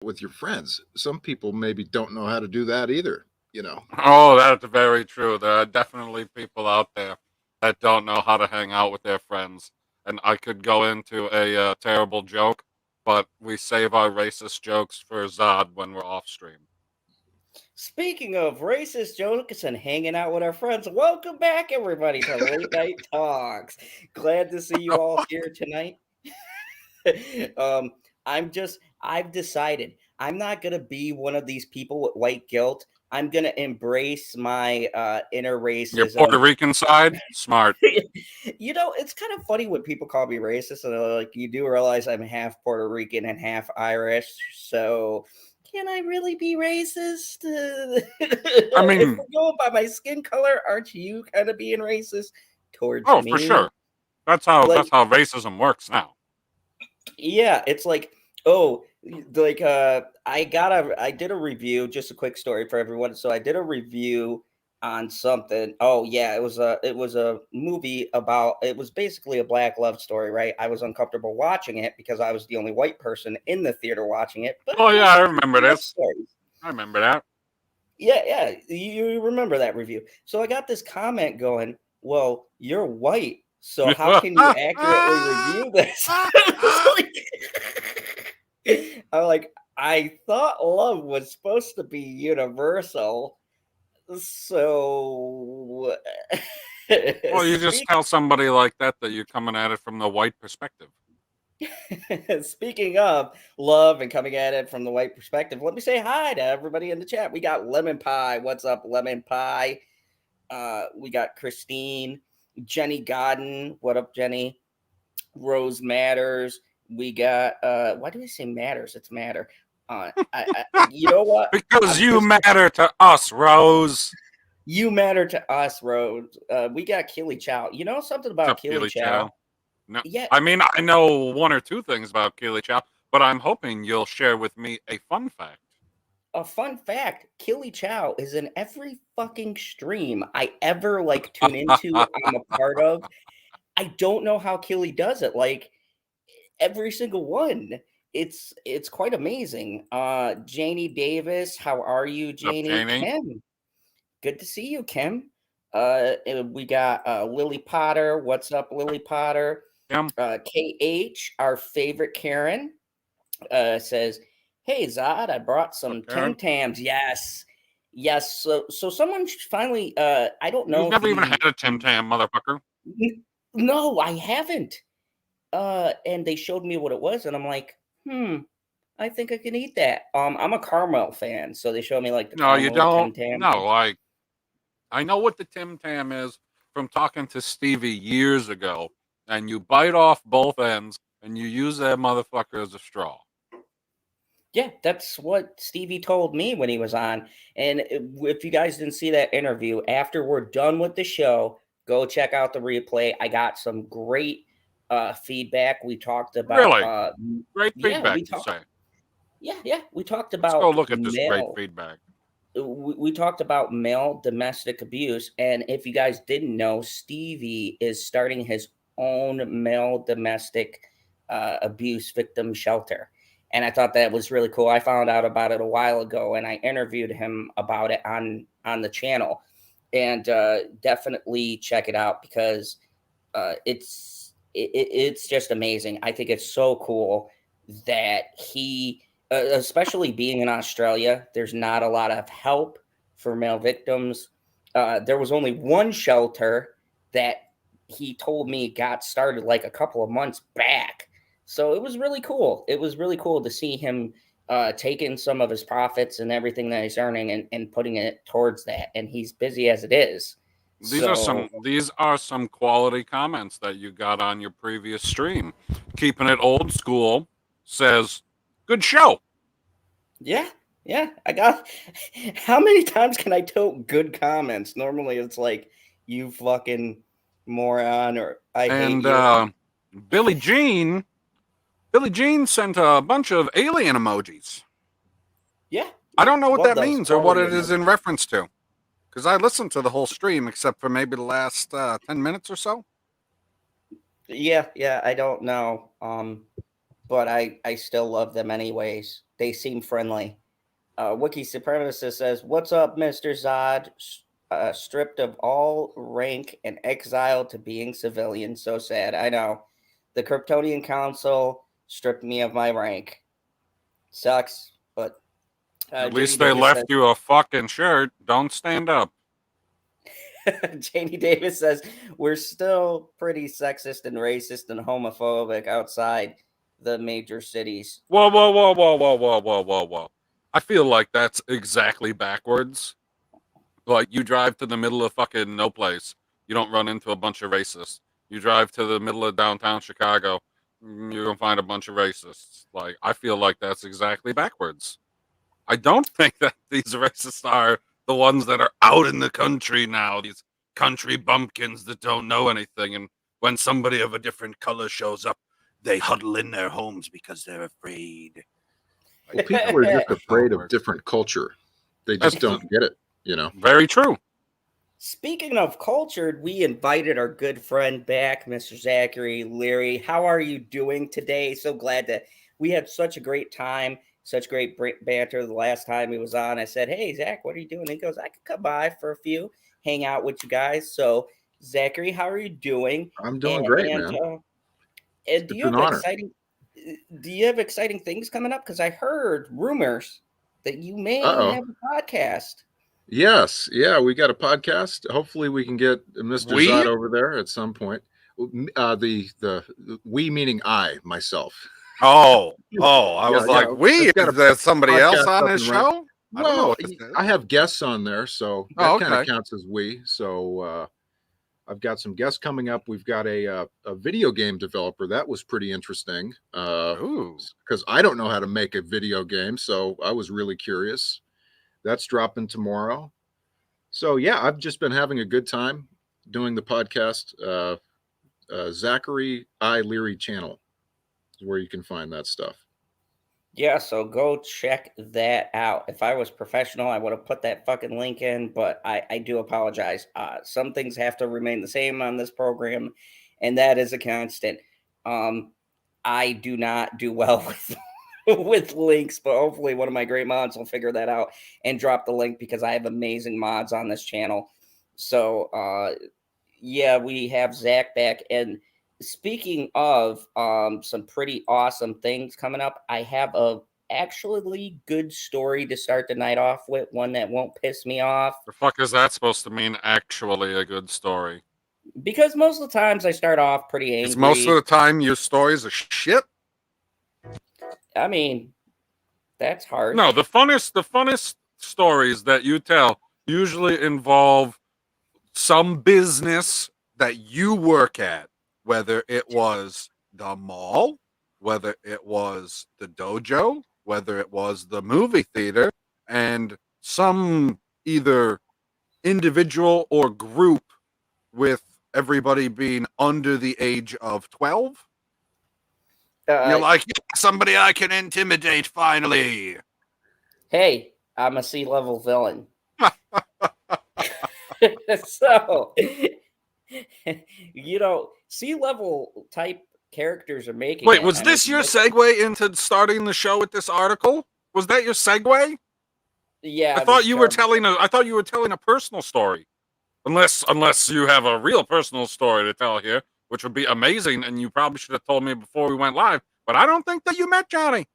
with your friends. Some people maybe don't know how to do that either, you know. Oh, that's very true. There are definitely people out there that don't know how to hang out with their friends. And I could go into a terrible joke, but we save our racist jokes for Zod when we're off stream. Speaking of racist jokes and hanging out with our friends, welcome back, everybody, to Late Night Talks. Glad to see you all here tonight. um, I've decided I'm not gonna be one of these people with white guilt. I'm gonna embrace my inner Your racism. Puerto Rican side, smart. It's kind of funny when people call me racist, and like, you do realize I'm half Puerto Rican and half Irish. So, can I really be racist? I If mean, we're going by my skin color, aren't you kind of being racist towards oh, for me? sure. That's Like, how racism works now. yeah, it's like, oh, like I did a review, just a quick story for everyone. So I did a review on something. Oh yeah, it was a movie about, it was basically a black love story, right? I was uncomfortable watching it because I was the only white person in the theater watching it, but Oh it yeah, was I a remember love this. story. I remember that. Yeah, yeah, you remember that review. So I got this comment going, well, you're white, so how can you accurately review this? I was I'm like, I thought love was supposed to be universal. So, Well, you just speak, tell somebody like that you're coming at it from the white perspective. speaking of love and coming at it from the white perspective, let me say hi to everybody in the chat. We got Lemon Pie. What's up, Lemon Pie? We got Christine, Jenny Godden. What up, Jenny? Rose Matters. We got why do we say matters? It's matter. You know what? Because I'm you just matter to us, Rose. You matter to us, Rose. We got Keely Chow. You know something What's about up, Keely Keely Chow? Chow? No, Yeah, I mean I know one or two things about Keely Chow, but I'm hoping you'll share with me a fun fact. a fun fact: Keely Chow is in every fucking stream I ever like tune into. I'm a part of. I don't know how Keely does it. Like, every single one. It's quite amazing. Janie Davis, how are you, What's up, Janie? Janie? Kim, good to see you, Kim. And we got Lily Potter. What's up, Lily Potter? Kim? KH, our favorite Karen, says, "Hey Zod, I brought What's up, some Tim Karen? Tams." Yes, yes. So someone finally. I don't know You've if never even had you. a Tim Tam, motherfucker. No, I haven't. And they showed me what it was, and I'm like, I think I can eat that. I'm a caramel fan, so they showed me like the No, you caramel don't. Tim Tam. No, like I know what the Tim Tam is from talking to Stevie years ago, and you bite off both ends and you use that motherfucker as a straw. Yeah, that's what Stevie told me when he was on. And if you guys didn't see that interview, after we're done with the show, go check out the replay. I got some great feedback. We talked about Really? Great yeah, feedback, you say. we talked Let's go about look at this great male feedback. we talked about male domestic abuse. And if you guys didn't know, Stevie is starting his own male domestic abuse victim shelter. And I thought that was really cool. I found out about it a while ago, and I interviewed him about it on the channel. And definitely check it out because it's just amazing. I think it's so cool that he, especially being in Australia, there's not a lot of help for male victims. There was only one shelter that he told me got started like a couple of months back. So it was really cool. It was really cool to see him taking some of his profits and everything that he's earning and putting it towards that. And he's busy as it is. So These are some quality comments that you got on your previous stream. Keeping it old school says, "Good show." yeah, yeah. I got. How many times can I tote good comments? Normally, it's like, you fucking moron, or I hate And you. Billie Jean, Billie Jean sent a bunch of alien emojis. Yeah, I yeah. don't know what Love that those means or what quality it is in emojis. reference to. Because I listened to the whole stream except for maybe the last 10 minutes or so. Yeah, yeah. I don't know. But I still love them anyways. They seem friendly. Wiki Supremacist says, "What's up, Mr. Zod? Stripped of all rank and exiled to being civilian. So sad. I know. The Kryptonian Council stripped me of my rank. Sucks, but At Janie least they Davis left says, you a fucking shirt. Don't stand up. Janie Davis says, we're still pretty sexist and racist and homophobic outside the major cities. Whoa, whoa, whoa, whoa, whoa, whoa, whoa, whoa, whoa. I feel like that's exactly backwards. Like, you drive to the middle of fucking no place. You don't run into a bunch of racists. You drive to the middle of downtown Chicago. You're going to find a bunch of racists. Like, I feel like that's exactly backwards. I don't think that these racists are the ones that are out in the country now. These country bumpkins that don't know anything. And when somebody of a different color shows up, they huddle in their homes because they're afraid. Well, people are just afraid of different culture. They just don't get it, you know. Very true. Speaking of cultured, we invited our good friend back, Mr. Zachary Leary. How are you doing today? So glad that we had such a great time, such great banter the last time he was on. I said, hey, Zach, what are you doing? He goes, I could come by for a few, hang out with you guys. So, Zachary, how are you doing? I'm doing great, man. And do you have exciting things coming up? Because I heard rumors that you may have a podcast. Yes. Yeah, we got a podcast. Hopefully we can get Mr. Zod over there at some point. The we meaning I, myself. I was like, is there somebody else on this show? Well, I have guests on there, so that kind of counts as we. So I've got some guests coming up. We've got a video game developer. That was pretty interesting. Because I don't know how to make a video game, so I was really curious. That's dropping tomorrow. So yeah, I've just been having a good time doing the podcast. Zachary I. Leary channel is where you can find that stuff. Yeah, so go check that out. If I was professional, I would have put that fucking link in, but I do apologize. Some things have to remain the same on this program, and that is a constant. I do not do well with links, but hopefully one of my great mods will figure that out and drop the link because I have amazing mods on this channel. So, yeah, we have Zach back. And speaking of some pretty awesome things coming up, I have a actually good story to start the night off with, one that won't piss me off. The fuck is that supposed to mean, actually a good story? Because most of the times I start off pretty angry. It's most of the time your stories are shit? I mean, that's hard. No, the funnest stories that you tell usually involve some business that you work at, whether it was the mall, whether it was the dojo, whether it was the movie theater, and some either individual or group with everybody being under the age of 12. You're like, somebody I can intimidate, finally. Hey, I'm a C-level villain. So, C-level type characters are making. Wait, was this your segue into starting the show with this article? Was that your segue? Yeah. I thought you were telling a personal story. Unless you have a real personal story to tell here, which would be amazing, and you probably should have told me before we went live. But I don't think that you met Johnny.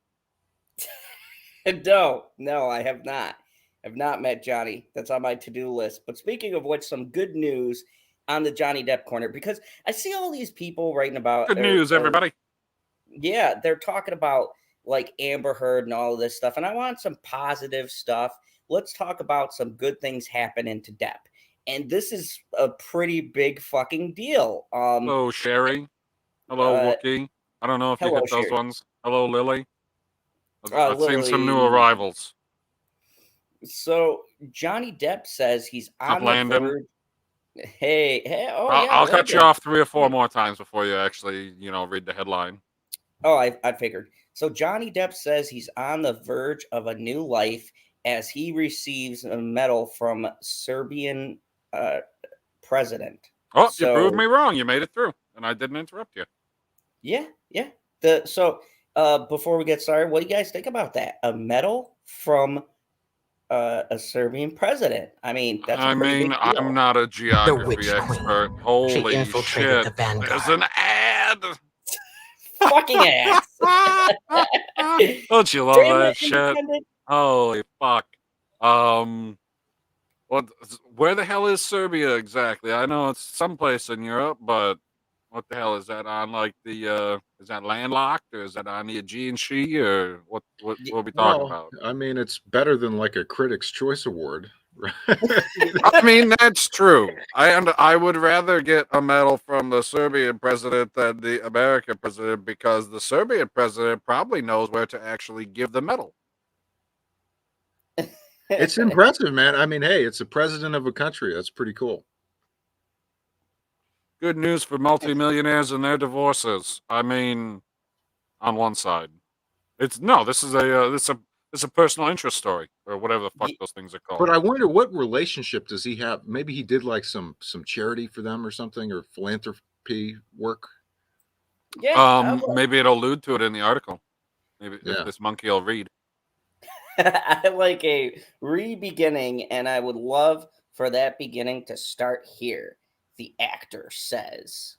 No, I have not. I've not met Johnny. That's on my to-do list. But speaking of which, some good news on the Johnny Depp corner, because I see all these people writing about good news, everybody. Yeah, they're talking about like Amber Heard and all of this stuff, and I want some positive stuff. Let's talk about some good things happening to Depp. And this is a pretty big fucking deal. Hello, Sherry. Hello, Wookie. I don't know if you hit those ones. Hello, Lily. I've seen some new arrivals. So Johnny Depp says he's on the verge. Hey! I'll cut you off 3 or 4 more times before you actually, read the headline. Oh, I figured. So Johnny Depp says he's on the verge of a new life as he receives a medal from Serbian president. Oh, you proved me wrong. You made it through, and I didn't interrupt you. Yeah. So Before we get started, what do you guys think about that? A medal from a Serbian president. I mean, that's a pretty big deal. I'm not a geography expert. Holy shit. The There's an ad. Fucking ass. Don't you love that shit? Holy fuck. Where the hell is Serbia exactly? I know it's someplace in Europe, but what the hell is that on? Like is that landlocked, or is that on the Aegean Sea, or what are we talking about? I mean, it's better than like a Critics' Choice Award. I mean, that's true. I would rather get a medal from the Serbian president than the American president, because the Serbian president probably knows where to actually give the medal. It's impressive, man. I mean, hey, it's the president of a country. That's pretty cool. Good news for multimillionaires and their divorces. I mean, on one side, this is a personal interest story, or whatever the fuck those things are called. But I wonder, what relationship does he have? Maybe he did like some charity for them or something, or philanthropy work. Yeah. Maybe it'll allude to it in the article. Maybe if this monkey will read. I like a re-beginning, and I would love for that beginning to start here. The actor says,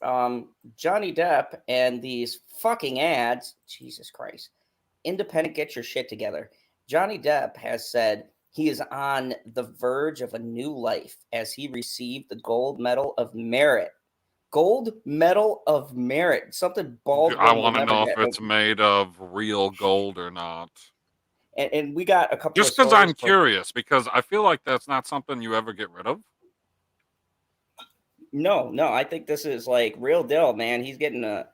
Johnny Depp and these fucking ads, Jesus Christ. Independent, get your shit together. Johnny Depp has said he is on the verge of a new life as he received the Gold Medal of Merit. Gold Medal of Merit. Something Baldwin. I want to know if it's made of real gold or not. And we got a couple. Just because I'm curious, because I feel like that's not something you ever get rid of. No, I think this is like real deal, man. He's getting a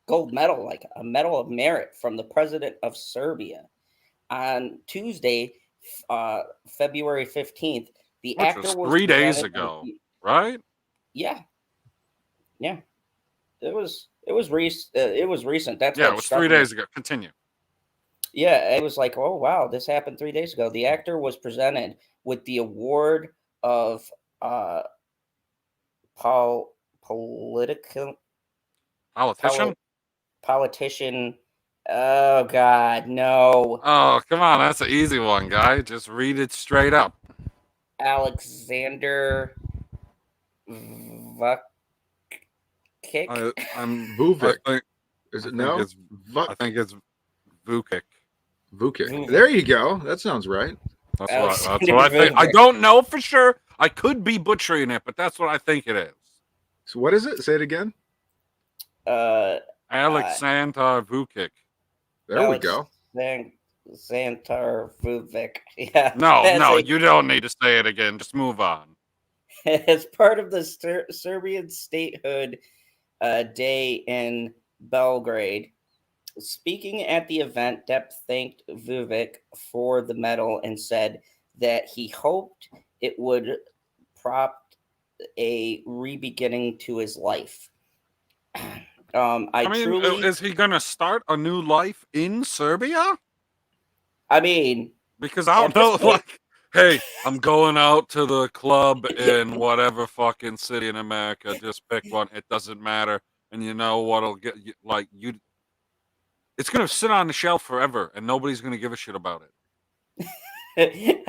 gold medal, like a medal of merit from the president of Serbia. On Tuesday, February 15th, the Which actor was 3 days ago, right? Yeah. It was recent. That's it was 3 days ago. Continue. Yeah, it was like, oh wow, this happened 3 days ago. The actor was presented with the award of politician. Oh God, no. Oh, come on, that's an easy one, guy. Just read it straight up. Alexander Vukic. I'm Vukic. Is it no? I think it's Vukic. Vukic. There you go. That sounds right. That's what I think. I don't know for sure. I could be butchering it, but that's what I think it is. So what is it? Say it again. Alexander Vukic. There we go. Xantar Vukic. Yeah. No, you don't need to say it again. Just move on. As part of the Serbian statehood day in Belgrade, speaking at the event, Depp thanked Vukic for the medal and said that he hoped it would prompt a re-beginning to his life. Is he going to start a new life in Serbia? I mean, because I don't know, like, hey, I'm going out to the club in whatever fucking city in America. Just pick one. It doesn't matter. And you know what'll get you, like, you. It's going to sit on the shelf forever, and nobody's going to give a shit about it.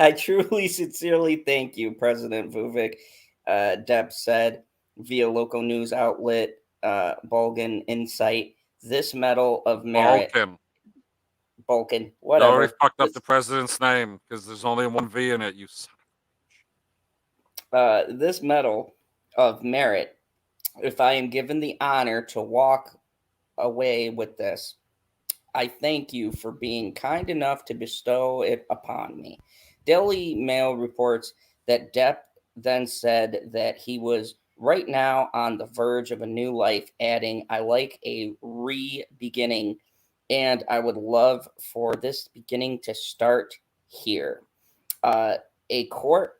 I truly, sincerely thank you, President Vukic, Depp said via local news outlet Balkan Insight. This medal of merit. Balkan, whatever. I already fucked up the president's name because there's only one V in it, you son of a bitch. This medal of merit, if I am given the honor to walk away with this, I thank you for being kind enough to bestow it upon me. Daily Mail reports that Depp then said that he was right now on the verge of a new life, adding, I like a re-beginning, and I would love for this beginning to start here. A court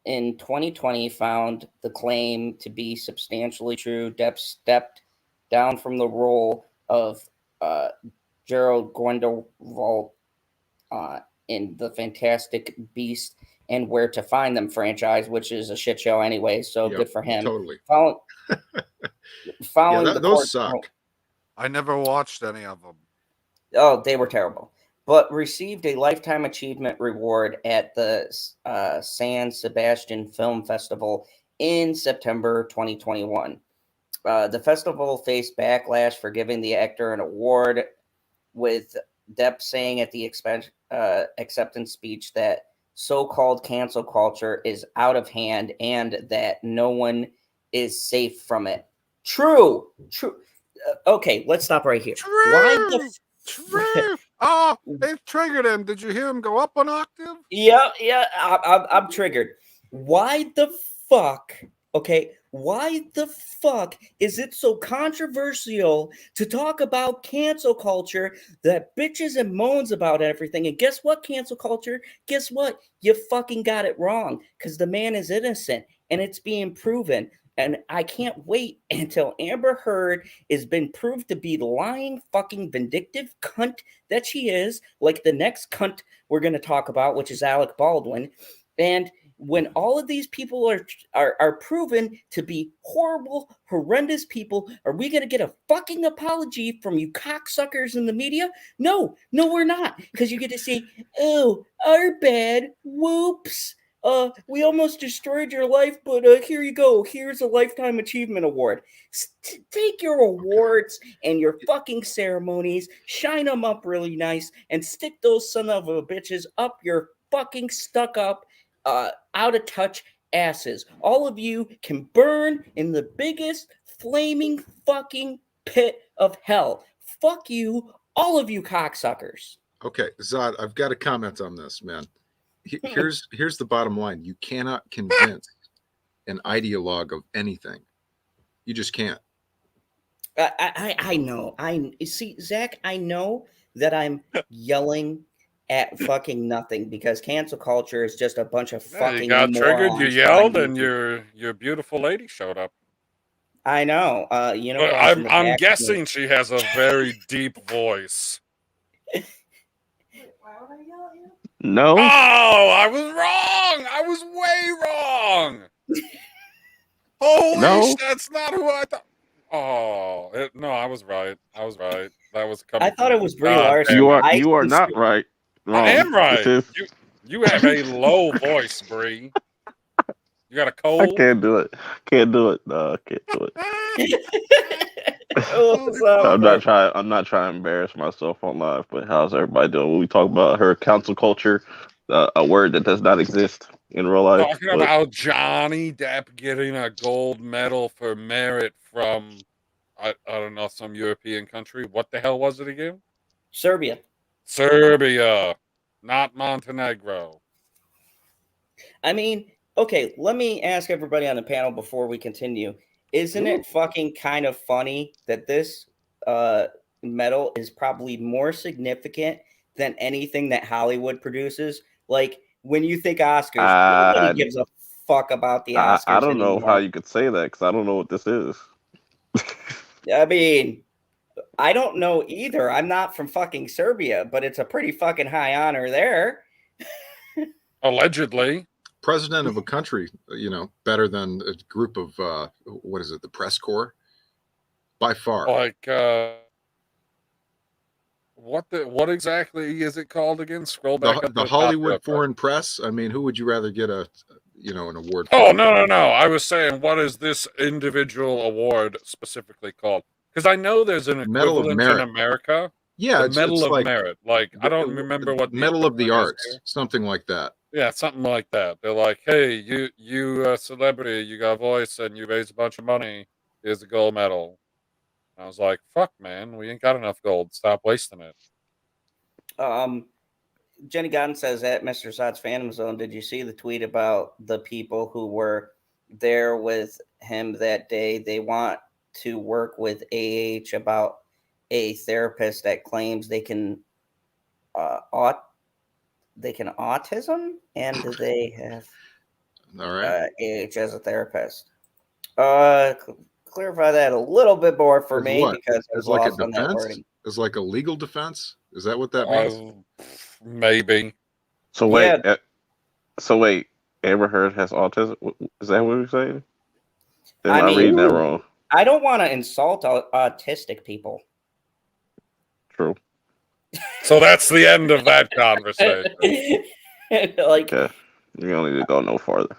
in 2020 found the claim to be substantially true. Depp stepped down from the role of Gerald Grindelwald in the Fantastic Beasts and Where to Find Them franchise, which is a shit show anyway, so good for him. Totally. Following those suck. I never watched any of them. Oh, they were terrible. But received a Lifetime Achievement Award at the San Sebastian Film Festival in September 2021. The festival faced backlash for giving the actor an award, with Depp saying at the acceptance speech that so-called cancel culture is out of hand and that no one is safe from it. True. Okay, let's stop right here. True. True. Oh, it triggered him. Did you hear him go up an octave? Yeah, I'm triggered. Why the fuck? Okay, why the fuck is it so controversial to talk about cancel culture that bitches and moans about everything? And guess what, cancel culture? Guess what? You fucking got it wrong, because the man is innocent and it's being proven. And I can't wait until Amber Heard has been proved to be the lying, fucking vindictive cunt that she is, like the next cunt we're going to talk about, which is Alec Baldwin. And when all of these people are proven to be horrible, horrendous people, are we going to get a fucking apology from you cocksuckers in the media? No, we're not. Because you get to say, oh, our bad, whoops. We almost destroyed your life, but here you go. Here's a Lifetime Achievement Award. Take your awards and your fucking ceremonies, shine them up really nice, and stick those son of a bitches up your fucking stuck up, out of touch asses. All of you can burn in the biggest flaming fucking pit of hell. Fuck you, all of you cocksuckers. Okay, Zod, I've got a comment on this, man. Here's the bottom line. You cannot convince an ideologue of anything. You just can't. I know. See, Zach, I know that I'm yelling at fucking nothing, because cancel culture is just a bunch of fucking. You got triggered, you yelled, and your beautiful lady showed up. I know. I'm guessing she has a very deep voice. Why would I yell at you? No. Oh, I was wrong. I was way wrong. Holy shit, that's not who I thought. Oh, no, I was right. That was coming. I thought it was Brie Larson. You are not right. Wrong. I am right. You have a low voice, Brie. You got a cold? I can't do it. No, I can't do it. I'm not trying to embarrass myself on live, but how's everybody doing? When we talk about her cancel culture, a word that does not exist in real life. Talking about Johnny Depp getting a gold medal for merit from I don't know, some European country. What the hell was it again? Serbia, not Montenegro. I mean, okay, let me ask everybody on the panel before we continue. Isn't it fucking kind of funny that this medal is probably more significant than anything that Hollywood produces? Like, when you think Oscars, nobody gives a fuck about the Oscars. I don't know how you could say that, because I don't know what this is. I mean, I don't know either. I'm not from fucking Serbia, but it's a pretty fucking high honor there. Allegedly. President of a country, better than a group of the press corps, by far. Like what exactly is it called again? Scroll back up. The Hollywood Foreign Press. I mean, who would you rather get an award for? Oh, no. I was saying, what is this individual award specifically called? Because I know there's an equivalent in America. Yeah, the Medal of Merit. Like, I don't remember what Medal of the Arts, something like that. Yeah, something like that. They're like, hey, you a celebrity, you got a voice, and you raised a bunch of money. Here's a gold medal. And I was like, fuck, man, we ain't got enough gold. Stop wasting it. Jenny Godden says at Mr. Sod's Phantom Zone, did you see the tweet about the people who were there with him that day? They want to work with AH about a therapist that claims they can autism, and they have AH as a therapist. Clarify that a little bit more for me, because I was lost on that wording. It's like a legal defense. Is that what that means? Maybe. So wait, Amber Heard has autism. Is that what you're saying? Am I reading that wrong? I don't want to insult autistic people. True. So that's the end of that conversation. Like, okay. You don't need to go no farther.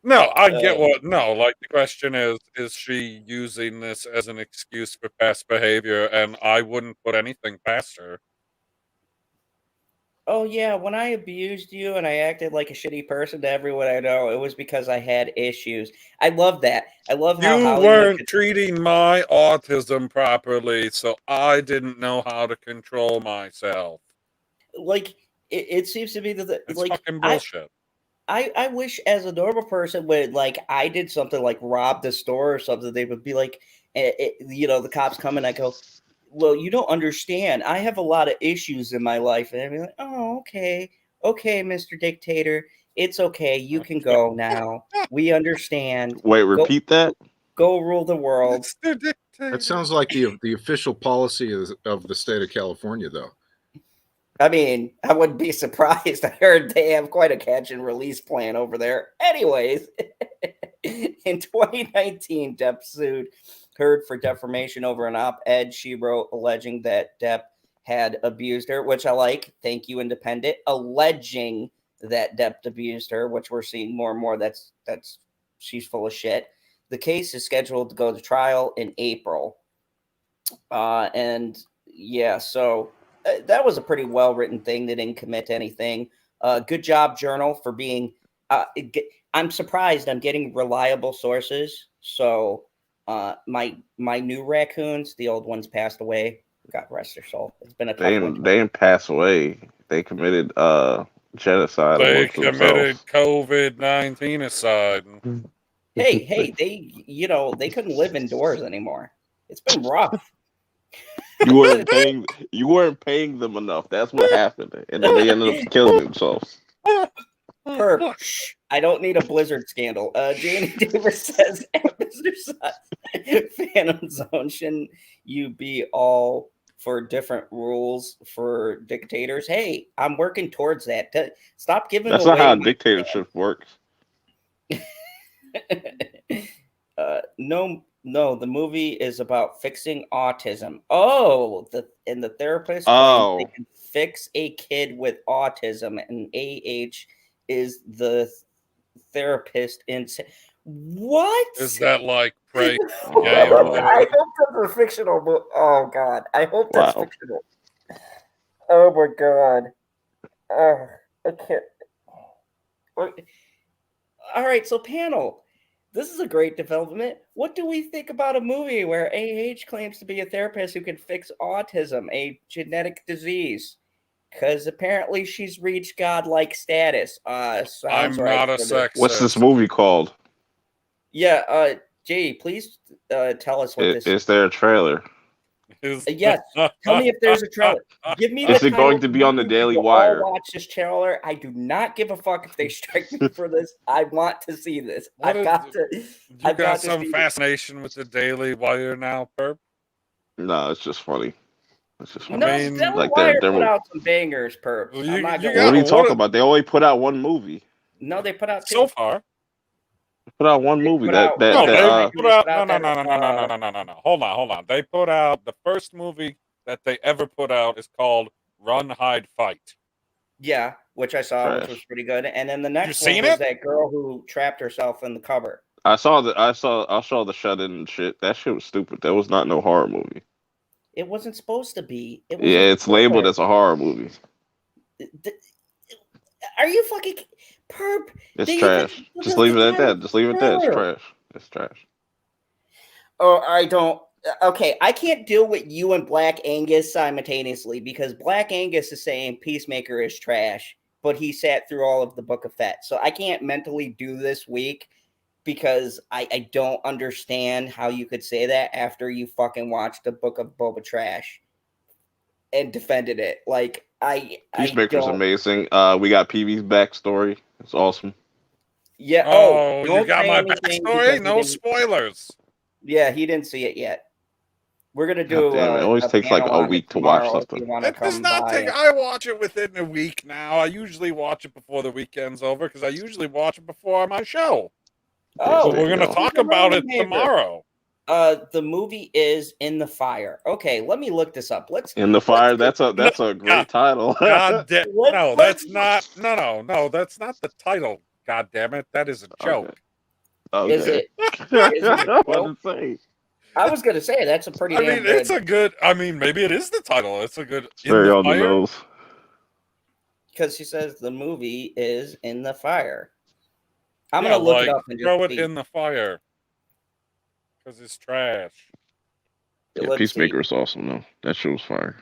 No, I get what. No, like the question is she using this as an excuse for past behavior? And I wouldn't put anything past her. oh yeah, when I abused you and I acted like a shitty person to everyone I know, it was because I had issues. I love that. I love how You Halyna weren't treating my autism properly, so I didn't know how to control myself. like it seems to be that It's like fucking bullshit. I wish as a normal person when like I did something like rob the store or something, they would be like, you know, the cops come and I go, well, you don't understand. I have a lot of issues in my life, and I'd be like, oh, okay, Mr. Dictator, it's okay. You can go now. We understand. Wait, repeat that? Go rule the world. Mr. Dictator. That sounds like the official policy of the state of California, though. I mean, I wouldn't be surprised. I heard they have quite a catch and release plan over there. Anyways, in 2019, Depp sued Heard for defamation over an op-ed she wrote alleging that Depp had abused her, which I like. Thank you, Independent. Alleging that Depp abused her, which we're seeing more and more. That's she's full of shit. The case is scheduled to go to trial in April. And yeah, so that was a pretty well-written thing. They didn't commit to anything. Good job, Journal, for being... I'm surprised I'm getting reliable sources. So my new raccoons, the old ones passed away. God rest their soul. It's been a tough one. They didn't pass away. They committed genocide. They committed COVID-19 aside. Hey, they couldn't live indoors anymore. It's been rough. You weren't paying them enough. That's what happened. And then they ended up killing themselves. Shh. I don't need a Blizzard scandal. Janie Davis says, Mr. Sutton, Phantom Zone, shouldn't you be all for different rules for dictators? Hey, I'm working towards that. Stop giving That's away. not how a dictatorship works. No, the movie is about fixing autism. Oh, the therapist claims they can fix a kid with autism, and AH is the therapist in what? Is that like pray? I hope that's a fictional book. Oh god, I hope that's fictional. Oh my god, I can't. All right, so panel. This is a great development. What do we think about a movie where AH claims to be a therapist who can fix autism, a genetic disease? Because apparently she's reached godlike status. I'm not a sexist. What's this movie called? Yeah, Jay, please tell us what this is. Is there a trailer? Yes. Tell me if there's a trailer. Give me. Is it going to be on the Daily Wire? Watch this trailer. I do not give a fuck if they strike me for this. I want to see this. I've got to. You got some fascination with the Daily Wire now, Perp? No, it's just funny. It's just funny. No, Daily like Wire put out some bangers, Perp. What are you talking about? They only put out one movie. No, they put out two. So far. Put out one movie. No. Hold on. They put out the first movie that they ever put out is called Run, Hide, Fight. Yeah, which I saw, which was pretty good. And then the next one was that girl who trapped herself in the cupboard. I saw the shut-in and shit. That shit was stupid. That was not no horror movie. It wasn't supposed to be. It's labeled as a horror movie. Are you fucking Perp? It's trash. Just leave it at that. Just leave it there. It's trash. It's trash. Oh, I don't. Okay, I can't deal with you and Black Angus simultaneously because Black Angus is saying Peacemaker is trash, but he sat through all of the Book of Fett. So I can't mentally do this week because I don't understand how you could say that after you fucking watched the Book of Boba Trash and defended it. Like, Peacemaker's amazing. We got PV's backstory. It's awesome. Yeah. Oh, you got my backstory? No spoilers. Yeah, he didn't see it yet. We're gonna do. It always takes like a week to watch something. It does not take. I watch it within a week now. I usually watch it before the weekend's over because I usually watch it before my show. Oh, so we're gonna talk about it tomorrow. The movie is In the Fire. Okay, let me look this up. In the Fire. That's a great title. God damn! No, let's- that's not. No, that's not the title. God damn it! That is a joke. Okay. Is it? What to say? I was gonna say that's a pretty. I mean, it's a good. I mean, maybe it is the title. It's a good. It's very In the on the Fire. nose. Because she says the movie is In the Fire. I'm gonna look it up and just throw it see. in the fire because it's trash. Yeah, Peacemaker is awesome though. That show was fire.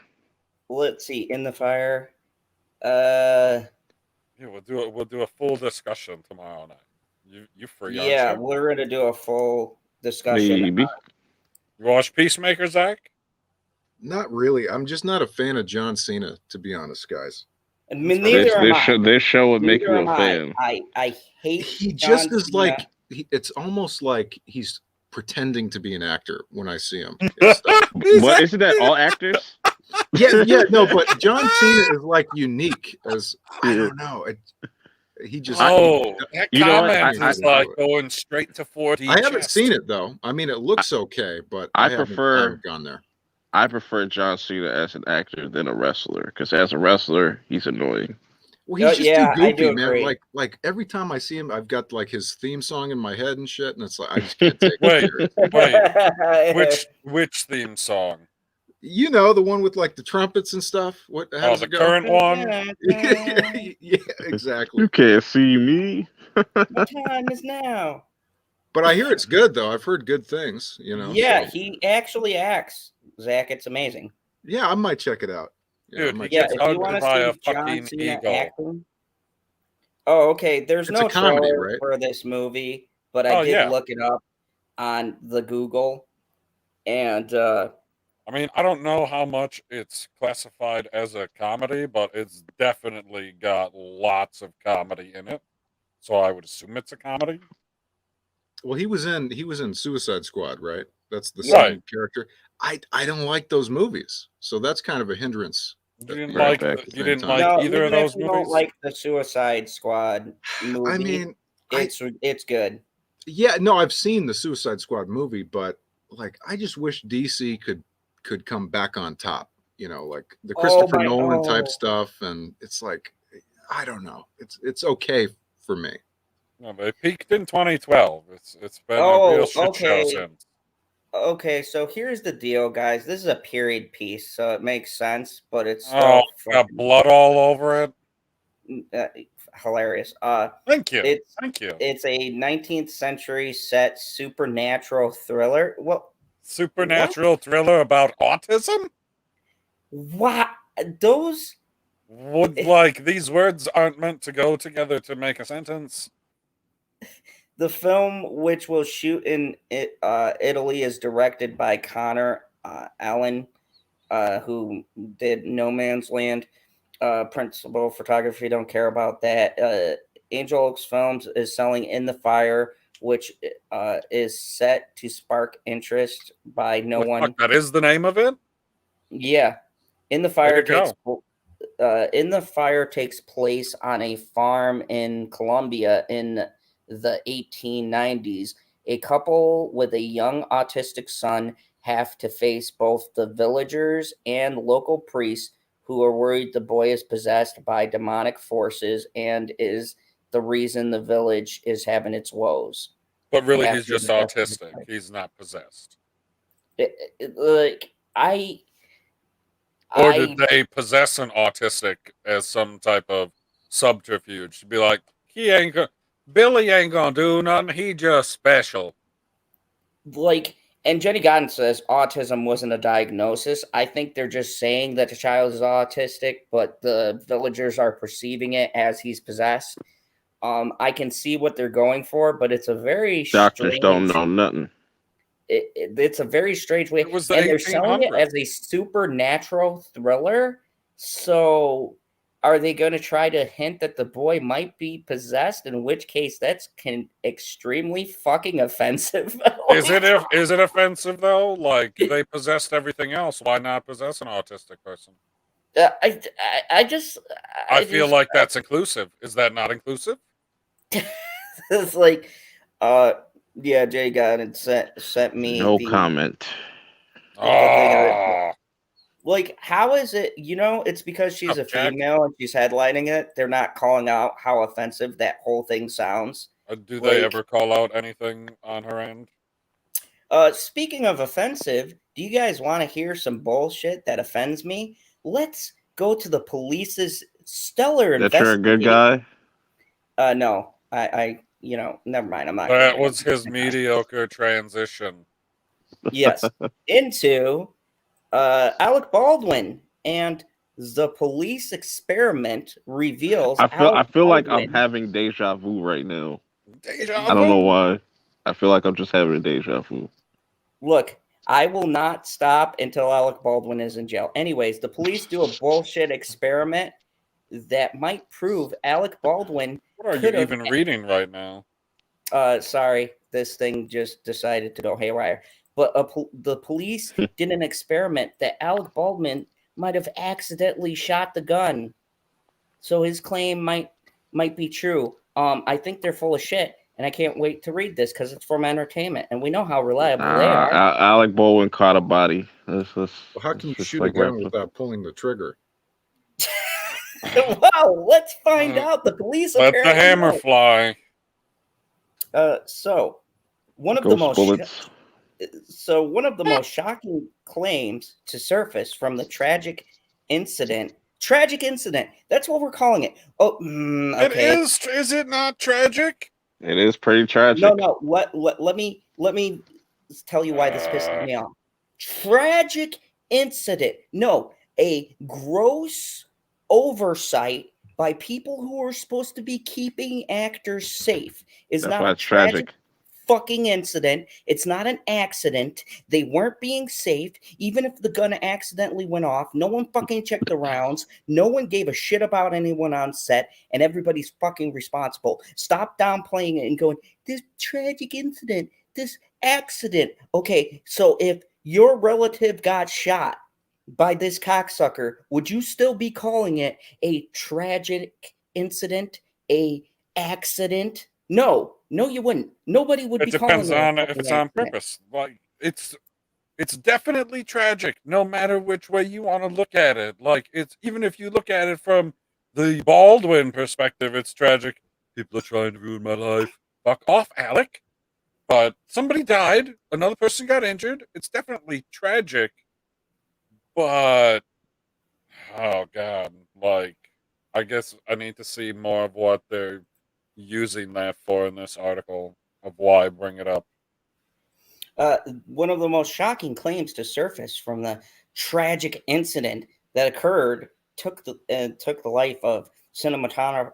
Let's see, In the Fire. Yeah, we'll do a full discussion tomorrow night. You free? Yeah, aren't you? we're gonna do a full discussion. Maybe. You watch Peacemaker, Zach? Not really. I'm just not a fan of John Cena, to be honest, guys. Neither am I. This show would make you Neither a am fan. I hate. He John just is Cena. like it's almost like he's pretending to be an actor when I see him. and stuff. What isn't that all actors? yeah, no, but John Cena is like unique as I don't know. He just that you know what? comment is like going straight to 4D. I haven't seen it though. I mean, it looks okay, but I haven't gone there. I prefer John Cena as an actor than a wrestler because as a wrestler, he's annoying. Well, he's just too I goofy, do man. agree. Like every time I see him, I've got like his theme song in my head and shit, and it's like I just can't take it. Wait, which theme song? You know, the one with like the trumpets and stuff. What? How does the it go? current one? Yeah, exactly. You can't see me. The time is now. But I hear it's good though. I've heard good things. You know. Yeah, so. he actually acts. Zach, it's amazing. Yeah, I might check it out. Dude, I might Yeah, check if it out. you want to by a see John fucking Cena eagle. acting. Oh, okay. There's It's no a comedy, trailer right? for this movie, but I did look it up on the Google, and I mean, I don't know how much it's classified as a comedy, but it's definitely got lots of comedy in it. So I would assume it's a comedy. Well, he was in Suicide Squad, right? That's the Right. same character. I don't like those movies, so that's kind of a hindrance. You didn't Right like back at the you didn't same like no, either of even if those you movies. don't like the Suicide Squad movie, I mean, it's good. yeah, no, I've seen the Suicide Squad movie, but like, I just wish DC could come back on top. You know, like the Christopher Nolan type stuff, and it's like, I don't know, it's okay for me. No, but it peaked in 2012. It's been a real shit show since. Okay, so here's the deal, guys. This is a period piece, so it makes sense, but it's got blood all over it. Hilarious. Thank you. Thank you. It's a 19th century set supernatural thriller. Supernatural thriller about autism? What? Those would like these words aren't meant to go together to make a sentence. The film, which will shoot in Italy, is directed by Connor Allen, who did No Man's Land. Principal photography, don't care about that. Angel Oaks Films is selling In the Fire, which is set to spark interest by no one. Fuck, that is the name of it? Yeah. In the Fire takes place on a farm in Colombia in the 1890s. A couple with a young autistic son have to face both the villagers and local priests who are worried the boy is possessed by demonic forces and is the reason the village is having its woes. But really, he's just autistic. He's not possessed. Or did they possess an autistic as some type of subterfuge to be like, Billy ain't gonna do nothing. He just special. And Jenny Godden says autism wasn't a diagnosis. I think they're just saying that the child is autistic, but the villagers are perceiving it as he's possessed. I can see what they're going for, but it's a very doctors don't know nothing. It's a very strange way, and they're selling it as a supernatural thriller. So, are they going to try to hint that the boy might be possessed? In which case, that's extremely fucking offensive. Is it offensive though? Like they possessed everything else. Why not possess an autistic person? I feel like that's inclusive. Is that not inclusive? It's like, Yeah, Jay got it. Sent me No the comment. thing. Like, how is it? It's because she's a Jack? female and she's headlining it. They're not calling out how offensive that whole thing sounds. Do they ever call out anything on her end? Speaking of offensive, do you guys want to hear some bullshit that offends me? Let's go to the police's stellar That you're a good guy? No, I never mind. I'm not. That was his mediocre transition. Yes, into Alec Baldwin and the police experiment reveals. I feel like I'm having deja vu right now. I don't know why. I feel like I'm just having a deja vu. Look, I will not stop until Alec Baldwin is in jail. Anyways, the police do a bullshit experiment that might prove Alec Baldwin. What are you even reading right now? Sorry, this thing just decided to go haywire. But the police did an experiment that Alec Baldwin might have accidentally shot the gun, so his claim might be true. I think they're full of shit, and I can't wait to read this because it's from entertainment, and we know how reliable they are. Alec Baldwin caught a body. Well, how can you shoot a gun without pulling the trigger? Well, let's find out. The police let the hammer fly. So one of the most shocking claims to surface from the tragic incident. That's what we're calling it. Oh, okay. It is. Is it not tragic? It is pretty tragic. No. Let me tell you why this pisses me off. Tragic incident. No, a gross oversight by people who are supposed to be keeping actors safe is That's not why a it's tragic fucking incident. It's not an accident. They weren't being safe. Even if the gun accidentally went off, no one fucking checked the rounds. No one gave a shit about anyone on set, and everybody's fucking responsible. Stop downplaying it and going, this tragic incident, this accident. Okay, so if your relative got shot by this cocksucker, would you still be calling it a tragic incident, a accident? No, you wouldn't. Nobody would be calling it. It depends on if it's on purpose. Like it's definitely tragic, no matter which way you want to look at it. Like even if you look at it from the Baldwin perspective, it's tragic. People are trying to ruin my life. Fuck off, Alec. But somebody died. Another person got injured. It's definitely tragic. But oh god, like I guess I need to see more of what they're using that for in this article of why I bring it up. One of the most shocking claims to surface from the tragic incident that occurred took the life of cinematographer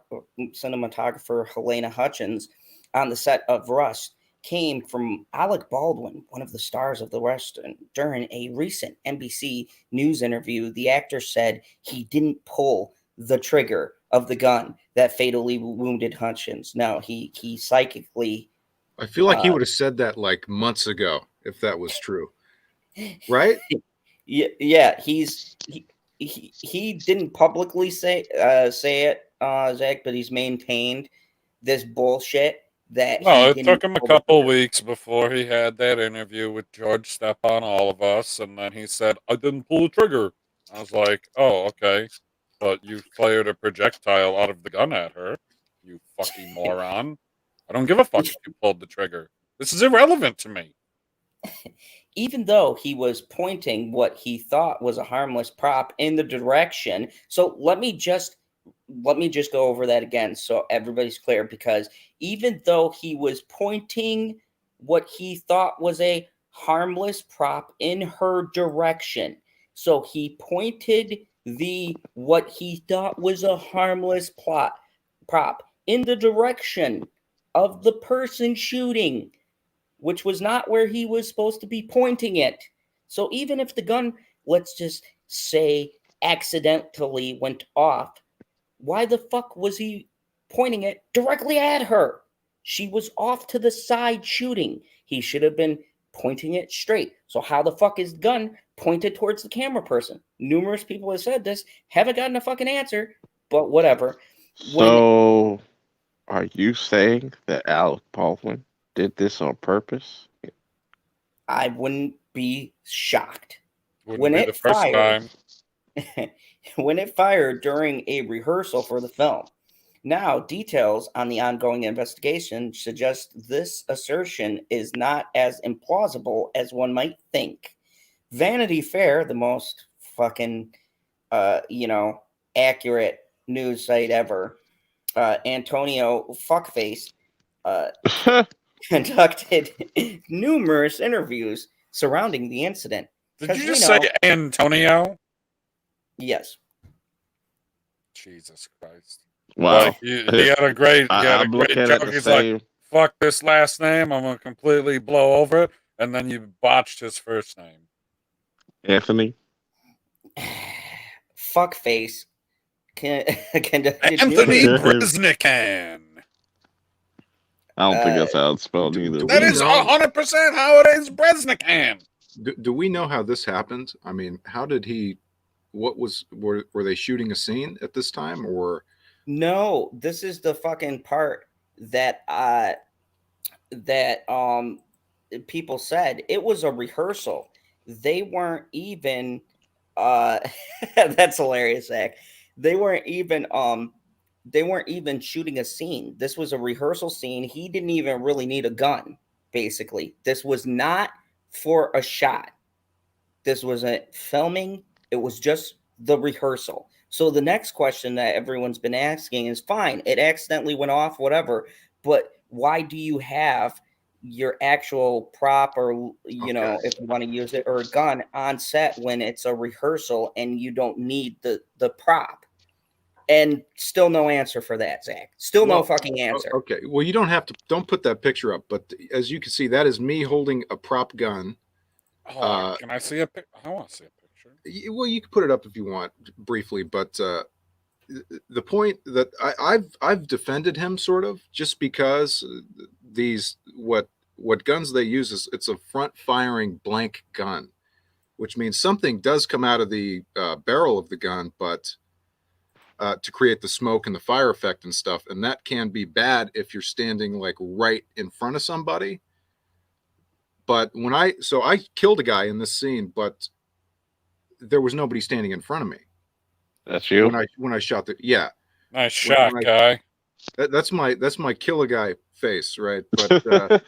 Halyna Hutchins on the set of Rust came from Alec Baldwin, one of the stars of the Western. During a recent NBC News interview, the actor said he didn't pull the trigger of the gun that fatally wounded Hutchins. No, he psychically. I feel like he would have said that like months ago if that was true, right? Yeah. He didn't publicly say it, Zach, but he's maintained this bullshit. It took him a couple weeks before he had that interview with George Stepp on All of Us, and then he said, I didn't pull the trigger. I was like, oh, okay. But you fired a projectile out of the gun at her, you fucking moron. I don't give a fuck if you pulled the trigger. This is irrelevant to me. Even though he was pointing what he thought was a harmless prop in the direction. So let me just go over that again so everybody's clear, because even though he was pointing what he thought was a harmless prop in her direction, so he pointed what he thought was a harmless prop in the direction of the person shooting, which was not where he was supposed to be pointing it. So even if the gun, let's just say, accidentally went off, why the fuck was he pointing it directly at her? She was off to the side shooting. He should have been pointing it straight. So how the fuck is the gun pointed towards the camera person? Numerous people have said this, haven't gotten a fucking answer, but whatever. So are you saying that Alec Baldwin did this on purpose? I wouldn't be shocked. Wouldn't be the first time. When it fired during a rehearsal for the film. Now, details on the ongoing investigation suggest this assertion is not as implausible as one might think. Vanity Fair, the most fucking, accurate news site ever, Antonio Fuckface, conducted numerous interviews surrounding the incident. Did you just say Antonio? Yes. Jesus Christ. Wow. Like, he had a great joke. He's like, fuck this last name. I'm going to completely blow over it. And then you botched his first name. Anthony? Fuckface. Anthony Bresnikan. I don't think that's how it's spelled either. That is 100% how it is, Bresnikan. Do we know how this happened? I mean, how did he? Were they shooting a scene at this time, or? No, this is the fucking part that people said it was a rehearsal. They weren't even that's hilarious, Zach. They weren't even shooting a scene. This was a rehearsal scene. He didn't even really need a gun, basically. This was not for a shot. This wasn't filming. It was just the rehearsal. So the next question that everyone's been asking is, fine, it accidentally went off, whatever, but why do you have your actual prop, or if you want to use it, or a gun on set when it's a rehearsal and you don't need the prop? And still no answer for that, Zach. Still no fucking answer. Okay, well, you don't put that picture up, but as you can see, that is me holding a prop gun. Oh, can I see a picture? I want to see a picture. Well, you can put it up if you want briefly, but the point that I've defended him sort of, just because these what guns they use is, it's a front firing blank gun, which means something does come out of the barrel of the gun, but to create the smoke and the fire effect and stuff, and that can be bad if you're standing like right in front of somebody. But I killed a guy in this scene, but there was nobody standing in front of me. That's you? When I shot Nice shot, guy. That's my kill a guy face, right? But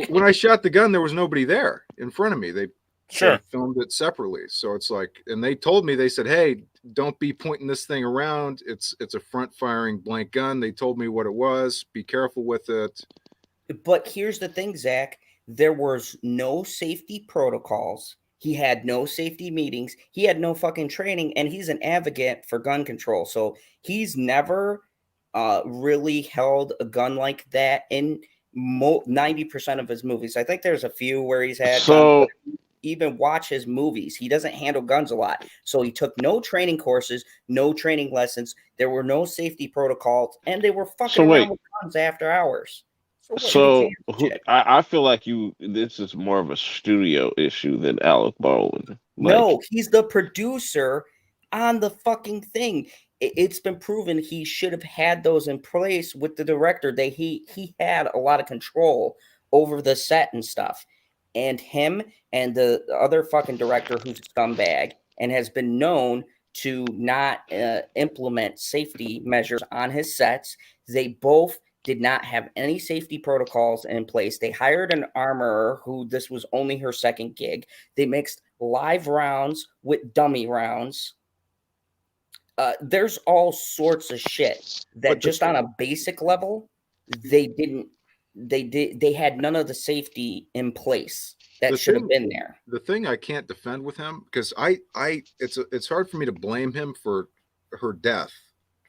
when I shot the gun, there was nobody there in front of me. They filmed it separately. So it's like, and they told me, they said, hey, don't be pointing this thing around. It's a front firing blank gun. They told me what it was. Be careful with it. But here's the thing, Zach. There was no safety protocols. He had no safety meetings. He had no fucking training, and he's an advocate for gun control. So he's never really held a gun like that in 90% of his movies. I think there's a few where he's had guns, even watch his movies. He doesn't handle guns a lot. So he took no training courses, no training lessons. There were no safety protocols, and they were fucking around with guns after hours. So I feel like this is more of a studio issue than Alec Baldwin. No, he's the producer on the fucking thing. It's been proven he should have had those in place with the director. He had a lot of control over the set and stuff. And him and the other fucking director, who's a scumbag and has been known to not implement safety measures on his sets, they both did not have any safety protocols in place. They hired an armorer who this was only her second gig. They mixed live rounds with dummy rounds. There's all sorts of shit that just on a basic level, they had none of the safety in place that should have been there. The thing I can't defend with him, because it's hard for me to blame him for her death,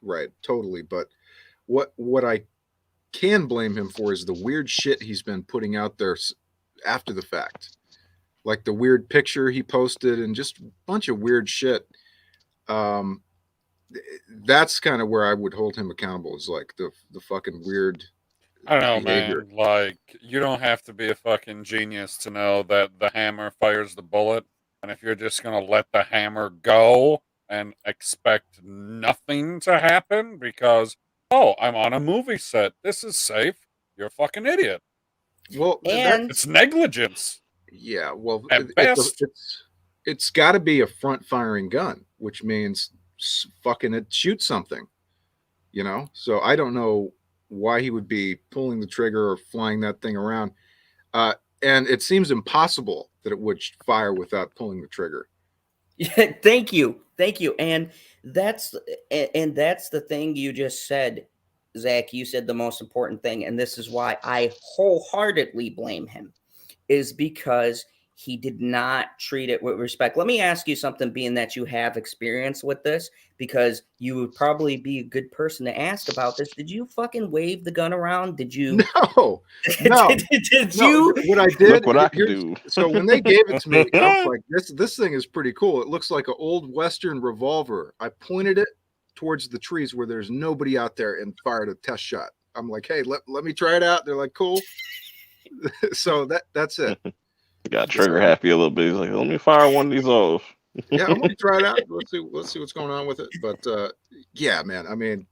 right? Totally. But what I can blame him for is the weird shit he's been putting out there after the fact, like the weird picture he posted and just a bunch of weird shit. That's kind of where I would hold him accountable, is like the fucking weird. I don't know, behavior. Man. Like, you don't have to be a fucking genius to know that the hammer fires the bullet, and if you're just gonna let the hammer go and expect nothing to happen because, oh, I'm on a movie set, this is safe, you're a fucking idiot. Well, And it's negligence. Yeah, well, At best. it's got to be a front-firing gun, which means fucking it shoots something, you know? So I don't know why he would be pulling the trigger or flying that thing around. And it seems impossible that it would fire without pulling the trigger. yeah, thank you. And that's the thing you just said, Zach. You said the most important thing, and this is why I wholeheartedly blame him, is because he did not treat it with respect. Let me ask you something, being that you have experience with this, because you would probably be a good person to ask about this. Did you fucking wave the gun around? Did you? No, no. did No, you? what I did, Look what I can do. So when they gave it to me, I was like, this thing is pretty cool. It looks like an old Western revolver. I pointed it towards the trees where there's nobody out there and fired a test shot. I'm like, hey, let me try it out. They're like, cool. So that's it. Got trigger happy a little bit. He's like, let me fire one of these off. Yeah, I'm gonna try it out. Let's see what's going on with it. But yeah, man, I mean,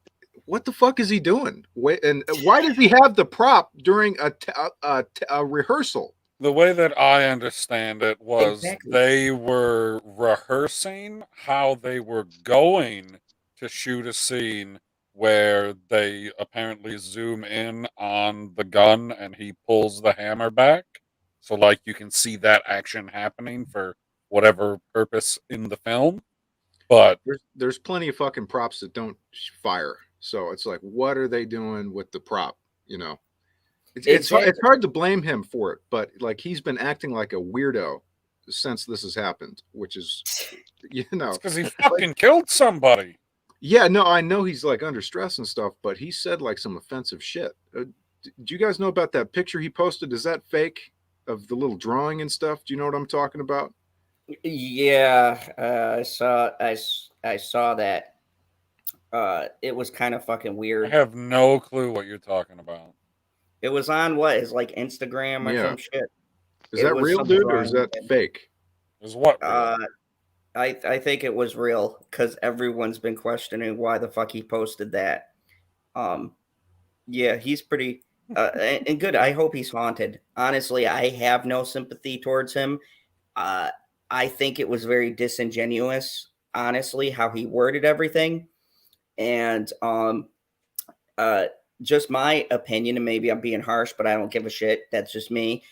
what the fuck is he doing? And why does he have the prop during a rehearsal? The way that I understand it was Exactly. they were rehearsing how they were going to shoot a scene where they apparently zoom in on the gun and he pulls the hammer back. So, like, you can see that action happening for whatever purpose in the film. But there's plenty of fucking props that don't fire. So it's like, what are they doing with the prop? You know, it's hard to blame him for it, but like he's been acting like a weirdo since this has happened, which is, you know, because he fucking killed somebody. Yeah, no, I know he's like under stress and stuff, but he said like some offensive shit. Do you guys know about that picture he posted? Is that fake, of the little drawing and stuff? Do you know what I'm talking about? Yeah, I saw that. It was kind of fucking weird. I have no clue what you're talking about. It was on what is like Instagram or some shit. Is that real, dude, or is that fake? Is what? I think it was real, because everyone's been questioning why the fuck he posted that. Yeah, he's pretty and good. I hope he's haunted. Honestly, I have no sympathy towards him. I think it was very disingenuous, honestly, how he worded everything. And just my opinion, and maybe I'm being harsh, but I don't give a shit. That's just me.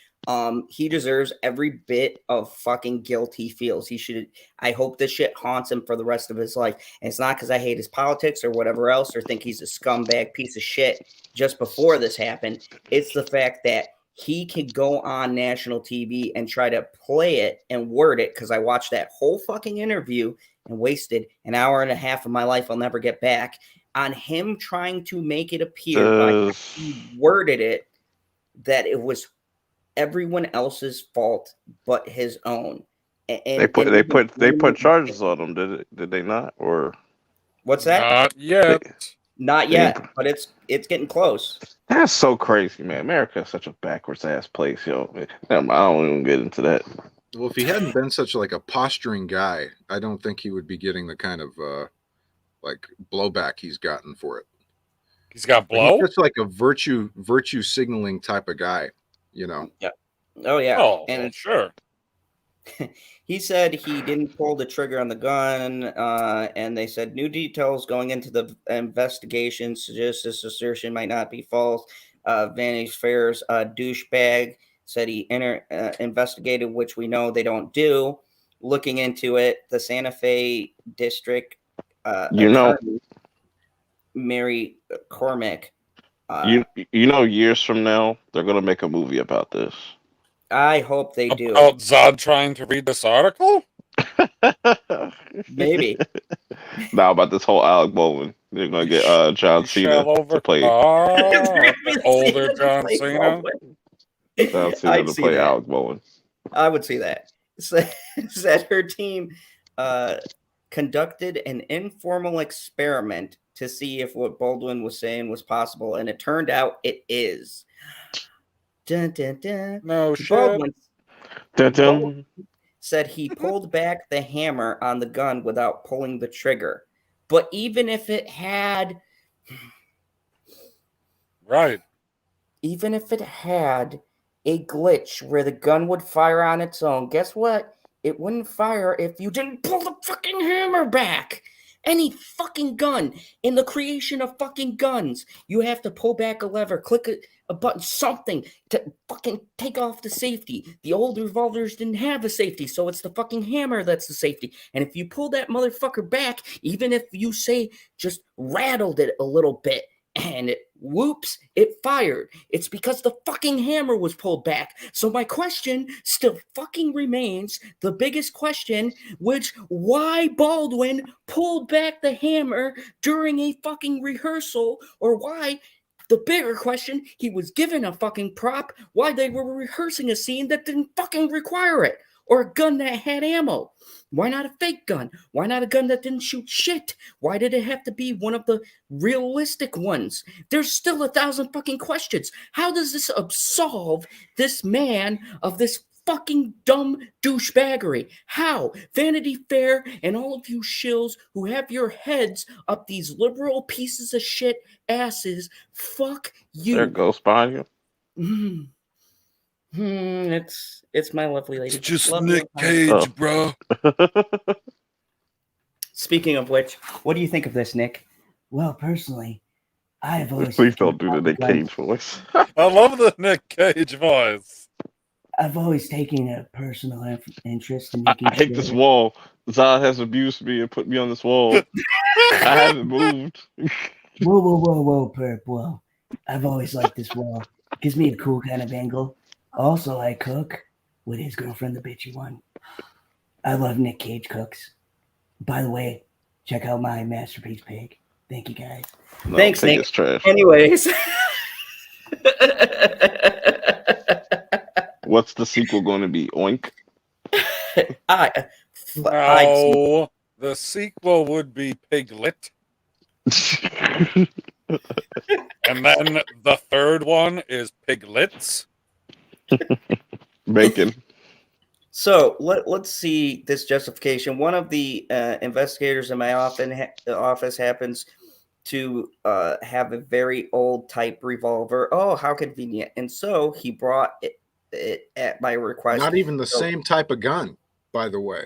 He deserves every bit of fucking guilt he feels. He should. I hope this shit haunts him for the rest of his life. And it's not because I hate his politics or whatever else, or think he's a scumbag piece of shit just before this happened. It's the fact that he could go on national TV and try to play it and word it, because I watched that whole fucking interview and wasted an hour and a half of my life I'll never get back on him trying to make it appear by how he worded it that it was everyone else's fault but his own. And they put charges on him. Did they not? Or what's that? Not yet. Not yet, but it's getting close. That's so crazy, man. America is such a backwards ass place, yo. I don't even get into that. Well, if he hadn't been such like a posturing guy, I don't think he would be getting the kind of like blowback he's gotten for it. He's got blow. He's just like a virtue signaling type of guy, you know. Yeah. Oh yeah. Oh, and sure. He said he didn't pull the trigger on the gun, and they said new details going into the investigation suggest this assertion might not be false. Vanity Fair's douchebag said he investigated, which we know they don't do. Looking into it, the Santa Fe district attorney, Mary Cormack. Years from now, they're going to make a movie about this. I hope they do. About Zod trying to read this article? Maybe. Now about this whole Alec Baldwin. They're going to get John Cena to play. Older John Cena? John Cena to play Alec Baldwin. I would see that. Said her team conducted an informal experiment to see if what Baldwin was saying was possible, and it turned out it is. Dun, dun, dun. No shit. Baldwin said he pulled back the hammer on the gun without pulling the trigger. But even if it had... Right. Even if it had a glitch where the gun would fire on its own. Guess what? It wouldn't fire if you didn't pull the fucking hammer back. Any fucking gun in the creation of fucking guns, you have to pull back a lever, click a button, something to fucking take off the safety. The old revolvers didn't have a safety, so it's the fucking hammer that's the safety. And if you pull that motherfucker back, even if you say just rattled it a little bit, and whoops, it fired. It's because the fucking hammer was pulled back. So my question still fucking remains the biggest question, which why Baldwin pulled back the hammer during a fucking rehearsal, or why, the bigger question, he was given a fucking prop, why they were rehearsing a scene that didn't fucking require it, or a gun that had ammo. Why not a fake gun? Why not a gun that didn't shoot shit? Why did it have to be one of the realistic ones? There's still 1,000 fucking questions. How does this absolve this man of this fucking dumb douchebaggery? How? Vanity Fair and all of you shills who have your heads up these liberal pieces of shit asses, fuck you. There goes behind you. It's my lovely lady. It's just Love Nick you. Cage, bro. Speaking of which, what do you think of this, Nick? Well, personally, I've always... Please don't do the Nick Cage voice. I love the Nick Cage voice. I've always taken a personal interest in I making hate this wall. Zod has abused me and put me on this wall. I haven't moved. Whoa, perp, whoa. I've always liked this wall. Gives me a cool kind of angle. Also, I cook with his girlfriend, the bitchy one. I love Nick Cage cooks. By the way, check out my masterpiece pig. Thank you, guys. No, Thanks, pig Nick. is trash. Anyways. What's the sequel going to be? Oink? No, the sequel would be Piglet. And then the third one is Piglets. Bacon. So let's see this justification. One of the investigators in my office happens to have a very old type revolver. Oh, how convenient. And so he brought it at my request. Not even the same type of gun, by the way.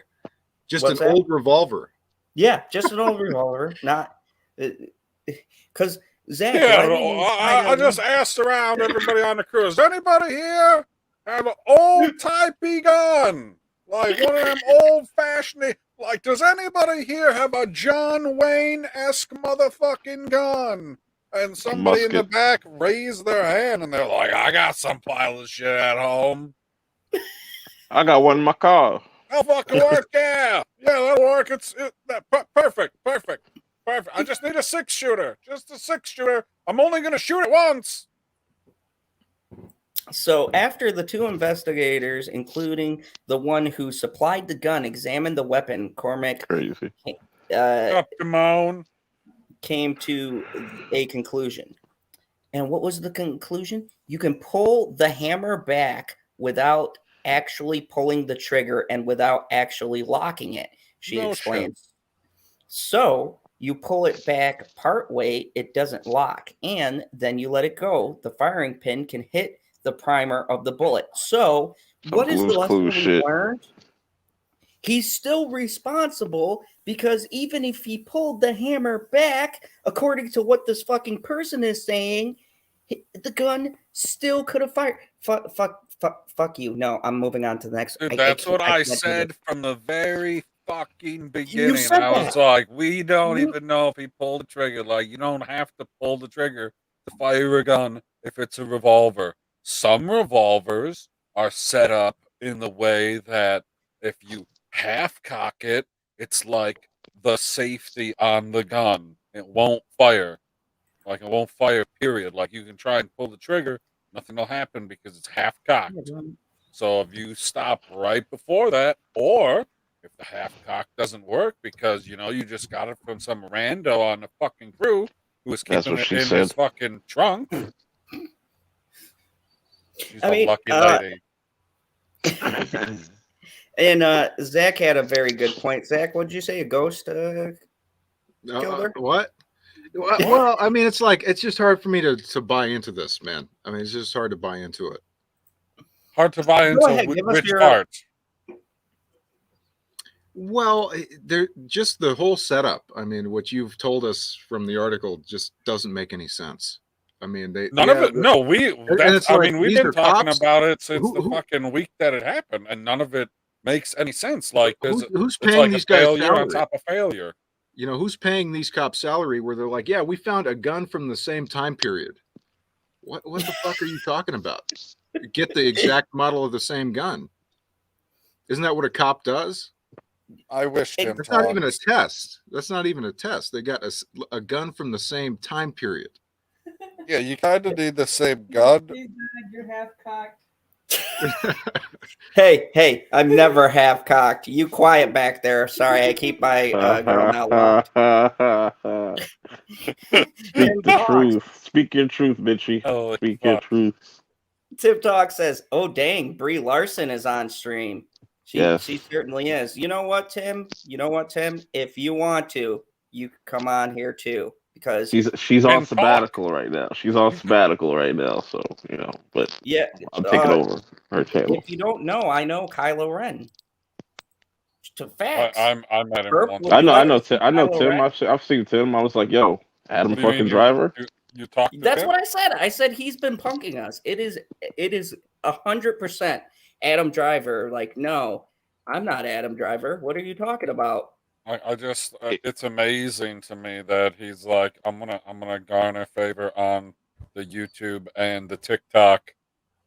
Just What's an that? old revolver. Yeah, just an old revolver. Not because Zach. Yeah, I just asked around everybody on the crew. Does anybody here have an old typey gun? Like one of them old fashioned, like, does anybody here have a John Wayne-esque motherfucking gun? And somebody in the back raised their hand and they're like, I got some pile of shit at home. I got one in my car. That'll fucking work, yeah. Yeah, that'll work. Perfect. I just need a 6-shooter. Just a 6-shooter. I'm only going to shoot it once. So after the two investigators, including the one who supplied the gun, examined the weapon, Cormac Crazy. Came to a conclusion. And what was the conclusion? You can pull the hammer back without actually pulling the trigger and without actually locking it, she explains. So you pull it back part way, it doesn't lock, and then you let it go. The firing pin can hit the primer of the bullet. So what is the lesson we learned? He's still responsible because even if he pulled the hammer back, according to what this fucking person is saying, the gun still could have fired. Fuck you. No, I'm moving on to the next. Dude, that's what I said from the very fucking beginning. I was like, we don't even know if he pulled the trigger. Like, you don't have to pull the trigger to fire a gun if it's a revolver. Some revolvers are set up in the way that if you half cock it, it's like the safety on the gun. It won't fire. Like, it won't fire, period. Like, you can try and pull the trigger, nothing will happen because it's half cocked. So if you stop right before that, or if the half cock doesn't work because, you know, you just got it from some rando on the fucking crew who was keeping it in his fucking trunk. She's a lucky lady. And Zach had a very good point. Zach, what did you say? A ghost killed her? What? Well, I mean, it's just hard for me to buy into this, man. I mean, it's just hard to buy into it. Hard to buy into which part. Well, they're just the whole setup. I mean, what you've told us from the article just doesn't make any sense. I mean, none of it. No, we've been talking about it since the fucking week that it happened, and none of it makes any sense. Like, who's paying these guys salary on top of failure? You know, who's paying these cops salary where they're like, yeah, we found a gun from the same time period. What the fuck are you talking about? Get the exact model of the same gun. Isn't that what a cop does? I wish that's not even a test. That's not even a test. They got a gun from the same time period. Yeah, you kind of need the same gun. You're half cocked. Hey, I'm never half cocked. You quiet back there. Sorry, I keep my girl now locked. Speak the truth. Speak your truth, bitchy. Oh, speak your truth. Tip Talk says, "Oh dang, Brie Larson is on stream. She certainly is. You know what, Tim? If you want to, you can come on here too." Because she's on sabbatical right now. She's on sabbatical right now, so But yeah, I'm taking over her channel. If you don't know, I know Kylo Ren. To facts. I met him once. I know Tim. I've seen Tim. I was like, yo, Adam fucking Driver. You talked. That's what I said. I said he's been punking us. It is 100% Adam Driver. Like, no, I'm not Adam Driver. What are you talking about? I just it's amazing to me that he's like, I'm gonna garner favor on the YouTube and the TikTok,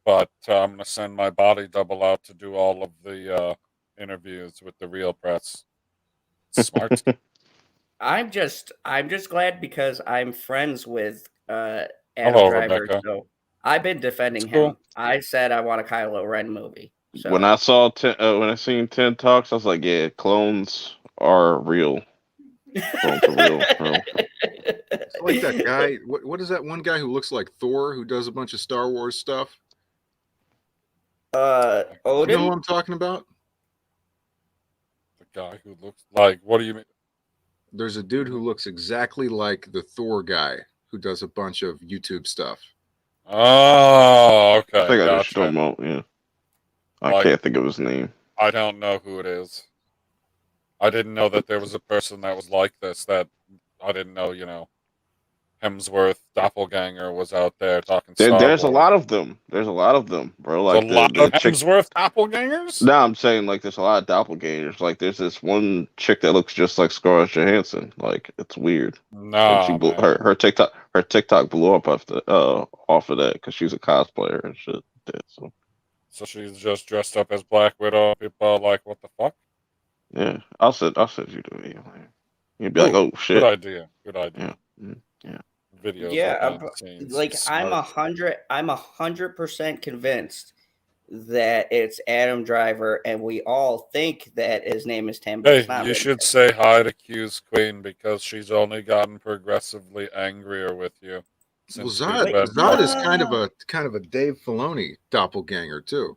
but I'm gonna send my body double out to do all of the interviews with the real press. Smart. I'm just glad because I'm friends with Adam Driver. Rebecca. So I've been defending him. I said I want a Kylo Ren movie. So. When I seen 10 Talks, I was like, yeah, clones are real. Clones are real, bro. It's like that guy. What is that one guy who looks like Thor who does a bunch of Star Wars stuff? Odin? You know who I'm talking about? The guy who looks like, what do you mean? There's a dude who looks exactly like the Thor guy who does a bunch of YouTube stuff. Oh, okay. I think I just don't know. Yeah. I can't think of his name. I don't know who it is. I didn't know that there was a person that was like this. That I didn't know. Hemsworth doppelganger was out there talking. There's a lot of them. There's a lot of them, bro. Like a lot of Hemsworth doppelgangers. No, I'm saying like there's a lot of doppelgangers. Like there's this one chick that looks just like Scarlett Johansson. Like it's weird. No, her TikTok blew up off of that because she's a cosplayer and shit. So she's just dressed up as Black Widow. People are like, what the fuck? Yeah, I'll send you the video. You'd be like, oh shit. Good idea. Yeah. Videos. Yeah, I'm 100% convinced that it's Adam Driver, and we all think that his name is Tim. Hey, you should say hi to Q's Queen because she's only gotten progressively angrier with you. Well, Zod is kind of a Dave Filoni doppelganger too.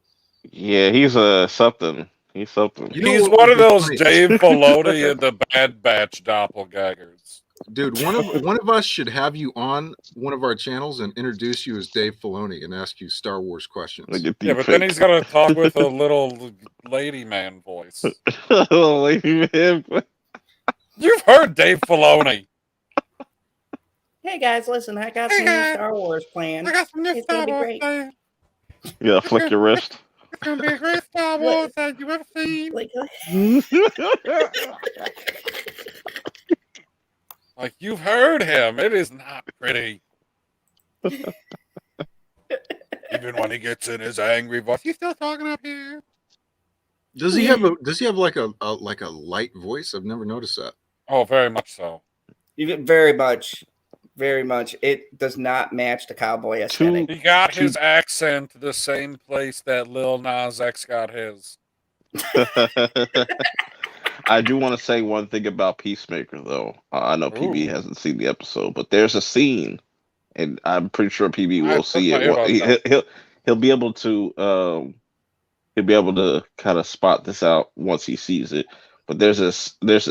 Yeah, he's something. He's something. He's one of those Dave Filoni and the Bad Batch doppelgangers. Dude, one of us should have you on one of our channels and introduce you as Dave Filoni and ask you Star Wars questions. Yeah, but then he's got to talk with a little lady man voice. Lady man. You've heard Dave Filoni. Hey guys, listen, I got some new Star Wars plans. It's gonna be great. Yeah, flick your wrist. It's gonna be a great Star Wars that you ever seen. Like you've heard him. It is not pretty. Even when he gets in his angry voice, he's still talking up here. Does he have like a light voice? I've never noticed that. Oh, very much so. Very much. It does not match the cowboy aesthetic. He got his accent the same place that Lil Nas X got his. I do want to say one thing about Peacemaker, though. I know PB hasn't seen the episode, but there's a scene, and I'm pretty sure PB will see it. He'll be able to kind of spot this out once he sees it. But there's a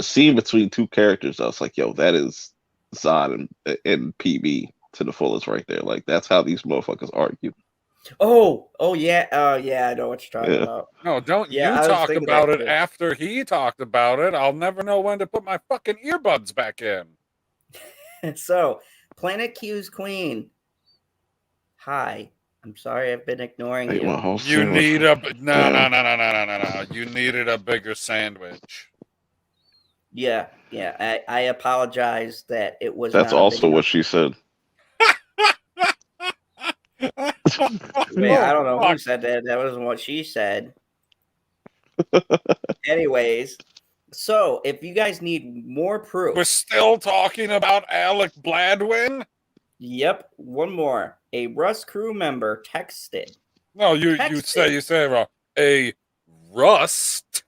scene between two characters. I was like, yo, that is Zod and PB to the fullest right there. Like that's how these motherfuckers argue. Oh yeah, yeah, I know what you're talking about. No, don't Yeah, you I was talk thinking about that it too. after he talked about it. I'll never know when to put my fucking earbuds back in. So, Planet Q's queen. Hi. I'm sorry I've been ignoring Ate you. my whole You sandwich. need a no. You needed a bigger sandwich. Yeah, I apologize that it was That's not a big also enough. what she said. Wait, I Oh, don't know who fuck. said that. That wasn't what she said. Anyways, so if you guys need more proof, We're still talking about Alec Baldwin? yep, one more. A Rust crew member texted. No, you say it wrong. A Rust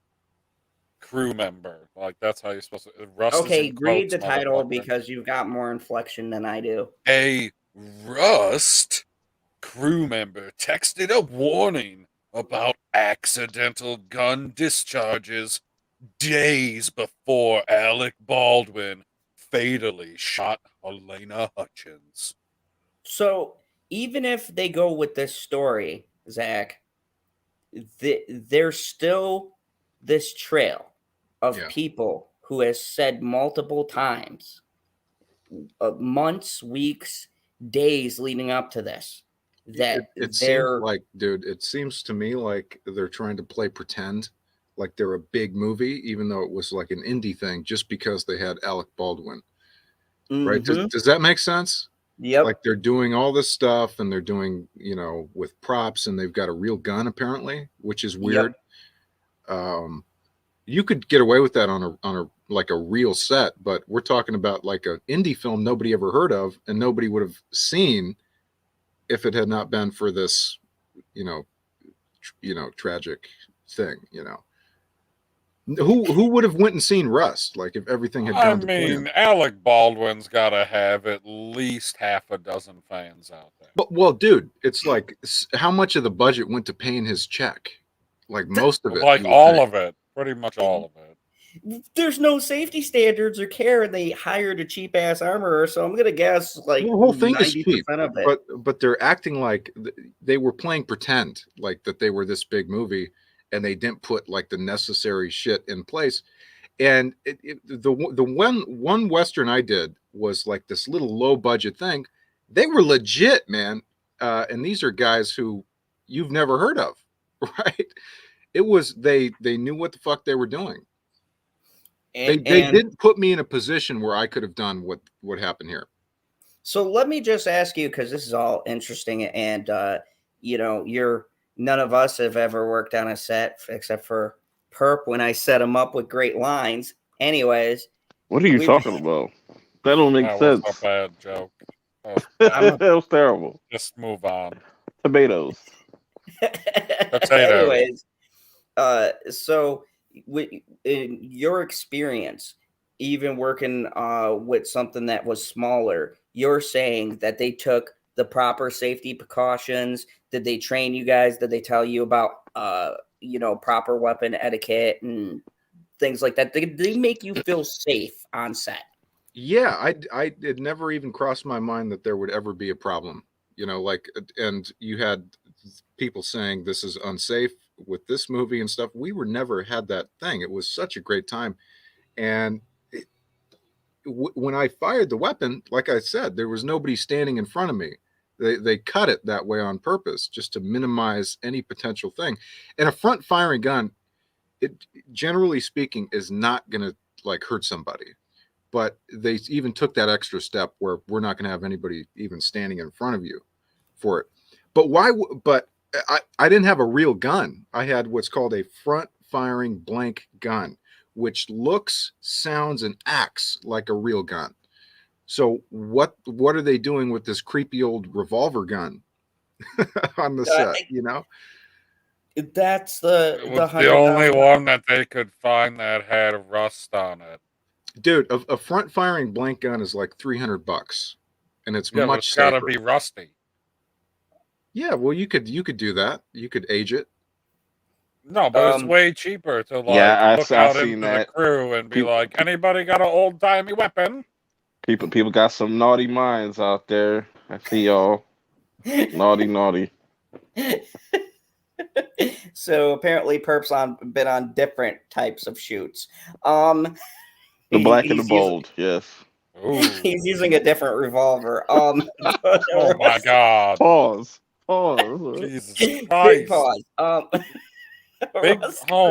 crew member. Like that's how you're supposed to. Rust is Okay, in read quotes, the title motherfucker. because you've got more inflection than I do. A Rust crew member texted a warning about accidental gun discharges days before Alec Baldwin fatally shot Halyna Hutchins. So even if they go with this story, Zach, there's still this trail of people who has said multiple times, months, weeks, days leading up to this, that it seems like, dude, it seems to me like they're trying to play pretend like they're a big movie, even though it was like an indie thing, just because they had Alec Baldwin. Right? Does that make sense? Yep. Like they're doing all this stuff and they're doing, with props, and they've got a real gun apparently, which is weird. Yep. You could get away with that on a like a real set, but we're talking about like an indie film nobody ever heard of and nobody would have seen if it had not been for this, tragic thing. Who would have went and seen Rust? Like if everything had gone to plan. Alec Baldwin's got to have at least half a dozen fans out there. But well, dude, it's like how much of the budget went to paying his check? Like most of it, like all of it, pretty much all of it. There's no safety standards or care, and they hired a cheap ass armorer. So I'm gonna guess like the whole thing is cheap, of it. But they're acting like they were playing pretend, like that they were this big movie, and they didn't put like the necessary shit in place. And the one Western I did was like this little low budget thing. They were legit, man. And these are guys who you've never heard of, right? It was they knew what the fuck they were doing. They didn't put me in a position where I could have done what happened here. So let me just ask you, because this is all interesting, and none of us have ever worked on a set except for Perp when I set him up with great lines. Anyways, what are you talking about? That don't make sense. That was a bad joke. That was terrible. Just move on. Tomatoes. Anyways, so in your experience, even working with something that was smaller, you're saying that they took the proper safety precautions. Did they train you guys? Did they tell you about proper weapon etiquette and things like that? Did they make you feel safe on set? Yeah, it never even crossed my mind that there would ever be a problem. And you had people saying this is unsafe with this movie and stuff. We never had that thing. It was such a great time. And when I fired the weapon, like I said, there was nobody standing in front of me. They cut it that way on purpose just to minimize any potential thing. And a front firing gun, it generally speaking is not going to like hurt somebody. But they even took that extra step where we're not going to have anybody even standing in front of you for it. But why? But I didn't have a real gun. I had what's called a front firing blank gun, which looks, sounds, and acts like a real gun. So what are they doing with this creepy old revolver gun on the set? That's the only one that they could find that had rust on it. Dude, a front firing blank gun is like $300, and it's much safer. It's got to be rusty. Yeah, well, you could do that. You could age it. No, but it's way cheaper to look out into the crew and be like, anybody got an old timey weapon? People got some naughty minds out there. I see y'all. Naughty. So apparently Perp's been on different types of shoots. The black and the bold, yes. Ooh. He's using a different revolver. Oh my God. Pause. Jesus Christ. Big pause. Oh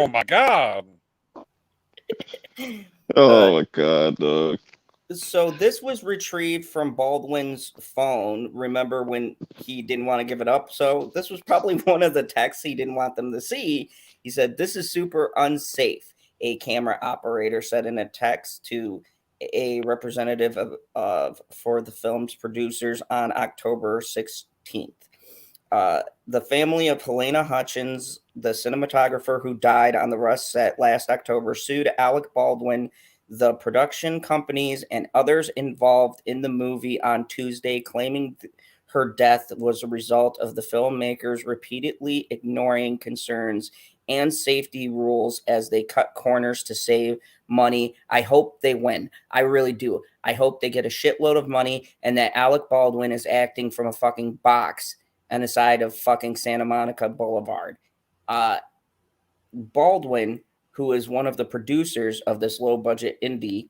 my God. Oh my God, dog. So this was retrieved from Baldwin's phone. Remember when he didn't want to give it up? So this was probably one of the texts he didn't want them to see. He said, "This is super unsafe," a camera operator said in a text to a representative for the film's producers on October 16th. The family of Halyna Hutchins, the cinematographer who died on the Rust set last October, sued Alec Baldwin, the production companies, and others involved in the movie on Tuesday, claiming her death was a result of the filmmakers repeatedly ignoring concerns and safety rules as they cut corners to save money. I hope they win. I really do. I hope they get a shitload of money and that Alec Baldwin is acting from a fucking box on the side of fucking Santa Monica Boulevard. Baldwin, who is one of the producers of this low-budget indie,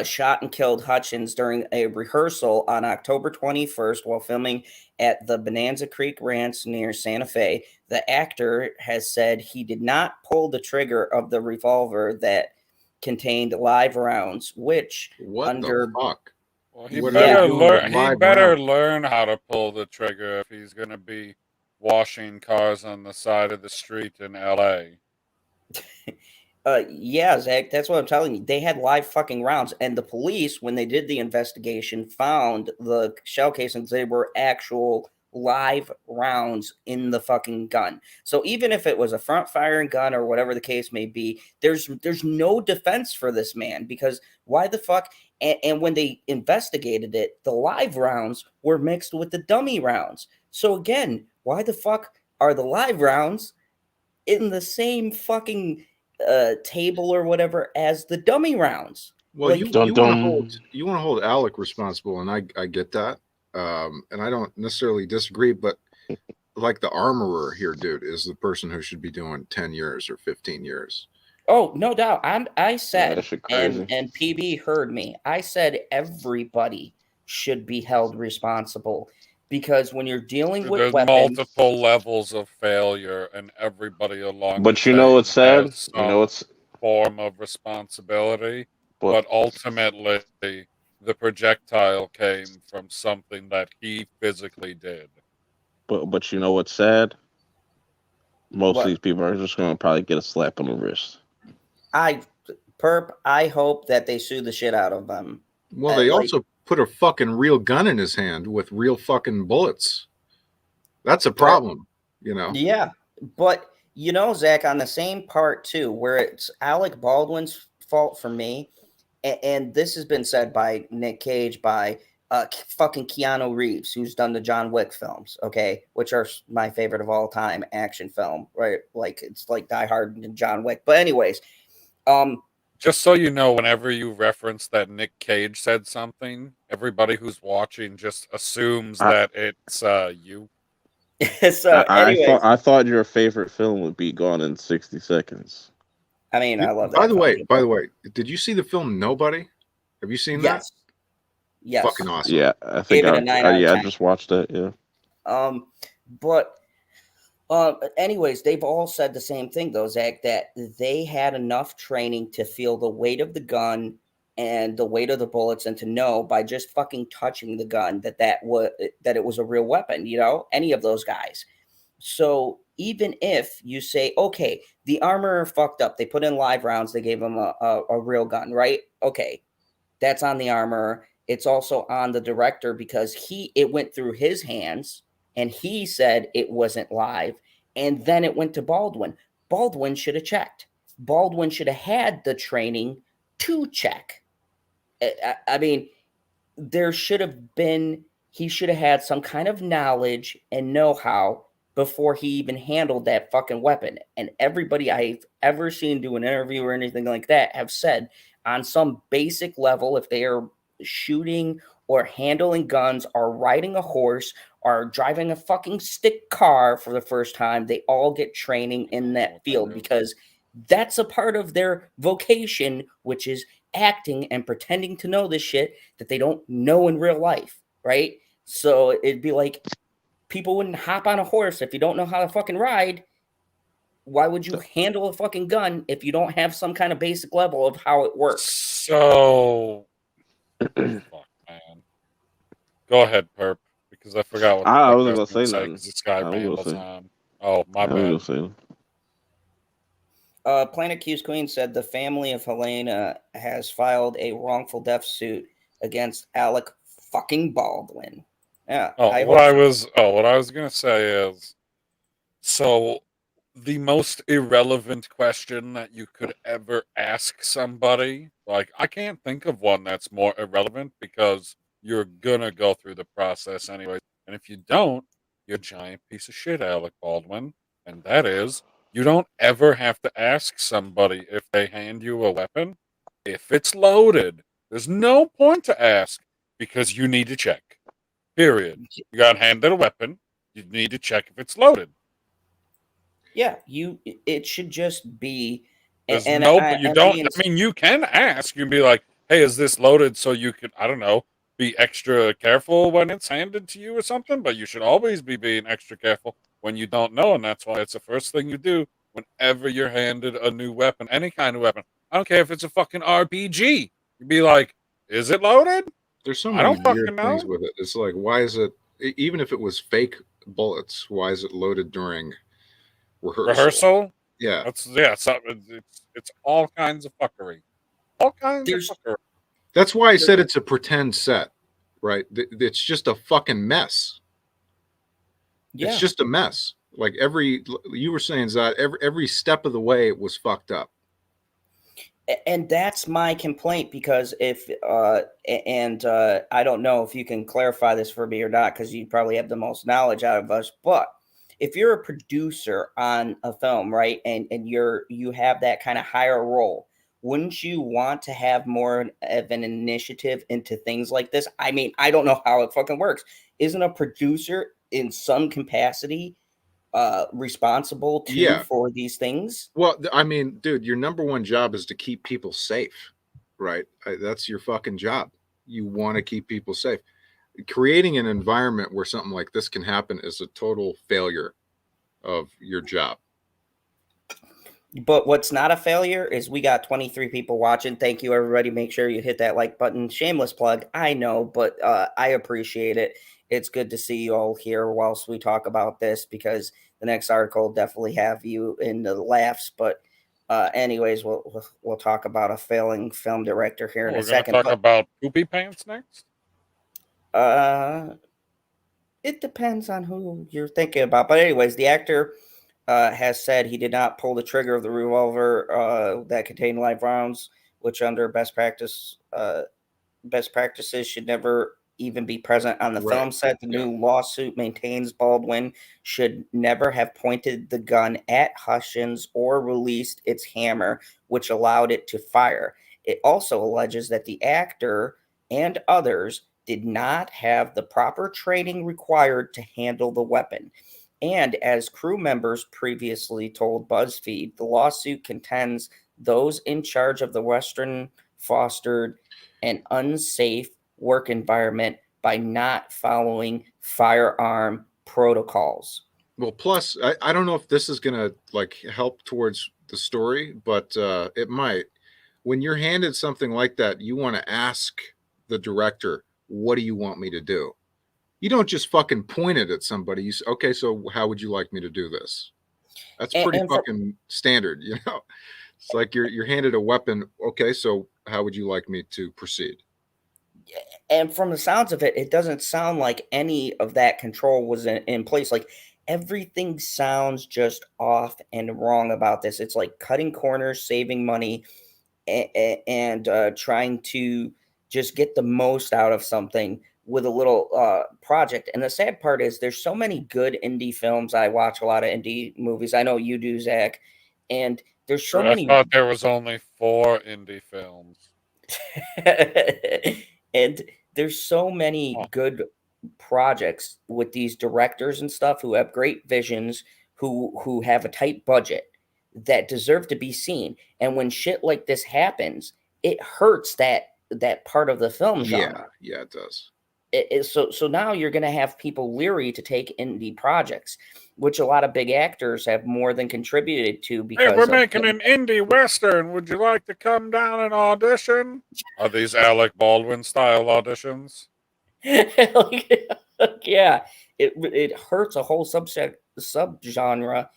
shot and killed Hutchins during a rehearsal on October 21st while filming at the Bonanza Creek Ranch near Santa Fe. The actor has said he did not pull the trigger of the revolver that contained live rounds, which the fuck? Well, he better learn how to pull the trigger if he's going to be washing cars on the side of the street in L.A. Yeah, Zach, that's what I'm telling you. They had live fucking rounds, and the police, when they did the investigation, found the shell casings. They were actual live rounds in the fucking gun. So even if it was a front firing gun or whatever the case may be, there's no defense for this man, because why the fuck? And when they investigated it, the live rounds were mixed with the dummy rounds. So again, why the fuck are the live rounds in the same fucking table or whatever as the dummy rounds? Well, like, you want to hold Alec responsible, and I get that, and I don't necessarily disagree, but like the armorer here, dude, is the person who should be doing 10 years or 15 years. Oh, no doubt. I said, and PB heard me. I said everybody should be held responsible, because when you're dealing with weapons, multiple levels of failure, and everybody along. But you know what's sad? You know what's form of responsibility, but ultimately the projectile came from something that he physically did. But you know what's sad? Most of these people are just going to probably get a slap on the wrist. I hope that they sue the shit out of them. Well, they also put a fucking real gun in his hand with real fucking bullets. That's a problem, you know? Yeah, but you know, Zach, on the same part too, where it's Alec Baldwin's fault for me, and this has been said by Nick Cage, by fucking Keanu Reeves, who's done the John Wick films, okay, which are my favorite of all time action film, right? Like it's like Die Hard and John Wick. But anyways, just so you know, whenever you reference that Nick Cage said something, everybody who's watching just assumes that it's you. So I thought your favorite film would be Gone in 60 Seconds. I mean, I love that. By the way, did you see the film Nobody? Have you seen that? Yes. Fucking awesome. Yeah, I think I just watched it. Yeah. But anyways, they've all said the same thing, though, Zach, that they had enough training to feel the weight of the gun and the weight of the bullets, and to know by just fucking touching the gun that it was a real weapon, you know, any of those guys. So even if you say, okay, the armorer fucked up, they put in live rounds, they gave him a real gun, right? Okay, that's on the armorer. It's also on the director, because it went through his hands and he said it wasn't live, and then it went to Baldwin. Baldwin should have checked. Baldwin should have had the training to check. I mean, he should have had some kind of knowledge and know-how before he even handled that fucking weapon. And everybody I've ever seen do an interview or anything like that have said, on some basic level, if they are shooting or handling guns or riding a horse are driving a fucking stick car for the first time, they all get training in that field because that's a part of their vocation, which is acting and pretending to know this shit that they don't know in real life, right? So it'd be like people wouldn't hop on a horse if you don't know how to fucking ride. Why would you handle a fucking gun if you don't have some kind of basic level of how it works? So, fuck, man. Go ahead, Perp, because I forgot what I I wasn't was gonna say say nothing. because this guy rambles on. Oh, my I bad. was gonna say Planet Q's Queen said the family of Halyna has filed a wrongful death suit against Alec fucking Baldwin. Yeah. What I was gonna say is, so the most irrelevant question that you could ever ask somebody, like, I can't think of one that's more irrelevant because you're gonna go through the process anyway. And if you don't, you're a giant piece of shit, Alec Baldwin. And that is, you don't ever have to ask somebody if they hand you a weapon if it's loaded. There's no point to ask because you need to check. Period. You got handed a weapon, you need to check if it's loaded. Yeah, it should just be. There's you can ask. You can be like, hey, is this loaded? So you could, I don't know, be extra careful when it's handed to you or something. But you should always be being extra careful when you don't know. And that's why it's the first thing you do whenever you're handed a new weapon, any kind of weapon. I don't care if it's a fucking RPG. You'd be like, is it loaded? There's so many weird things with it. It's like, why is it, even if it was fake bullets, why is it loaded during rehearsal? Yeah. It's all kinds of fuckery. All kinds of fuckery. That's why I said it's a pretend set, right? It's just a fucking mess. Yeah. It's just a mess. Like you were saying, Zod, every step of the way it was fucked up. And that's my complaint, because if I don't know if you can clarify this for me or not, because you probably have the most knowledge out of us, but if you're a producer on a film, right, and you have that kind of higher role, wouldn't you want to have more of an initiative into things like this? I mean, I don't know how it fucking works. Isn't a producer in some capacity responsible for these things? Well, I mean, dude, your number one job is to keep people safe, right? That's your fucking job. You want to keep people safe. Creating an environment where something like this can happen is a total failure of your job. But what's not a failure is we got 23 people watching. Thank you, everybody. Make sure you hit that like button. Shameless plug, I know, but I appreciate it. It's good to see you all here whilst we talk about this, because the next article will definitely have you in the laughs. But anyways, we'll talk about a failing film director here in a second. We're going to talk about poopy pants next? It depends on who you're thinking about. But anyways, the actor has said he did not pull the trigger of the revolver that contained live rounds, which under best practices should never even be present on the film set. The new lawsuit maintains Baldwin should never have pointed the gun at Hutchins or released its hammer, which allowed it to fire. It also alleges that the actor and others did not have the proper training required to handle the weapon. And as crew members previously told BuzzFeed, the lawsuit contends those in charge of the Western fostered an unsafe work environment by not following firearm protocols. Well, plus, I don't know if this is going to like help towards the story, but it might. When you're handed something like that, you want to ask the director, what do you want me to do? You don't just fucking point it at somebody. You say, okay, so how would you like me to do this? That's pretty fucking standard, you know? It's like you're handed a weapon. Okay, so how would you like me to proceed? And from the sounds of it, it doesn't sound like any of that control was in place. Like, everything sounds just off and wrong about this. It's like cutting corners, saving money, and trying to just get the most out of something with a little project. And the sad part is there's so many good indie films. I watch a lot of indie movies. I know you do, Zach. And there's so many. I thought there was only 4 indie films. And there's so many good projects with these directors and stuff who have great visions, who have a tight budget, that deserve to be seen. And when shit like this happens, it hurts that part of the film genre. Yeah, it does. So now you're going to have people leery to take indie projects, which a lot of big actors have more than contributed to. Because hey, we're making an indie western. Would you like to come down and audition? Are these Alec Baldwin style auditions? Yeah, it hurts a whole subgenre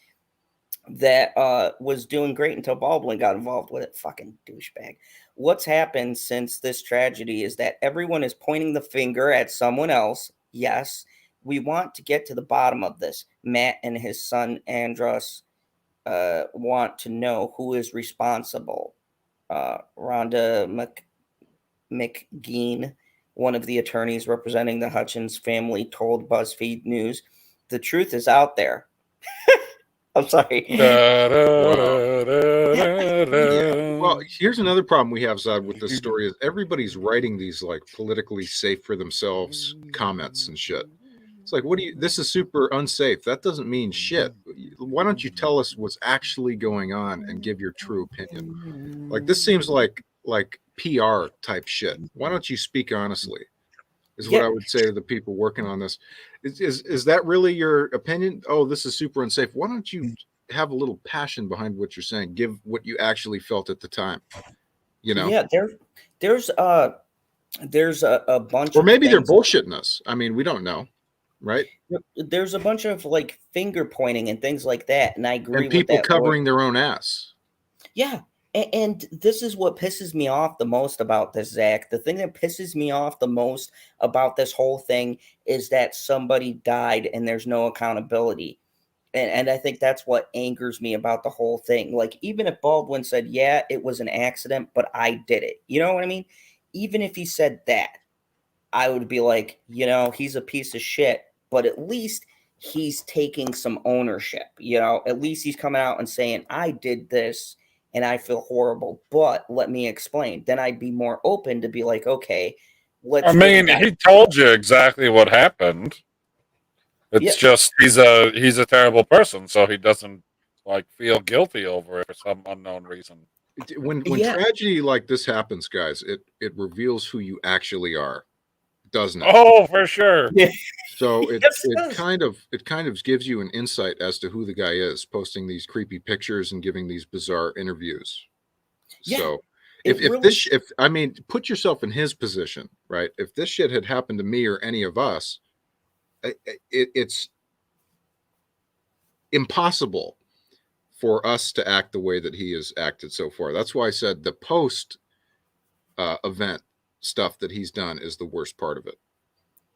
that was doing great until Baldwin got involved with it. Fucking douchebag. What's happened since this tragedy is that everyone is pointing the finger at someone else. Yes, we want to get to the bottom of this. Matt and his son Andros want to know who is responsible. Rhonda McGean, one of the attorneys representing the Hutchins family, told BuzzFeed News, "The truth is out there." I'm sorry. Well, here's another problem we have, Zod, with this story is everybody's writing these like politically safe for themselves comments and shit. It's like, this is super unsafe. That doesn't mean shit. Why don't you tell us what's actually going on and give your true opinion? Like, this seems like PR type shit. Why don't you speak honestly? Is what I would say to the people working on this. Is that really your opinion? Oh, this is super unsafe. Why don't you have a little passion behind what you're saying? Give what you actually felt at the time. You know? Yeah, there's a bunch. Or maybe they're bullshitting us. I mean, we don't know, right? There's a bunch of like finger pointing and things like that, and I agree. And people with that covering their own ass. Yeah. And this is what pisses me off the most about this, Zach. The thing that pisses me off the most about this whole thing is that somebody died and there's no accountability. And I think that's what angers me about the whole thing. Like, even if Baldwin said, yeah, it was an accident, but I did it. You know what I mean? Even if he said that, I would be like, he's a piece of shit, but at least he's taking some ownership. At least he's coming out and saying, I did this. And I feel horrible, but let me explain. Then I'd be more open to be like, okay, let's. I mean, he told you exactly what happened. It's just he's a terrible person, so he doesn't feel guilty over it for some unknown reason. When tragedy like this happens, guys, it reveals who you actually are, doesn't it? Oh, for sure. Yeah. So it kind of gives you an insight as to who the guy is, posting these creepy pictures and giving these bizarre interviews. Yeah, so if put yourself in his position, right? If this shit had happened to me or any of us, it's impossible for us to act the way that he has acted so far. That's why I said the post event stuff that he's done is the worst part of it.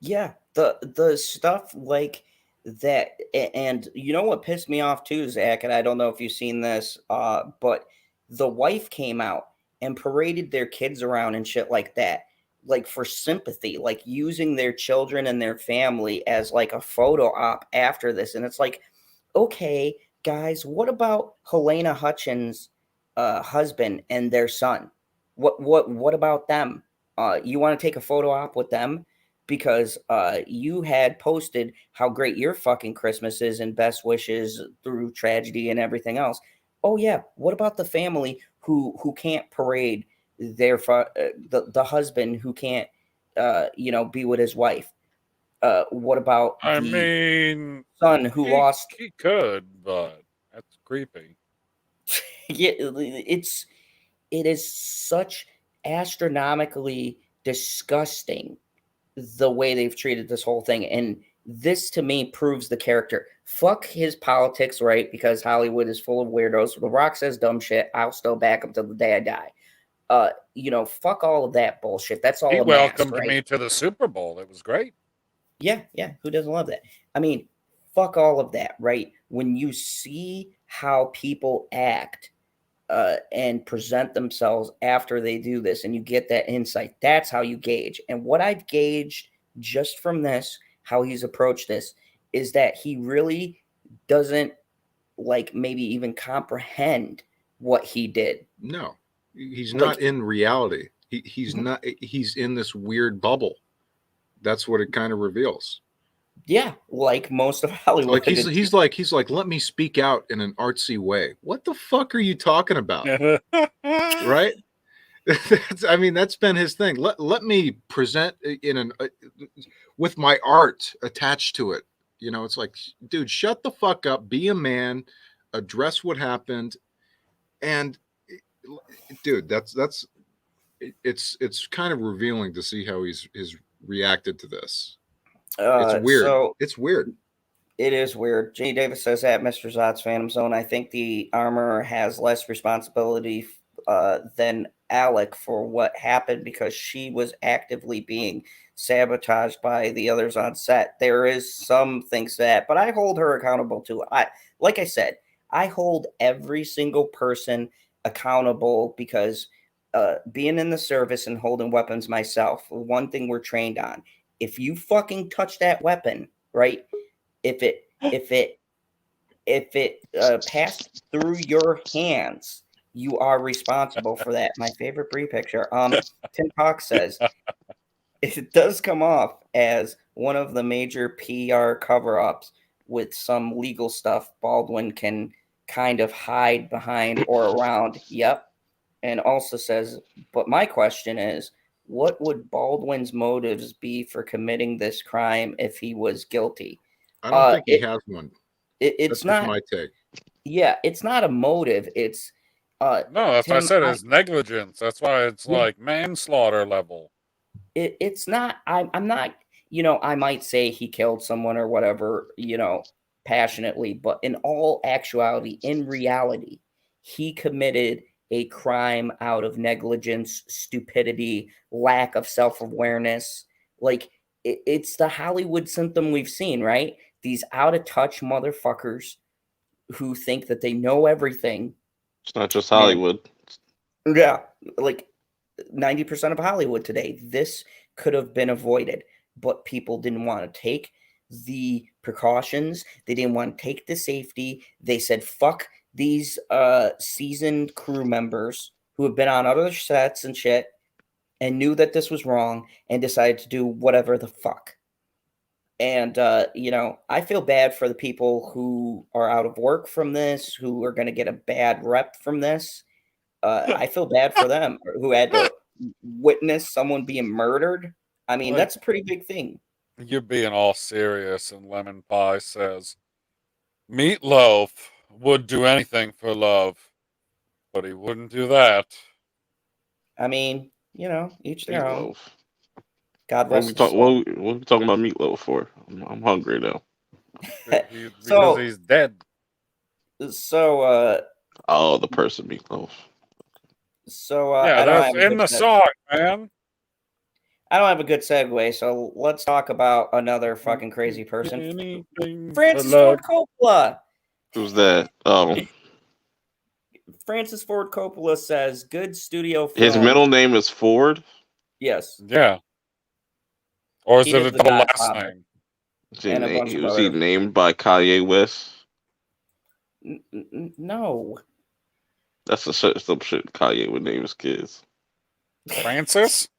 Yeah, the stuff like that, and you know what pissed me off too, Zach, and I don't know if you've seen this, but the wife came out and paraded their kids around and shit like that, like for sympathy, like using their children and their family as like a photo op after this, and it's like, okay, guys, what about Halyna Hutchins' husband and their son? What about them? You want to take a photo op with them? Because you had posted how great your fucking Christmas is and best wishes through tragedy and everything else. Oh yeah, what about the family who can't parade their the husband who can't be with his wife? What about the son who lost? He could, but that's creepy. Yeah, it is such astronomically disgusting the way they've treated this whole thing. And this to me proves the character. Fuck his politics, right? Because Hollywood is full of weirdos. The Rock says dumb shit. I'll still back him till the day I die. Fuck all of that bullshit. That's all. He welcomed me to the Super Bowl. It was great. Yeah. Who doesn't love that? I mean, fuck all of that, right? When you see how people act and present themselves after they do this, and you get that insight, that's how you gauge. And what I've gauged just from this, how he's approached this, is that he really doesn't maybe even comprehend what he did. No, he's not in reality. He's not. He's in this weird bubble that's what it kind of reveals. Yeah, like most of Hollywood. Like he's like, let me speak out in an artsy way. What the fuck are you talking about? Right? I mean, that's been his thing. Let me present in an with my art attached to it. You know, it's like, dude, shut the fuck up, be a man, address what happened, and dude, it's kind of revealing to see how he's reacted to this. It's weird. So it's weird. It is weird. Jenny Davis says that Mr. Zod's Phantom Zone. I think the armor has less responsibility than Alec for what happened because she was actively being sabotaged by the others on set. There is some things that, but I hold her accountable too. Like I said, I hold every single person accountable because being in the service and holding weapons myself, one thing we're trained on. If you fucking touch that weapon, right? If it passed through your hands, you are responsible for that. My favorite Brie picture. Tim Cox says it does come off as one of the major PR cover-ups with some legal stuff Baldwin can kind of hide behind or around. Yep. And also says, but my question is, what would Baldwin's motives be for committing this crime if he was guilty? I don't think he has one. It's That's not just my take. Yeah, it's not a motive. It's no, that's what I said. It's negligence. That's why it's like manslaughter level. It's not. I'm not. I might say he killed someone or whatever. Passionately, but in all actuality, in reality, he committed a crime out of negligence, stupidity, lack of self-awareness. Like it's the Hollywood symptom we've seen, right? These out of touch motherfuckers who think that they know everything. It's not just Hollywood. Yeah, like 90% of Hollywood today. This could have been avoided, but people didn't want to take the precautions. They didn't want to take the safety. They said, fuck these seasoned crew members who have been on other sets and shit and knew that this was wrong and decided to do whatever the fuck. And, I feel bad for the people who are out of work from this, who are going to get a bad rep from this. I feel bad for them who had to witness someone being murdered. I mean, that's a pretty big thing. You're being all serious, and Lemon Pie says, Meatloaf would do anything for love, but he wouldn't do that. I mean, each their own. God What rest his soul. what are we talking about Meatloaf for? I'm hungry now. Because he's dead. So, oh, the person Meatloaf. So, yeah, that's in the song, man. I don't have a good segue, so let's talk about another fucking crazy person. Francis Ford Coppola. Who's that? Francis Ford Coppola says, good studio film. His middle name is Ford? Yes. Yeah. Or is it a double last name? Was he named by Kanye West? No. That's some shit Kanye would name his kids. Francis?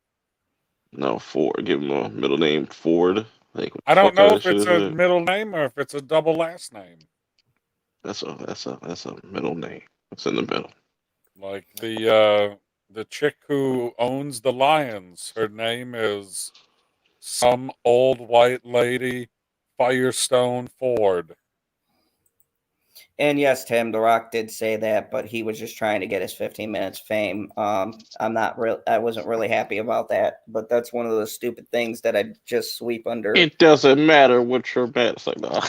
No, Ford. Give him a middle name, Ford. Like, I don't know if it's a middle name or if it's a double last name. That's a middle name. It's in the middle. Like the chick who owns the Lions, her name is some old white lady, Firestone Ford. And yes, Tim, The Rock did say that, but he was just trying to get his 15 minutes fame. I wasn't really happy about that, but that's one of those stupid things that I just sweep under. It doesn't matter what your mat's like. No.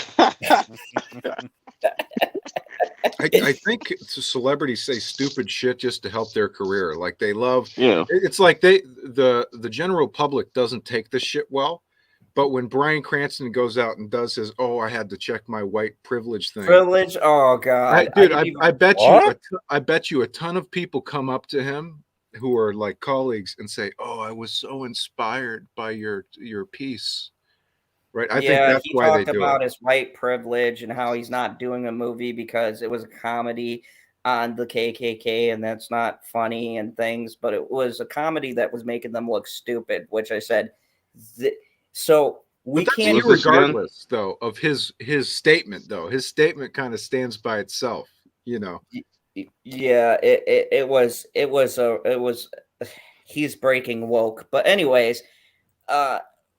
I think celebrities say stupid shit just to help their career. Like they love, it's like the general public doesn't take this shit well. But when Bryan Cranston goes out and does his, I had to check my white privilege thing. Privilege? Oh God, I bet you a ton of people come up to him who are like colleagues and say, "Oh, I was so inspired by your piece." Right? I think that's why they do it. He talked about his white privilege and how he's not doing a movie because it was a comedy on the KKK and that's not funny and things, but it was a comedy that was making them look stupid, which I said, So we can't. Regardless, though, of his statement, though, his statement kind of stands by itself. Yeah, it was. He's breaking woke. But anyways,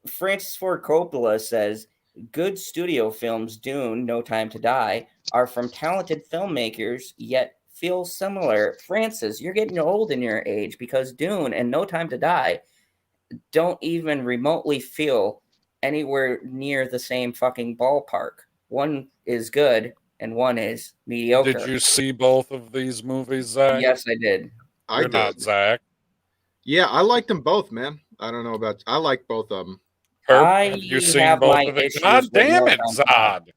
Francis Ford Coppola says good studio films, Dune, No Time to Die, are from talented filmmakers, yet feel similar. Francis, you're getting old in your age because Dune and No Time to Die don't even remotely feel anywhere near the same fucking ballpark. One is good and one is mediocre. Did you see both of these movies, Zach? Yes, I did. You're not Zach. Yeah, I liked them both, man. I don't know about. I like both of them. Have you seen both of them? God damn it, Zod!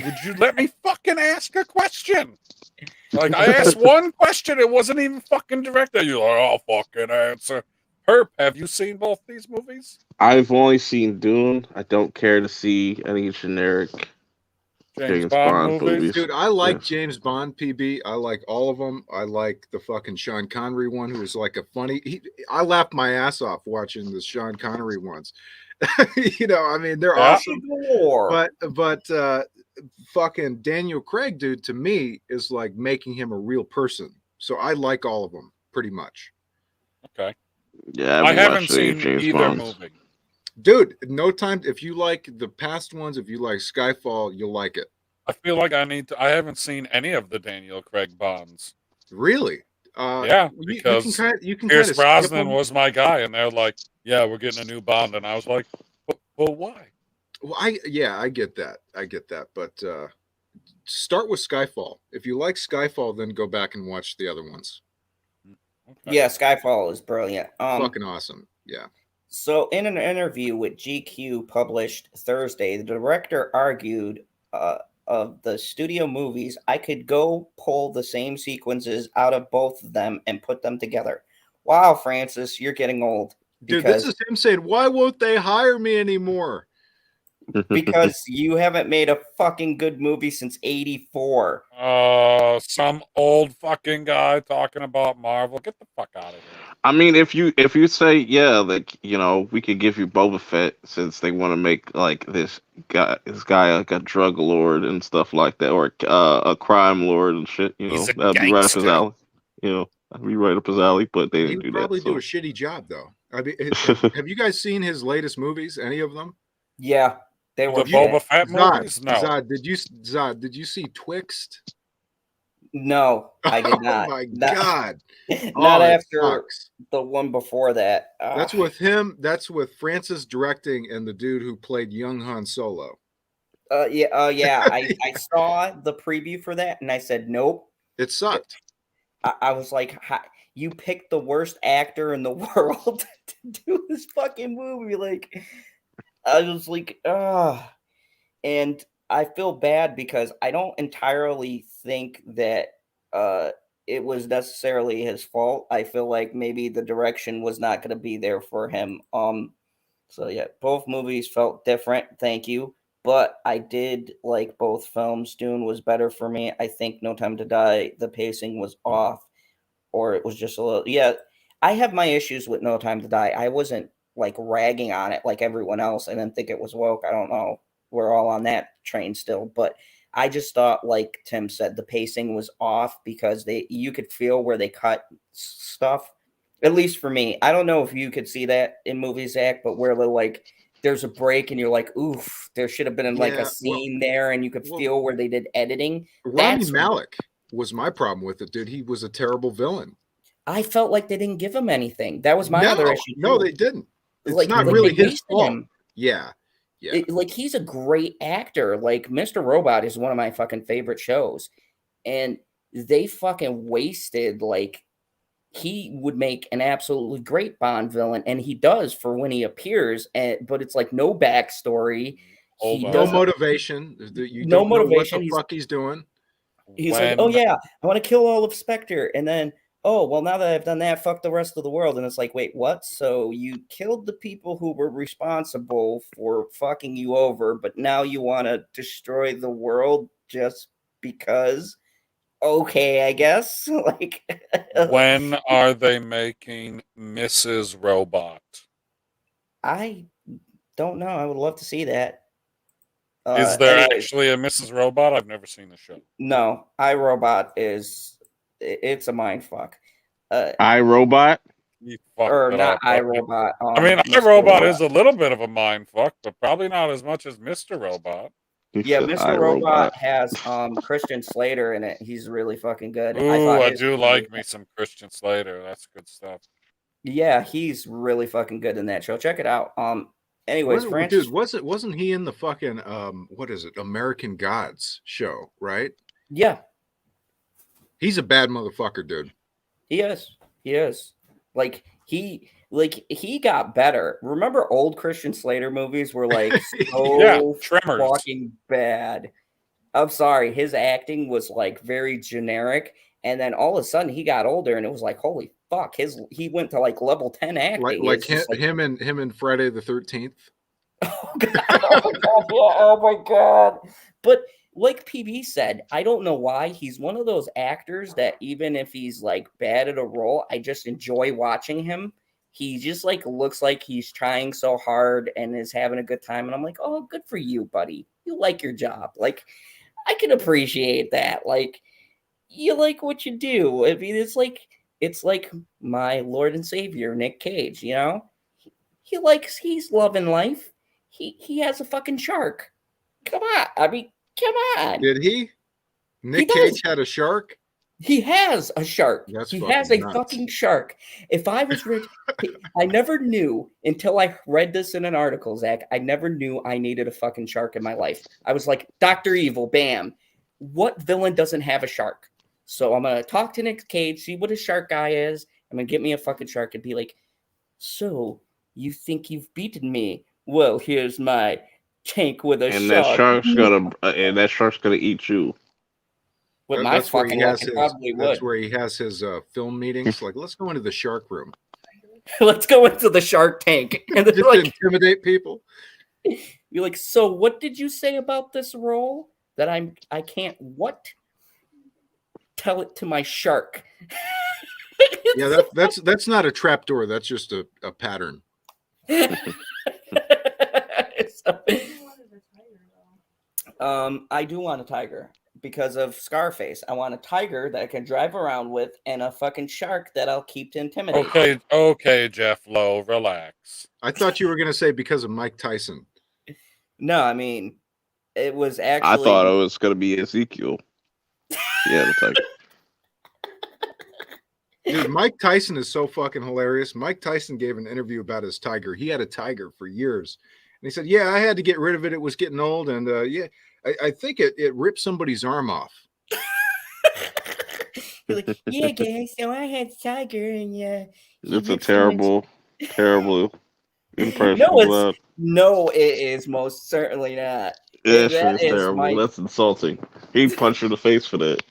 Would you let me fucking ask a question? Like, I asked one question, it wasn't even fucking directed. You're like, I'll fucking answer. Herb, have you seen both these movies? I've only seen Dune. I don't care to see any generic James Bond movies. Dude, I like James Bond, PB. I like all of them. I like the fucking Sean Connery one, who was like a funny. I laughed my ass off watching the Sean Connery ones. I mean, they're awesome. But fucking Daniel Craig, dude, to me is like making him a real person. So I like all of them pretty much. Okay. Yeah, I haven't seen either movie. Dude, No Time. If you like the past ones, if you like Skyfall, you'll like it. I feel like I haven't seen any of the Daniel Craig Bonds. Really? Yeah, because you can Pierce Brosnan was my guy, and they're like, "Yeah, we're getting a new Bond," and I was like, "Well, why?" Well, I get that, but start with Skyfall. If you like Skyfall, then go back and watch the other ones. Okay. Yeah, Skyfall is brilliant. Fucking awesome. Yeah. So, in an interview with GQ published Thursday, the director argued of the studio movies, I could go pull the same sequences out of both of them and put them together. Wow, Francis, you're getting old. Dude, this is him saying, why won't they hire me anymore? Because you haven't made a fucking good movie since '84. Some old fucking guy talking about Marvel. Get the fuck out of here. I mean, if you say, yeah, like, we could give you Boba Fett since they want to make like this guy like a drug lord and stuff like that, or a crime lord and shit. That'd be right up his alley. That'd be right up his alley. But they didn't do that. He'd probably do a shitty job, though. I mean, have you guys seen his latest movies? Any of them? Yeah. They were Boba Fett movies? No. Zod, did you see Twixt? No, I did not. Oh my God. Not after the one before that. That's with him. That's with Francis directing and the dude who played young Han Solo. Yeah. I saw the preview for that and I said, nope. It sucked. I was like, you picked the worst actor in the world to do this fucking movie. Like, I was like, and I feel bad because I don't entirely think that it was necessarily his fault. I feel like maybe the direction was not going to be there for him. So yeah, both movies felt different. Thank you. But I did like both films. Dune was better for me. I think No Time to Die, the pacing was off, or it was just a little. Yeah, I have my issues with No Time to Die. I wasn't like ragging on it like everyone else. I didn't think it was woke. I don't know. We're all on that train still, but I just thought, like Tim said, the pacing was off because you could feel where they cut stuff. At least for me, I don't know if you could see that in movies, Zach, but where there's a break and you're like, oof, there should have been like a scene there, and you could feel where they did editing. Rami Malek was my problem with it, dude. He was a terrible villain. I felt like they didn't give him anything. That was my other issue. No, they didn't. It's not really his fault. Yeah. He's a great actor. Like, Mr. Robot is one of my fucking favorite shows. And they fucking wasted, like, he would make an absolutely great Bond villain, and he does for when he appears, but it's like no backstory. No motivation. You no don't motivation. Know what the fuck he's doing. He's like, oh yeah, I want to kill all of Spectre, and then, oh, well, now that I've done that, fuck the rest of the world. And it's like, wait, what? So you killed the people who were responsible for fucking you over, but now you want to destroy the world just because? Okay, I guess. Like, when are they making Mrs. Robot? I don't know. I would love to see that. Is there actually a Mrs. Robot? I've never seen the show. No, iRobot it's a mind fuck. iRobot? Or not iRobot. I mean, iRobot is a little bit of a mind fuck, but probably not as much as Mr. Robot. Yeah, Mr. Robot has Christian Slater in it. He's really fucking good. Ooh, I do like me some Christian Slater. That's good stuff. Yeah, he's really fucking good in that show. Check it out. Anyways, Francis, dude, wasn't he in the fucking what is it, American Gods show, right? Yeah. He's a bad motherfucker, dude. He is. Like he got better. Remember old Christian Slater movies were like so fucking bad. I'm sorry, his acting was like very generic, and then all of a sudden he got older, and it was like, holy fuck, he went to like level 10 acting. Like him and Friday the 13th. Oh god, oh my god. But like PB said, I don't know why he's one of those actors that even if he's like bad at a role, I just enjoy watching him. He just like looks like he's trying so hard and is having a good time, and I'm like, oh, good for you, buddy. You like your job. Like, I can appreciate that. Like, you like what you do. I mean, it's like my Lord and Savior, Nick Cage, you know? He's loving life. He has a fucking shark. Come on. I mean, come on. Did he? Nick Cage had a shark? He has a shark. He has a fucking shark. If I was rich, I never knew until I read this in an article, Zach. I never knew I needed a fucking shark in my life. I was like, Dr. Evil, bam. What villain doesn't have a shark? So I'm going to talk to Nick Cage, see what a shark guy is. I'm going to get me a fucking shark and be like, so you think you've beaten me? Well, here's my tank with a shark. And that shark's gonna eat you. With my fucking luck, it probably would. That's where he has his film meetings. Like, let's go into the shark room. Let's go into the Shark Tank. And just like, intimidate people. You're like, so what did you say about this role? That I can't what? Tell it to my shark. Yeah, that's not a trapdoor. That's just a pattern. I do want a tiger because of Scarface. I want a tiger that I can drive around with and a fucking shark that I'll keep to intimidate. Okay, Jeff Lowe, relax. I thought you were going to say because of Mike Tyson. No, I mean, it was actually... I thought it was going to be Ezekiel. Yeah, the tiger. Dude, Mike Tyson is so fucking hilarious. Mike Tyson gave an interview about his tiger. He had a tiger for years. And he said, yeah, I had to get rid of it. It was getting old. And yeah, I think it ripped somebody's arm off. You're like, yeah, guys, so I had tiger and yeah. It's a terrible impression. No, it is most certainly not. Yeah, that is terrible. That's insulting. He'd punch you in the face for that.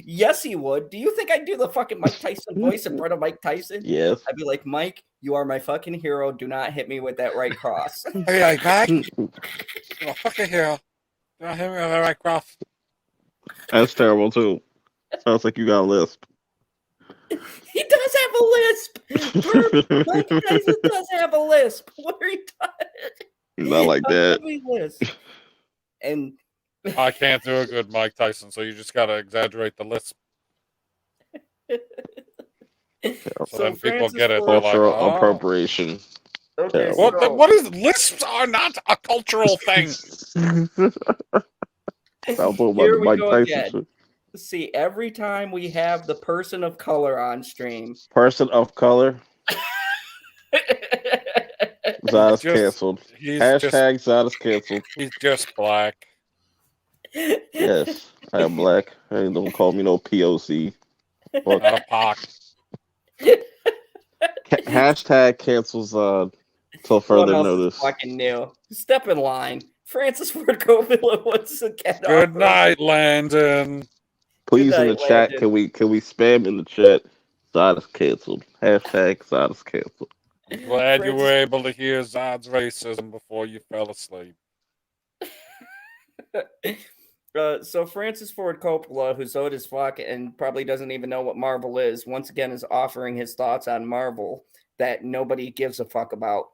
Yes, he would. Do you think I'd do the fucking Mike Tyson voice in front of Mike Tyson? Yes. I'd be like, Mike, you are my fucking hero. Do not hit me with that right cross. Hey, Mike. You're a fucking hero. Do not hit me with that right cross. That's terrible, too. Sounds like you got a lisp. He does have a lisp. Mike Tyson does have a lisp. What are you talking? Not like that. Lisp. And I can't do a good Mike Tyson, so you just gotta exaggerate the lisp. So then people get it. Cultural appropriation. Okay, what is lisps are not a cultural thing. Here we go again. See, every time we have the person of color on stream. Person of color? Zod's canceled. Hashtag Zod's canceled. He's just black. Yes, I am black. Hey, don't call me no POC. Not a POC. Hashtag cancels till further notice. Fucking new. Step in line. Francis Ford Coppola once again. Good night, Landon. Please in the chat, can we spam in the chat? Zod is canceled. Hashtag Zod is canceled. Glad you were able to hear Zod's racism before you fell asleep. So Francis Ford Coppola, who's old as fuck and probably doesn't even know what Marvel is, once again is offering his thoughts on Marvel that nobody gives a fuck about.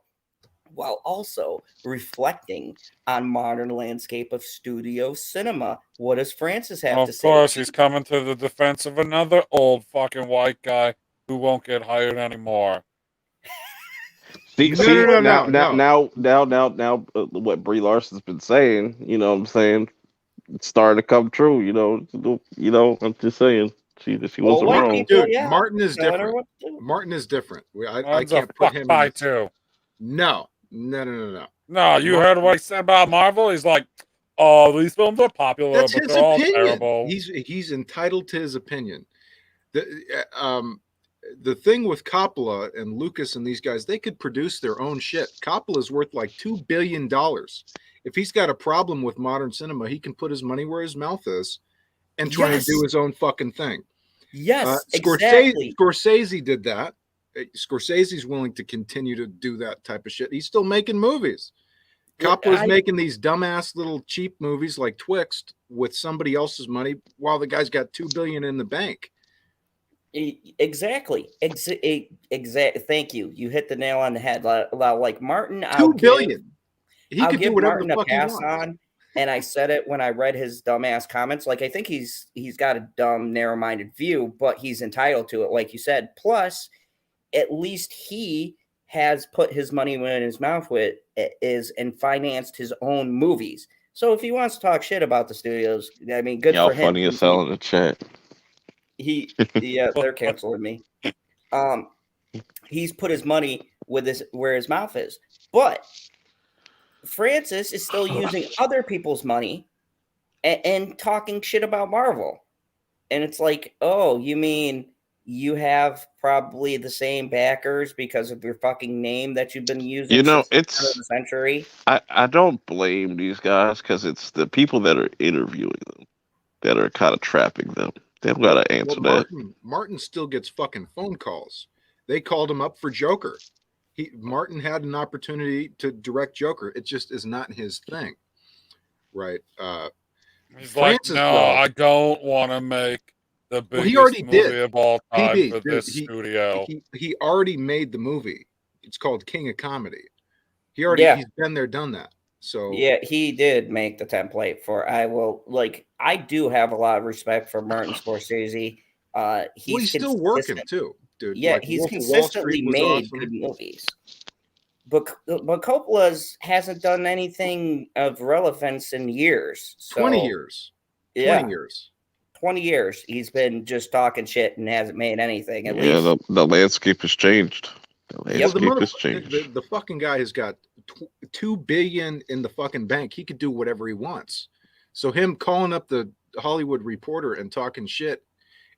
while also reflecting on modern landscape of studio cinema. What does Francis have to say? Of course, he's coming to the defense of another old fucking white guy who won't get hired anymore. Now, what Brie Larson's been saying, what I'm saying, it's starting to come true. I'm just saying, she wasn't wrong. Dude, Martin is different. Martin is different. I can't put him in. Too. No. No, you heard what he said about Marvel? He's like, oh, these films are popular, That's but his they're opinion. all terrible. He's entitled to his opinion. The thing with Coppola and Lucas and these guys, they could produce their own shit. Coppola's worth like $2 billion. If he's got a problem with modern cinema, he can put his money where his mouth is and try to do his own fucking thing. Yes, exactly. Scorsese did that. Scorsese's willing to continue to do that type of shit. He's still making movies. Coppola's making these dumbass little cheap movies like Twixt with somebody else's money while the guy's got $2 billion in the bank. Exactly. Thank you. You hit the nail on the head. Like Martin, $2 billion. He could do whatever the fuck he wants. And I said it when I read his dumbass comments. Like, I think he's got a dumb, narrow-minded view, but he's entitled to it, like you said. Plus, at least he has put his money where his mouth is and financed his own movies. So if he wants to talk shit about the studios, I mean, good for him. Y'all funny as hell in the chat. They're canceling me. He's put his money where his mouth is. But Francis is still using other people's money and talking shit about Marvel. And it's like, oh, you mean you have probably the same backers because of your fucking name that you've been using since the turn of the century? I don't blame these guys because it's the people that are interviewing them that are kind of trapping them. They've got to answer that. Martin still gets fucking phone calls. They called him up for Joker. Martin had an opportunity to direct Joker. It just is not his thing. Right. He's Francis, like, no, I don't want to make the biggest movie of all time for this studio. He already made the movie. It's called King of Comedy. He's been there, done that. So yeah, he did make the template for. I do have a lot of respect for Martin Scorsese. He's still working too, dude. Yeah, he's consistently made good movies. But Coppola hasn't done anything of relevance in years. 20 years. Yeah. 20 years. 20 years. He's been just talking shit and hasn't made anything. At least. The landscape has changed. The fucking guy has got $2 billion in the fucking bank. He could do whatever he wants. So him calling up the Hollywood Reporter and talking shit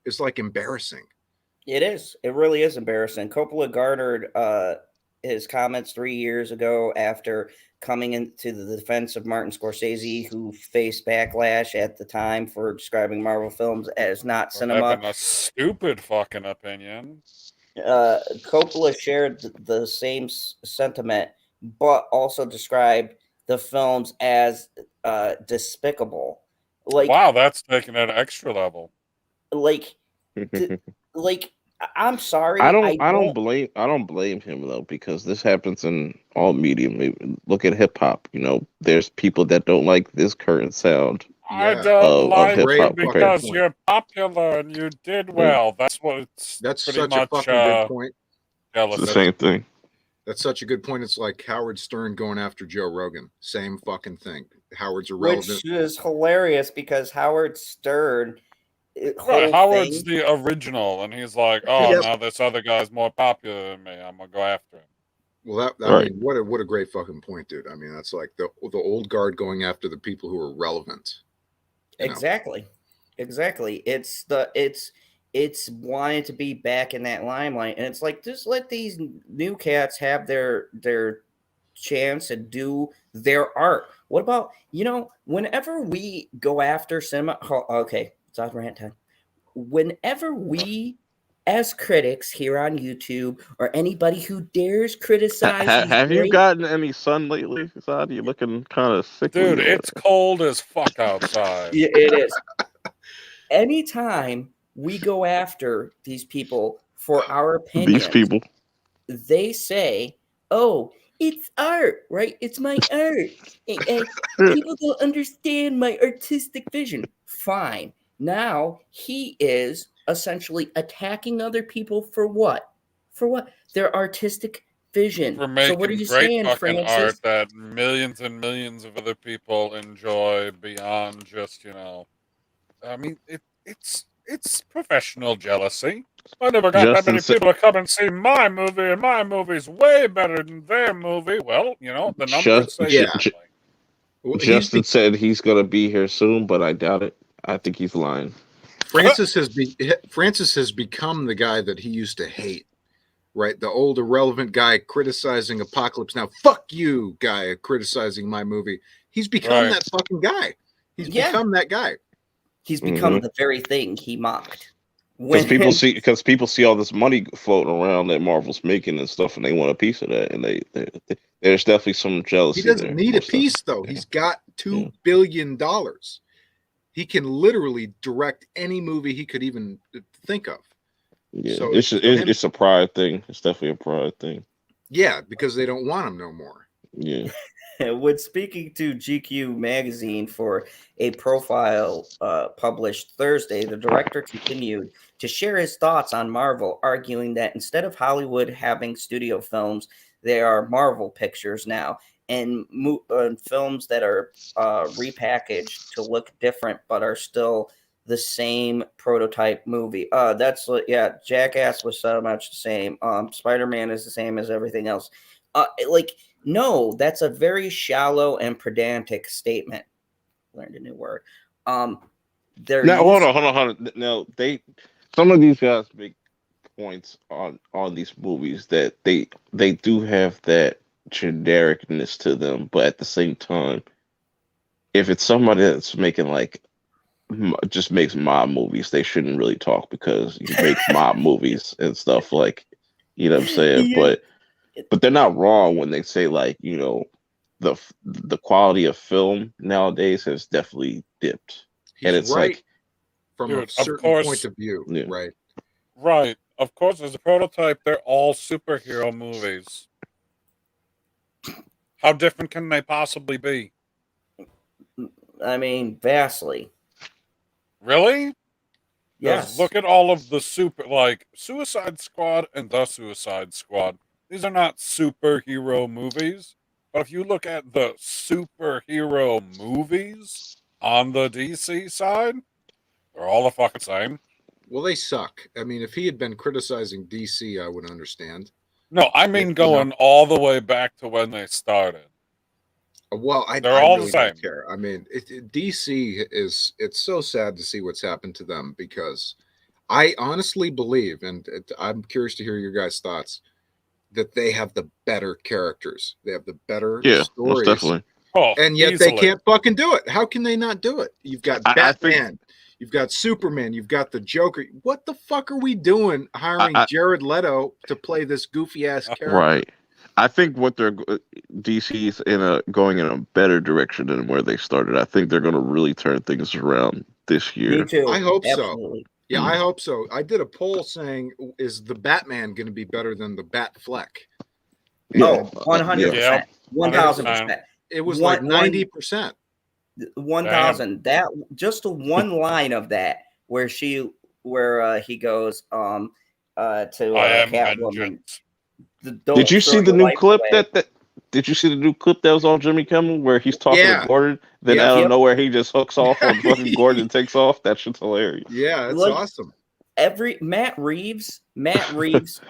is like embarrassing. It is. It really is embarrassing. Coppola garnered his comments 3 years ago after coming into the defense of Martin Scorsese, who faced backlash at the time for describing Marvel films as not cinema. Having a stupid fucking opinion. Coppola shared the same sentiment, but also described the films as despicable. Like, wow, that's taking it an extra level. I'm sorry. I don't blame him though, because this happens in all media. Look at hip hop. There's people that don't like this current sound. I don't like you because you're popular and you did well. That's such a fucking good point. It's the same thing. That's such a good point. It's like Howard Stern going after Joe Rogan. Same fucking thing. Howard's irrelevant. Which is hilarious because Howard Stern. Howard's the original, and he's like, "Oh, now this other guy's more popular than me. I'm gonna go after him." Well, I mean, what a great fucking point, dude. I mean, that's like the old guard going after the people who are relevant. Exactly. It's wanting to be back in that limelight, and it's like, just let these new cats have their chance and do their art. What about whenever we go after cinema? Okay. It's on rant time. Whenever we, as critics here on YouTube, or anybody who dares criticize, have you gotten any sun lately? Are you looking kind of sick? Dude, it's cold as fuck outside. Yeah, it is. Anytime we go after these people for our opinions, these people, they say, "Oh, it's art, right? It's my art. And people don't understand my artistic vision. Fine. Now he is essentially attacking other people for what? For what? Their artistic vision. For making so what are you great saying, fucking Francis? art that millions and millions of other people enjoy beyond just, I mean, it's professional jealousy. I never got that many people to come and see my movie, and my movie's way better than their movie. Well, the numbers say differently. Justin said he's going to be here soon, but I doubt it. I think he's lying. Francis has become the guy that he used to hate, right? The old irrelevant guy criticizing Apocalypse Now. Fuck you, guy criticizing my movie. He's become that fucking guy. He's become that guy. He's become the very thing he mocked. Because people see all this money floating around that Marvel's making and stuff, and they want a piece of that, and there's definitely some jealousy. He doesn't need a piece though. He's got $2 billion. He can literally direct any movie he could even think of. Yeah, so it's a pride thing. It's definitely a pride thing. Yeah, because they don't want him no more. Yeah. When speaking to GQ magazine for a profile published Thursday, the director continued to share his thoughts on Marvel, arguing that instead of Hollywood having studio films, there are Marvel pictures now, and films that are repackaged to look different but are still the same prototype movie. Jackass was so much the same. Spider-Man is the same as everything else. No, that's a very shallow and pedantic statement. Learned a new word. Hold on. Now some of these guys make points on these movies that they do have that genericness to them, but at the same time, if it's somebody that's making just makes mob movies, they shouldn't really talk because you make mob movies and stuff you know what I'm saying? Yeah. But they're not wrong when they say the quality of film nowadays has definitely dipped. And it's right from a certain point of view, right? Right. Of course, as a prototype, they're all superhero movies. How different can they possibly be? I mean, vastly. Really? Yes. Look at all of the Suicide Squad and The Suicide Squad. These are not superhero movies. But if you look at the superhero movies on the DC side, they're all the fucking same. Well, they suck. I mean, if he had been criticizing DC, I would understand. No, I mean going all the way back to when they started. Well, I all really the same. Don't care. I mean, DC it's so sad to see what's happened to them because I honestly believe, and I'm curious to hear your guys' thoughts, that they have the better characters. They have the better stories. Most definitely. And yet they can't fucking do it. How can they not do it? You've got Batman, you've got Superman, you've got the Joker. What the fuck are we doing hiring Jared Leto to play this goofy ass character? Right. I think what DC's going in a better direction than where they started. I think they're going to really turn things around this year. Me too. I hope Absolutely. so. Yeah, I hope so. I did a poll saying, is the Batman going to be better than the Batfleck? No, 100%. 1,000%. It was like 90%. 1,000. That just one line of that where he goes to Catwoman. Did you see the new clip Did you see the new clip that was on Jimmy Kimmel where he's talking to Gordon? Then out of nowhere he just hooks off on fucking Gordon and takes off. That shit's hilarious. Yeah, it's awesome. Matt Reeves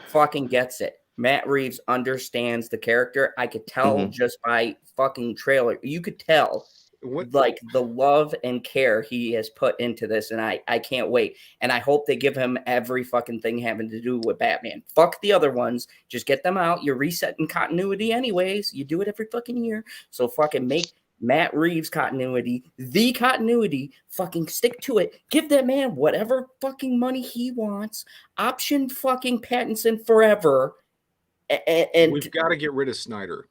fucking gets it. Matt Reeves understands the character. I could tell just by fucking trailer. You could tell the love and care he has put into this, and I can't wait. And I hope they give him every fucking thing having to do with Batman. Fuck the other ones. Just get them out. You're resetting continuity anyways. You do it every fucking year. So fucking make Matt Reeves continuity, the continuity, fucking stick to it. Give that man whatever fucking money he wants. Option fucking Pattinson forever. And we've got to get rid of Snyder.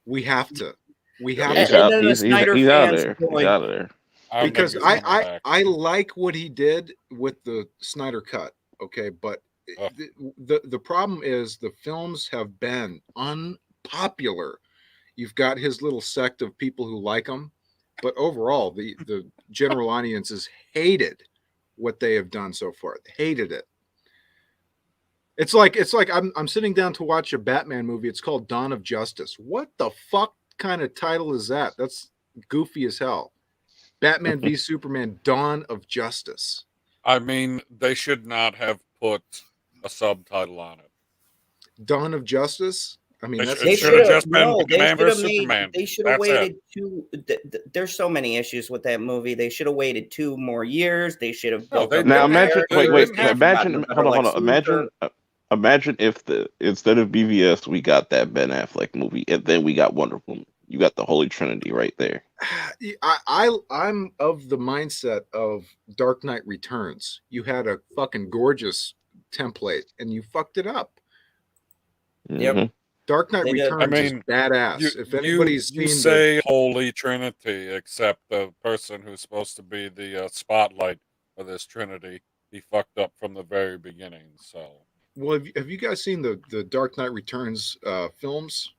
We have to. We have he's to. Out of there. He's out of there. Because I like what he did with the Snyder cut. Okay, but the problem is the films have been unpopular You've got his little sect of people who like him, but overall, the general audiences hated what they have done so far. They hated it. It's like I'm sitting down to watch a Batman movie. It's called Dawn of Justice. What the fuck kind of title is that? That's goofy as hell. Batman v Superman: Dawn of Justice. I mean, they should not have put a subtitle on it. Dawn of Justice. I mean, they should have just been Batman vs Superman. They should have waited two. There's so many issues with that movie. They should have waited 2 more years. They should have. Now imagine. Wait. Imagine. Hold on. Imagine if instead of BVS we got that Ben Affleck movie, and then we got Wonder Woman. You got the Holy Trinity right there. I'm of the mindset of Dark Knight Returns. You had a fucking gorgeous template, and you fucked it up. Yep. Dark Knight Returns is badass. If anybody's seen say Holy Trinity, except the person who's supposed to be the spotlight of this Trinity, he fucked up from the very beginning. So, well, have you guys seen the Dark Knight Returns films?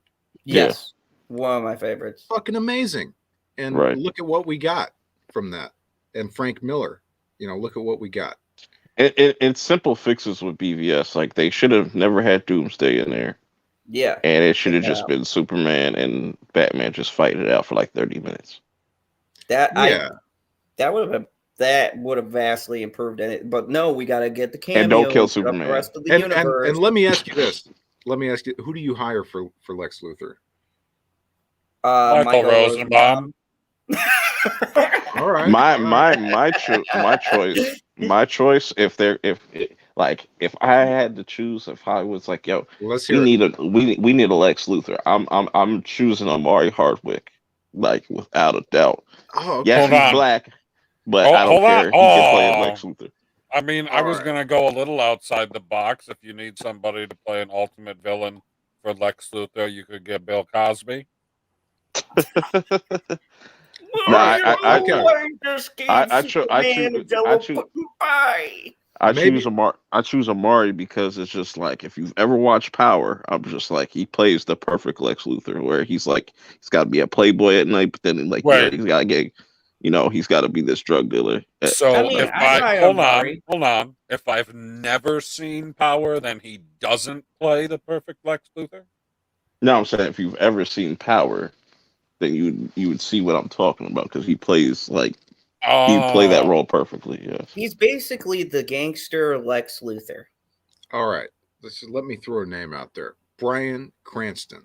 Yes, one of my favorites. Fucking amazing. And look at what we got from that. And Frank Miller, look at what we got. It's simple fixes with BVS. Like they should have never had Doomsday in there. Yeah. And it should have just been Superman and Batman just fighting it out for like 30 minutes. That would have vastly improved it. But no, we got to get the cameo. And don't kill Superman. The rest of the universe. And let me ask you this. Who do you hire for Lex Luthor? Michael Rosenbaum. All right. My choice. If I had to choose, if I was like, yo, we need a Lex Luthor. I'm choosing Amari Hardwick, like without a doubt. Oh, okay. Yes, he's black, but I don't care. He can play Lex Luthor. I mean, I was gonna go a little outside the box. If you need somebody to play an ultimate villain for Lex Luthor, you could get Bill Cosby. I choose Amari because it's just like, if you've ever watched Power, I'm just like, he plays the perfect Lex Luthor, where he's like, he's got to be a playboy at night, but then he's got to get, he's got to be this drug dealer. So hold on. If I've never seen Power, then he doesn't play the perfect Lex Luthor? No, I'm saying if you've ever seen Power, then you would see what I'm talking about, because he plays like he'd play that role perfectly. Yes, he's basically the gangster Lex Luthor. All right, let me throw a name out there: Bryan Cranston.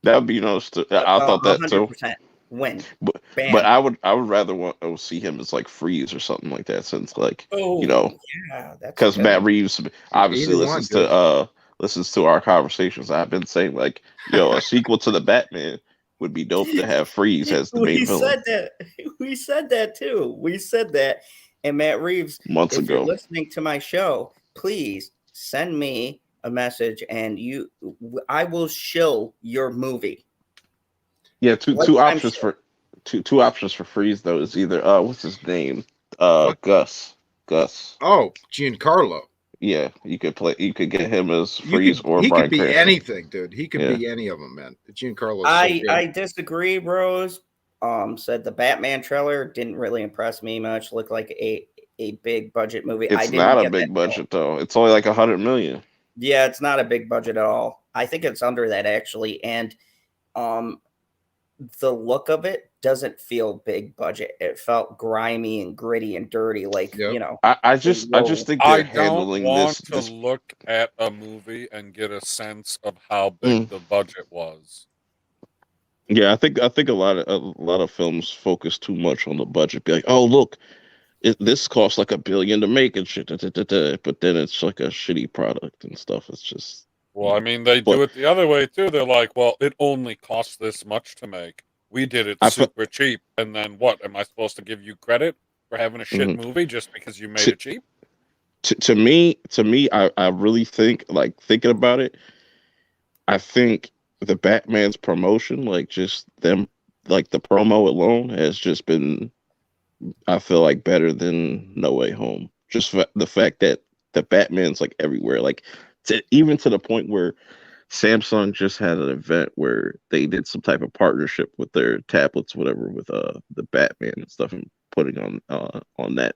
That would be I thought that too. Win, but I would rather want to see him as like Freeze or something like that, since because Matt Reeves obviously listens to our conversations. I've been saying like, a sequel to the Batman would be dope to have Freeze as the main villain. We said that too. We said that. And Matt Reeves, months ago, you're listening to my show, please send me a message and I will shill your movie. Yeah, two options for Freeze though is either what's his name? Gus. Oh, Giancarlo. Yeah, you could get him as Freeze or Bryan Cranston. He could be anything, dude. He could be any of them, man. Giancarlo. I disagree, Rose. Said the Batman trailer didn't really impress me much. Looked like a big budget movie. It's not a big budget though. It's only like $100 million. Yeah, it's not a big budget at all. I think it's under that actually, and the look of it doesn't feel big budget. It felt grimy and gritty and dirty. Like, I just think they're handling this. I don't want to look at a movie and get a sense of how big the budget was. Yeah, I think a lot of films focus too much on the budget. Be like, oh look, this costs like $1 billion to make and shit, but then it's like a shitty product and stuff. It's just. Well, I mean, they do it the other way too. They're like, well, it only costs this much to make. We did it super cheap. And then what? Am I supposed to give you credit for having a shit movie just because you made it cheap? To me, I really think, like, thinking about it, I think the Batman's promotion, like just them, like the promo alone has just been, I feel like, better than No Way Home. Just the fact that the Batman's like everywhere, like even to the point where Samsung just had an event where they did some type of partnership with their tablets, whatever, with the Batman and stuff, and putting on that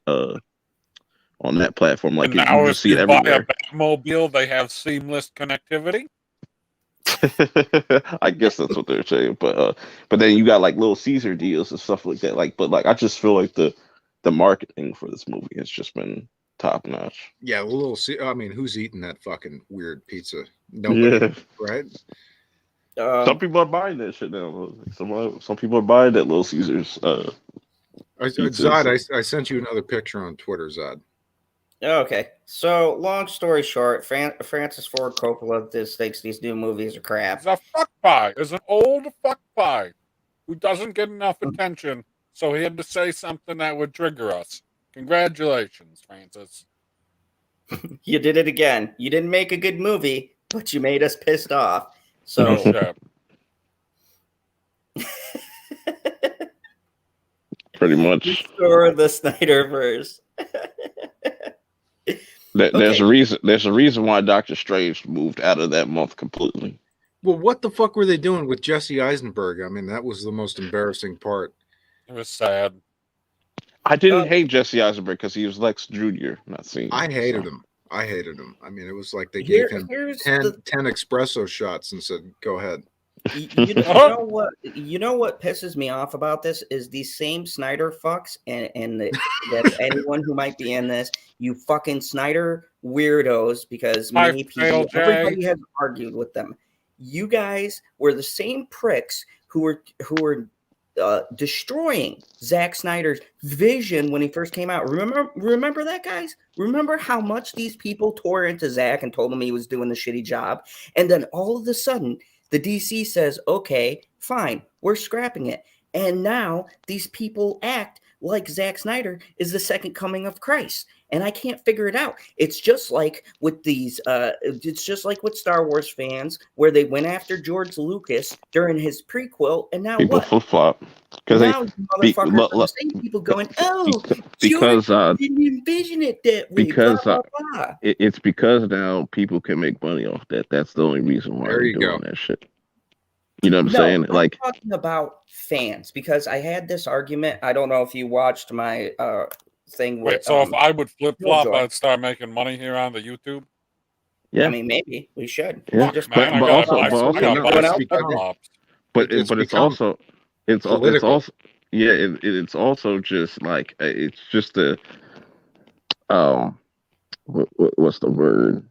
platform. Like and you now just if see it you buy a everywhere. Batmobile, they have seamless connectivity. I guess that's what they're saying, but then you got like Little Caesar deals and stuff like that. Like, but like I just feel like the marketing for this movie has just been top notch. Yeah, I mean, who's eating that fucking weird pizza? Nobody, Yeah. right? Some people are buying that shit now. Some people are buying that Little Caesars. Zod, I sent you another picture on Twitter, Zod. Okay, so long story short, Francis Ford Coppola just thinks these new movies are crap. He's a fuck pie. He's an old fuck pie who doesn't get enough attention, so he had to say something that would trigger us. Congratulations, Francis. You did it again. You didn't make a good movie, but you made us pissed off. So, No shit. Pretty much. Restore the Snyderverse. There's a reason. There's a reason why Doctor Strange moved out of that month completely. Well, what the fuck were they doing with Jesse Eisenberg? I mean, that was the most embarrassing part. It was sad. I didn't hate Jesse Eisenberg because he was Lex Jr., not Senior. I hated him. I mean, it was like they gave him 10 espresso shots and said, "Go ahead." You know what? You know what pisses me off about this is these same Snyder fucks and that anyone who might be in this, you fucking Snyder weirdos, because many people, everybody has argued with them. You guys were the same pricks who were destroying Zack Snyder's vision when he first came out. Remember that, guys? Remember how much these people tore into Zack and told him he was doing the shitty job, and then all of a sudden, the DC says, okay, fine, we're scrapping it. And now these people act like Zack Snyder is the second coming of Christ. And I can't figure it out. It's just like with these, it's just like with Star Wars fans, where they went after George Lucas during his prequel, and now people what? flip-flop. Because now motherfuckers are the same people going, because didn't envision it that way. Because blah, blah, blah. It's because now people can make money off that. That's the only reason why they're doing that shit. You know what I'm saying? I'm talking about fans, because I had this argument. I don't know if you watched my thing with. Wait, so if I would flip flop, I'd start making money here on the YouTube? Yeah, I mean, maybe we should. Yeah, but it's also just like it's just a what's the word?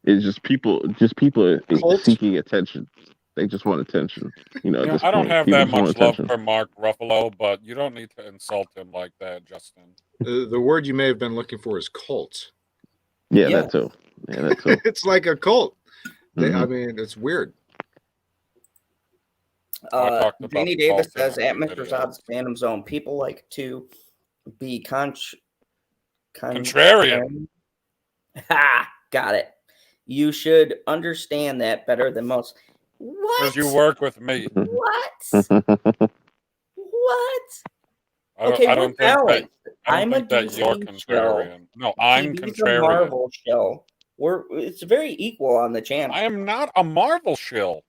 It's just people seeking attention. They just want attention. You know, I don't have that much love for Mark Ruffalo, but you don't need to insult him like that, Justin. The word you may have been looking for is cult. Yeah, that too. Yeah, that too. It's like a cult. I mean, it's weird. Danny Davis says at Mr. Zod's Phantom Zone, people like to be contrarian. Ha! Got it. You should understand that better than most. What? Because you work with me. What? What? Okay, I don't think that you're contrarian. Show. No, I'm contrarian. A Marvel show. It's very equal on the channel. I am not a Marvel shill.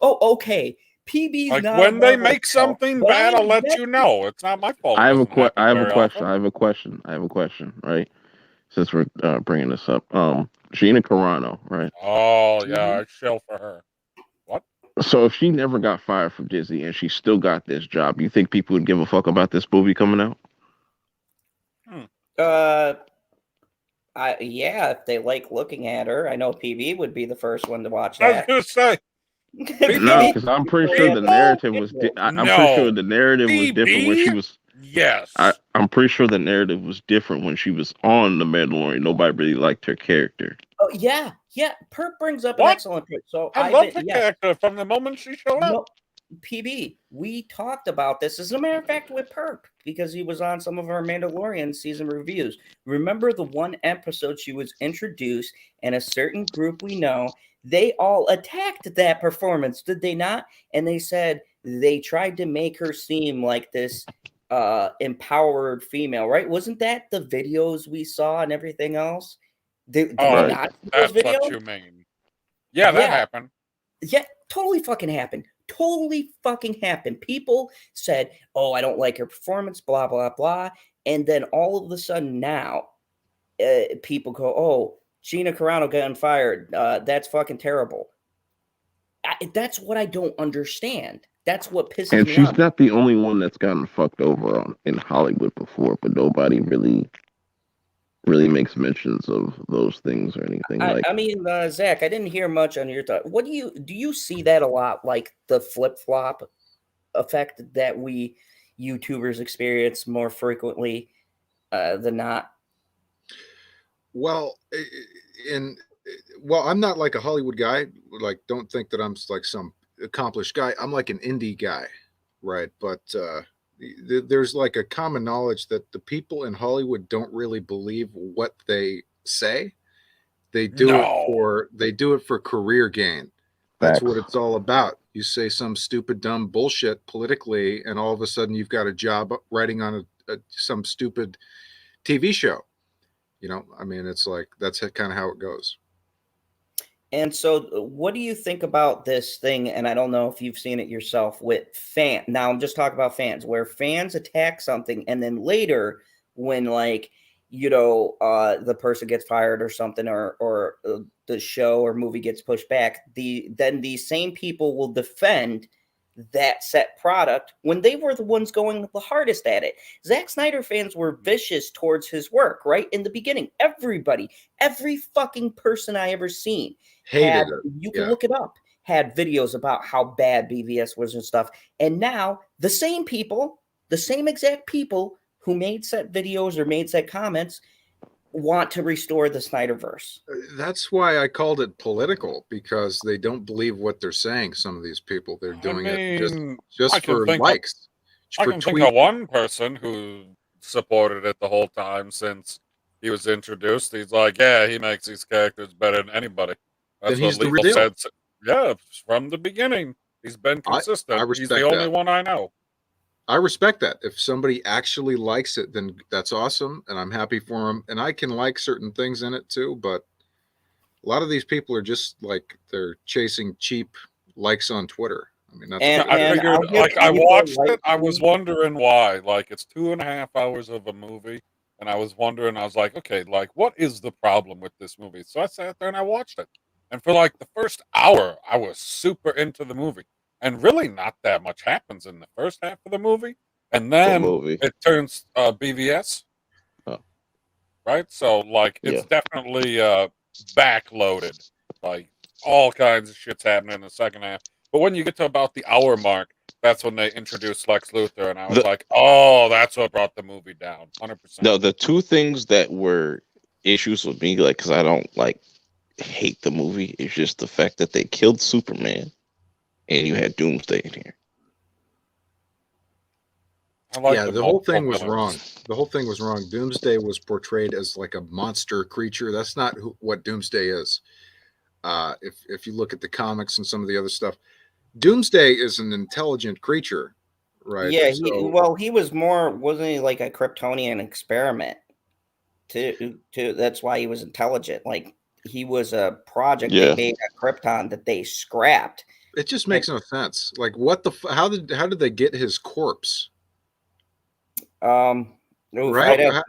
Oh, okay. PB's like not when they make something bad, I'll let you know. It's not my fault. I have a question. Right? Since we're bringing this up, Gina Carano, right? Oh yeah, I shill for her. What? So if she never got fired from Disney and she still got this job, you think people would give a fuck about this movie coming out? Yeah, if they like looking at her, I know PB would be the first one to watch that. I was gonna say. No, because I'm pretty sure the narrative was. I'm pretty sure the narrative was different when she was. Yes, I'm pretty sure the narrative was different when she was on The Mandalorian. Nobody really liked her character. Oh yeah. Perp brings up an excellent point. So I love her character from the moment she showed up. PB, we talked about this as a matter of fact with Perp because he was on some of our Mandalorian season reviews. Remember the one episode she was introduced and a certain group we know, they all attacked that performance, did they not? And they said they tried to make her seem like this empowered female, right? Wasn't that the videos we saw and everything else? That's what you mean. Yeah, that happened. Yeah, totally fucking happened. Totally fucking happened. People said, "Oh, I don't like her performance," blah blah blah, and then all of a sudden now, people go, "Oh, Gina Carano getting fired. That's fucking terrible." That's what I don't understand. That's what pisses and me off. she's not the only one that's gotten fucked over in Hollywood before, but nobody really makes mentions of those things or anything. I mean, Zach, I didn't hear much on your thought. What do you see that a lot, like the flip flop effect that we YouTubers experience more frequently than not? Well, I'm not like a Hollywood guy. Like, don't think that I'm like some accomplished guy. I'm like an indie guy, right? But there's like a common knowledge that the people in Hollywood don't really believe what they say. They do it for career gain. That's what it's all about. You say some stupid, dumb bullshit politically, and all of a sudden you've got a job writing on some stupid TV show. I mean, it's like that's kind of how it goes. And so, what do you think about this thing? And I don't know if you've seen it yourself with fans. Now, I'm just talking about fans, where fans attack something, and then later, when the person gets fired or something, or the show or movie gets pushed back, then these same people will defend that set product when they were the ones going the hardest at it. Zack Snyder fans were vicious towards his work, right? In the beginning, every fucking person I ever seen hated it. You can look it up, had videos about how bad BVS was and stuff. And now the same exact people who made set videos or made set comments want to restore the Snyderverse. That's why I called it political, because they don't believe what they're saying. Some of these people, they're doing it just for likes. I can think of one person who supported it the whole time since he was introduced. He's like, yeah, he makes these characters better than anybody. That's what Lethal said. Yeah, from the beginning. He's been consistent. He's the only one I know. I respect that. If somebody actually likes it, then that's awesome, and I'm happy for them. And I can like certain things in it too, but a lot of these people are just like, they're chasing cheap likes on Twitter. I mean, that's I figured, like, I watched it. I was wondering why. Like, it's 2.5 hours of a movie, and I was wondering. I was like, okay, like, what is the problem with this movie? So I sat there and I watched it, and for like the first hour, I was super into the movie. And really not that much happens in the first half of the movie. And then it turns BVS. Oh. Right? So, like, it's definitely backloaded. Like, all kinds of shit's happening in the second half. But when you get to about the hour mark, that's when they introduced Lex Luthor. And I was like, oh, that's what brought the movie down. 100%. No, the two things that were issues with me, like, because I don't, like, hate the movie, is just the fact that they killed Superman. And you had Doomsday in here. The whole thing was wrong. The whole thing was wrong. Doomsday was portrayed as like a monster creature. That's not what Doomsday is. If you look at the comics and some of the other stuff, Doomsday is an intelligent creature, right? Yeah, he was more, wasn't he, like a Kryptonian experiment? That's why he was intelligent. Like, he was a project they made at Krypton that they scrapped. It just makes no sense. Like, what the? How did they get his corpse? Right?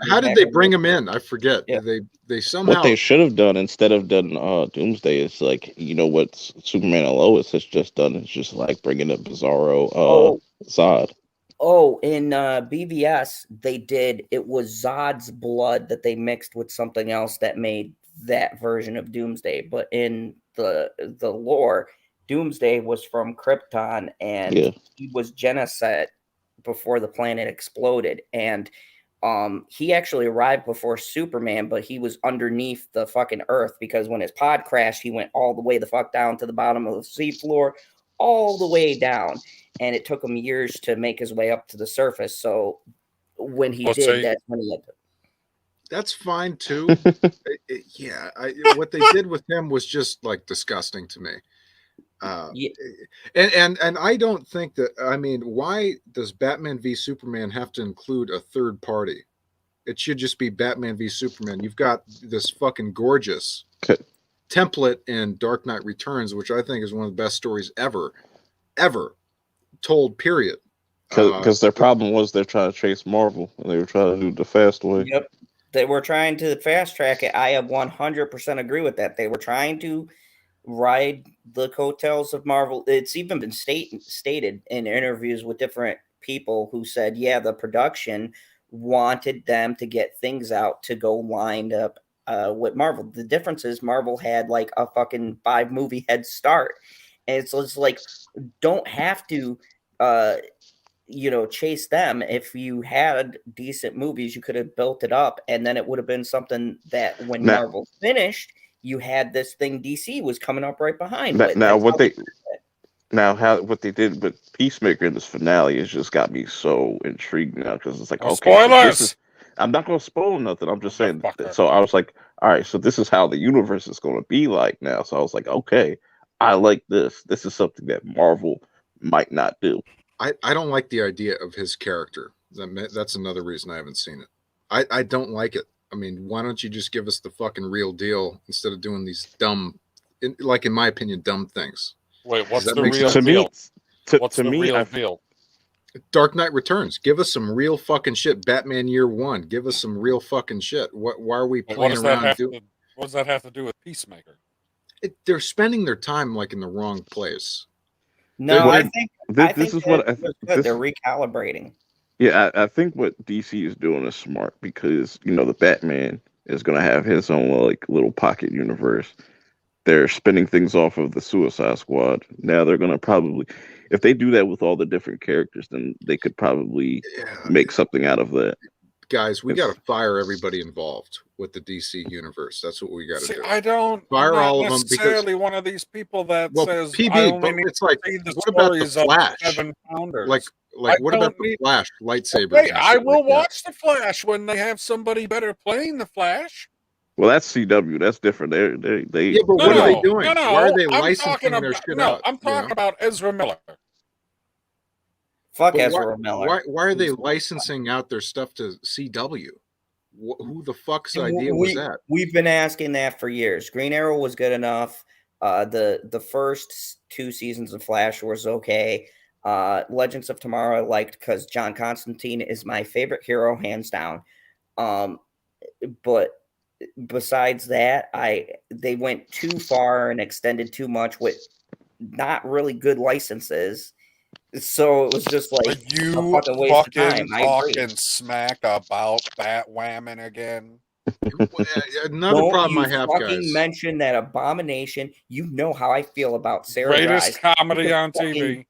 How did they bring him in? I forget. Yeah. They somehow. What they should have done instead of done Doomsday is, like, what Superman and Lois has just done is just like bringing up Bizarro Zod. Oh, in BVS it was Zod's blood that they mixed with something else that made that version of Doomsday. But in the lore, Doomsday was from Krypton, and he was genocide before the planet exploded. And he actually arrived before Superman, but he was underneath the fucking Earth, because when his pod crashed, he went all the way the fuck down to the bottom of the seafloor, all the way down. And it took him years to make his way up to the surface. So when he did, that's when he had to. That's fine too. What they did with him was just like disgusting to me. And I don't think that, I mean, why does Batman v Superman have to include a third party? It should just be Batman v Superman. You've got this fucking gorgeous template in Dark Knight Returns, which I think is one of the best stories ever told, period. Because their problem was they're trying to chase Marvel, and they were trying to do the fast way. Yep. They were trying to fast track it. I have 100% agree with that. They were trying to ride the coattails of Marvel. It's even been stated in interviews with different people who said, yeah, the production wanted them to get things out to go lined up with Marvel. The difference is Marvel had like a fucking 5-movie head start. And it's like, don't have to chase them. If you had decent movies, you could have built it up, and then it would have been something that when Marvel finished, you had this thing DC was coming up right behind. What they did with Peacemaker in this finale has just got me so intrigued now, because it's like, spoilers. So I'm not going to spoil nothing. I'm just saying. So I was like, all right, so this is how the universe is going to be like now. So I was like, okay, I like this. This is something that Marvel might not do. I don't like the idea of his character. That's another reason I haven't seen it. I don't like it. I mean, why don't you just give us the fucking real deal instead of doing these dumb, in my opinion, dumb things? Wait, what's the real deal? What's the real deal? Dark Knight Returns. Give us some real fucking shit. Batman Year One. Give us some real fucking shit. Why are we playing around? What does that have to do with Peacemaker? They're spending their time like in the wrong place. No, I think they're recalibrating. Yeah, I think what DC is doing is smart, because the Batman is going to have his own like little pocket universe. They're spinning things off of the Suicide Squad. Now they're going to probably, if they do that with all the different characters, then they could probably make something out of that. Guys, we got to fire everybody involved with the DC universe. That's what we got to do. I don't fire all of them, because one of these people that says PB, but it's like, what about the Flash? Like what about the Flash lightsabers? Okay, I will watch the Flash when they have somebody better playing the Flash. Well, that's CW. That's different. They yeah, but what are they doing? Why are they licensing their shit out? I'm talking about Ezra Miller. Fuck Ezra Miller. Why are they licensing out their stuff to CW? Who the fuck's idea was that? We've been asking that for years. Green Arrow was good enough. The first 2 seasons of Flash was okay. Legends of Tomorrow I liked because John Constantine is my favorite hero, hands down. But besides that, they went too far and extended too much with not really good licenses. So it was just like you fucking talking smack about Batwoman again. Another problem I have, guys. Mention that abomination. You know how I feel about Sarah. Greatest comedy on TV.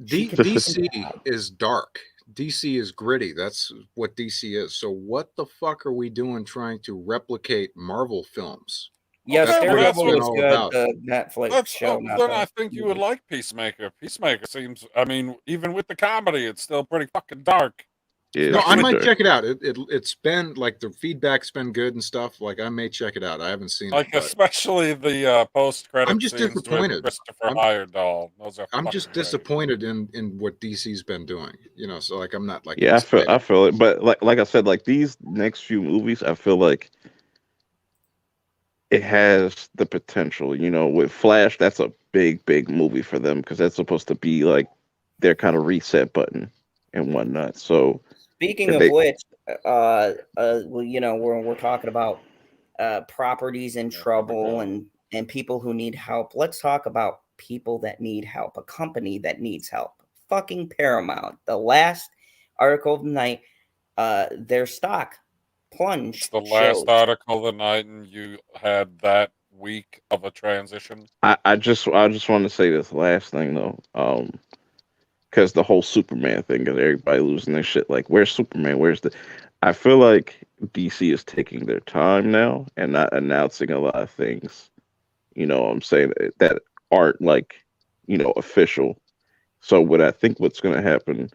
DC is dark. DC is gritty. That's what DC is. So what the fuck are we doing trying to replicate Marvel films? Yes, Daredevil is good. The Netflix show. Then I think you would like Peacemaker. Peacemaker seems, I mean, even with the comedy, it's still pretty fucking dark. Yeah, no, I might check it out. It's been like the feedback's been good and stuff. Like I may check it out. I haven't seen it. Especially the post-credit. I'm just disappointed. Christopher Heyerdahl. I'm just disappointed in what DC's been doing. So like I'm not like I feel it. But like I said, like these next few movies, I feel like it has the potential. With Flash, that's a big movie for them, because that's supposed to be like their kind of reset button and whatnot. So speaking of which, we're talking about properties in trouble and people who need help. Let's talk about people that need help. A company that needs help. Fucking Paramount. The last article of the night, their stock Plunge. The last article of the night, and you had that week of a transition. I just want to say this last thing though, because the whole Superman thing, and everybody losing their shit. Like, where's Superman? I feel like DC is taking their time now and not announcing a lot of things. I'm saying that aren't like official. So what I think what's going to happen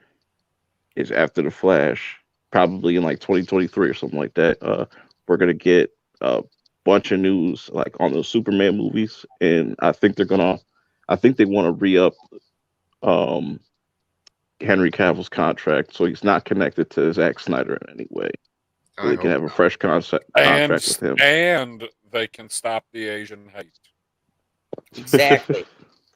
is after the Flash, probably in like 2023 or something like that, we're gonna get a bunch of news like on those Superman movies, and I think they want to re-up Henry Cavill's contract, so he's not connected to Zack Snyder in any way. So they can have a fresh contract with him. And they can stop the Asian hate. Exactly.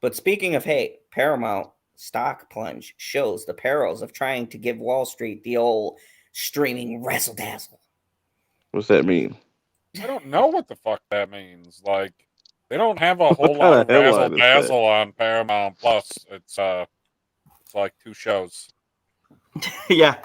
But speaking of hate, Paramount stock plunge shows the perils of trying to give Wall Street the old streaming razzle-dazzle. What's that mean? I don't know what the fuck that means. Like, they don't have a whole lot of razzle-dazzle on Paramount Plus. It's like 2 shows. Yeah,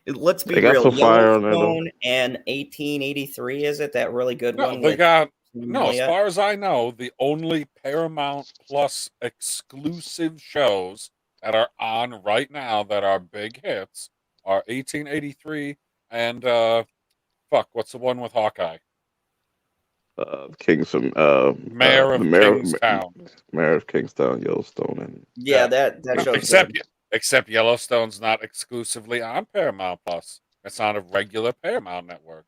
let's be real. Some fire on Yellowstone and 1883, is it that really good one? They got as far as I know, the only Paramount Plus exclusive shows that are on right now that are big hits are 1883 and what's the one with Hawkeye? Kingstown. Mayor of Kingstown. Mayor of Kingstown, Yellowstone, and that shows. Except Yellowstone's not exclusively on Paramount Plus. It's on a regular Paramount network.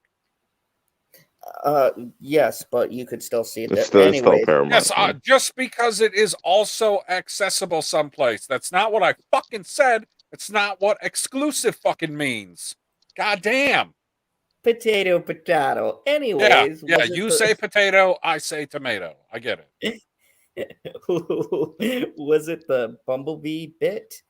Yes, but you could still see it. It's still Paramount. Yes, just because it is also accessible someplace. That's not what I fucking said. It's not what exclusive fucking means. God damn. Potato. Anyways. Yeah, you say potato, I say tomato. I get it. Was it the Bumblebee bit?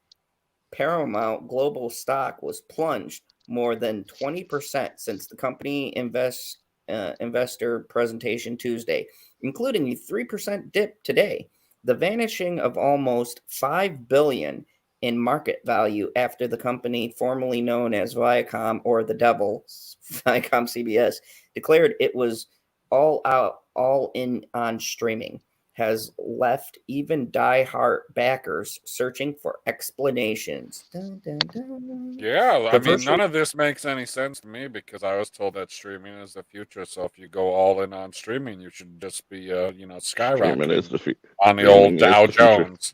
Paramount global stock was plunged more than 20% since the company investor presentation Tuesday, including a 3% dip today. The vanishing of almost $5 billion in market value after the company formerly known as Viacom, or the Devil, Viacom CBS, declared it was all in on streaming, has left even die-hard backers searching for explanations. Dun, dun, dun. Yeah, I mean, none of this makes any sense to me because I was told that streaming is the future. So if you go all in on streaming, you should just be, skyrocketing on the old Dow Jones.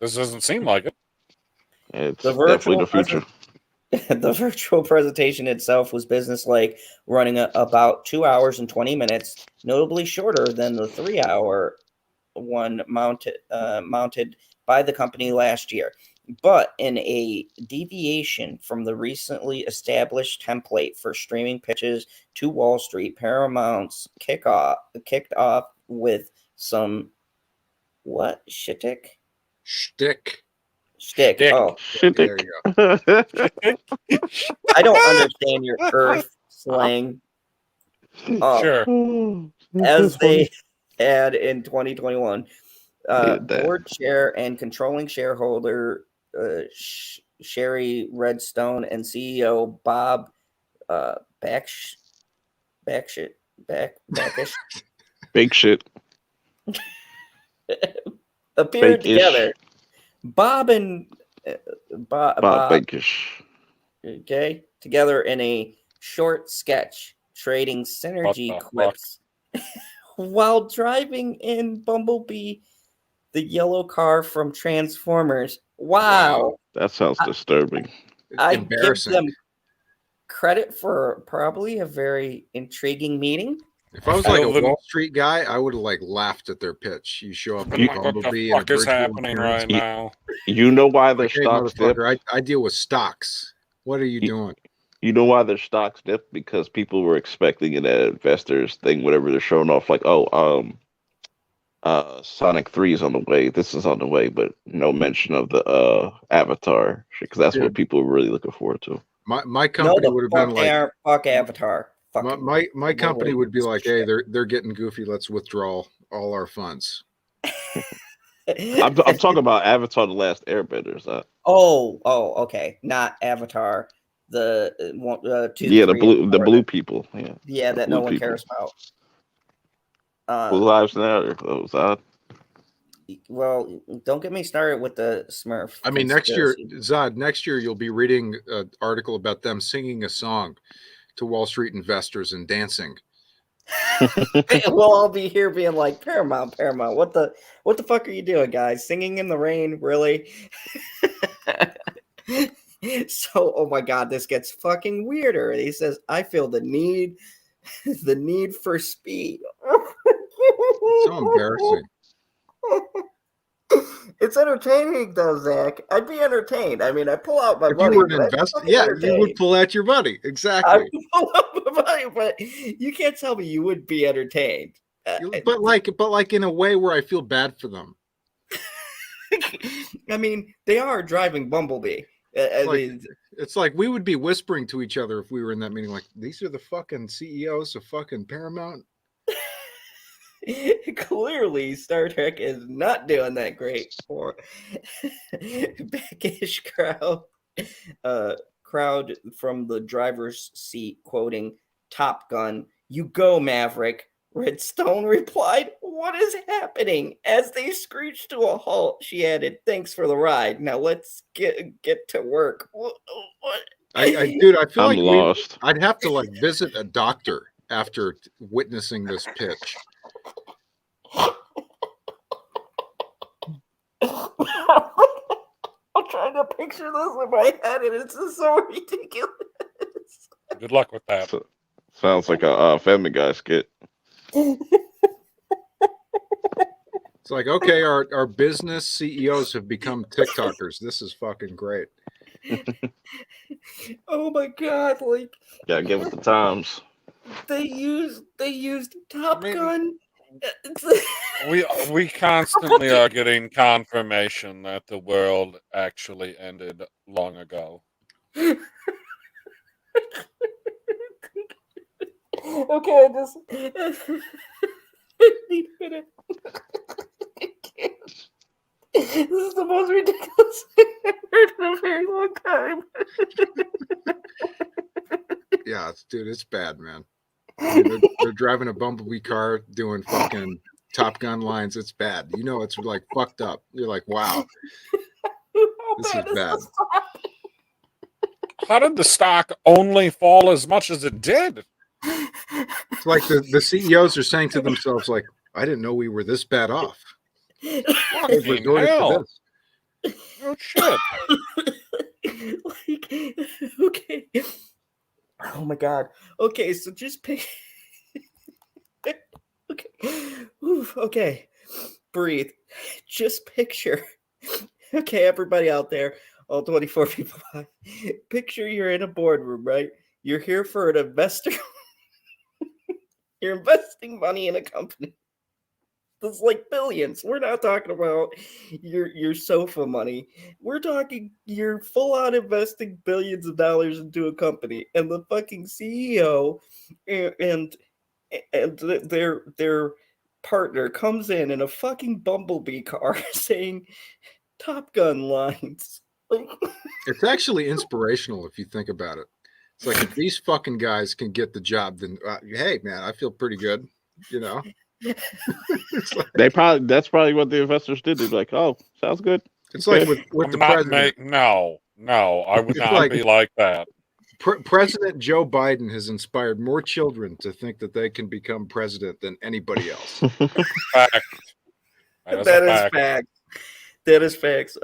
This doesn't seem like it. It's definitely the future. The virtual presentation itself was businesslike, running about 2 hours and 20 minutes, notably shorter than the 3-hour one mounted by the company last year. But in a deviation from the recently established template for streaming pitches to Wall Street, Paramount's kicked off with some shtick. Oh, there you go. I don't understand your Earth slang. Sure. As they had in 2021, board chair and controlling shareholder Sherry Redstone and CEO Bob Backish appeared together. Bob Backish. Okay, together in a short sketch, trading synergy quips while driving in Bumblebee, the yellow car from Transformers. Wow. That sounds disturbing. I give them credit for probably a very intriguing meeting. If I was like a Wall Street guy, I would have laughed at their pitch. You show up in Bumblebee. What the fuck is happening right now? You know why their stocks dip? I deal with stocks. What are you doing? You know why their stocks dip? Because people were expecting an investors thing, whatever they're showing off, like, Sonic 3 is on the way. This is on the way, but no mention of the Avatar, because that's what people were really looking forward to. My company would have been like, fuck Avatar. My company would be like, hey, they're getting goofy. Let's withdraw all our funds. I'm talking about Avatar: The Last Airbenders. Okay, not Avatar. The the blue people. Yeah, that no one cares about. Blue Lives Matter. Zod. Well, don't get me started with the Smurf. I mean, next year you'll be reading an article about them singing a song to Wall Street investors and dancing. We'll all be here being like, Paramount, what the fuck are you doing, guys? Singing in the rain, really? So, oh my god, this gets fucking weirder. He says, I feel the need for speed. So embarrassing. It's entertaining though, Zach. I'd be entertained. I mean, I pull out my money. You were an investor, you would pull out your money. Exactly. I pull out my but you can't tell me you would be entertained. But like in a way where I feel bad for them. I mean, they are driving Bumblebee. It's like we would be whispering to each other if we were in that meeting. Like, these are the fucking CEOs of fucking Paramount. Clearly, Star Trek is not doing that great for Backish crowd from the driver's seat quoting Top Gun. "You go, Maverick." Redstone replied, "What is happening?" As they screeched to a halt, she added, "Thanks for the ride. Now let's get to work." What? Dude, I feel I'm like lost. I'd have to like visit a doctor after witnessing this pitch. I'm trying to picture this in my head, and it's just so ridiculous. Good luck with that. Sounds like a Family Guy skit. It's like, okay, our business CEOs have become TikTokers. This is fucking great. Oh my god! Like, Gotta get with the times. They used Top Gun. We constantly are getting confirmation that the world actually ended long ago. Okay, I just need a minute. This is the most ridiculous thing I've heard in a very long time. Yeah, dude, it's bad, man. I mean, they're driving a Bumblebee car doing fucking Top Gun lines. It's bad. You know, it's like fucked up. You're like, wow, this is bad. How did the stock only fall as much as it did? It's like the CEOs are saying to themselves, like, I didn't know we were this bad off. They've resorted to this. Oh shit. Like, okay. Oh my god. Okay, so just pick. Okay. Oof, okay. Breathe. Just picture. Okay, everybody out there, all 24 people. Picture you're in a boardroom, right? You're here for an investor. You're investing money in a company. It's like billions. We're not talking about your sofa money. We're talking you're full on investing billions of dollars into a company, and the fucking CEO and their partner comes in a fucking Bumblebee car saying Top Gun lines. Like, it's actually inspirational if you think about it. It's like, if these fucking guys can get the job, then hey, man, I feel pretty good. You know. Like, that's probably what the investors did. They'd be like, "Oh, sounds good." It's like with the president. No, I would not be like that. President Joe Biden has inspired more children to think that they can become president than anybody else. Fact. That is fact. That is facts.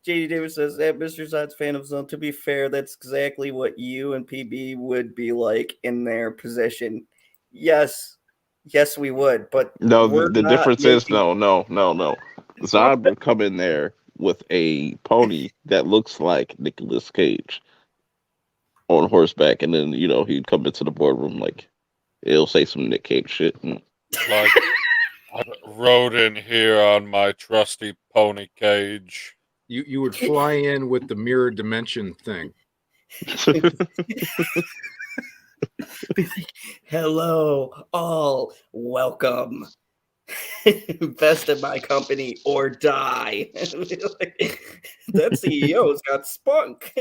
JD Davis says that Mr. Zod's fan of Zone. To be fair, that's exactly what you and PB would be like in their position. Yes, we would, but no. The difference is no. Zod would come in there with a pony that looks like Nicolas Cage on horseback, and then he'd come into the boardroom like it'll say some Nick Cage shit. Like, I rode in here on my trusty pony Cage. You would fly in with the mirror dimension thing. Hello, all. Welcome. Invest in my company or die. That CEO's got spunk.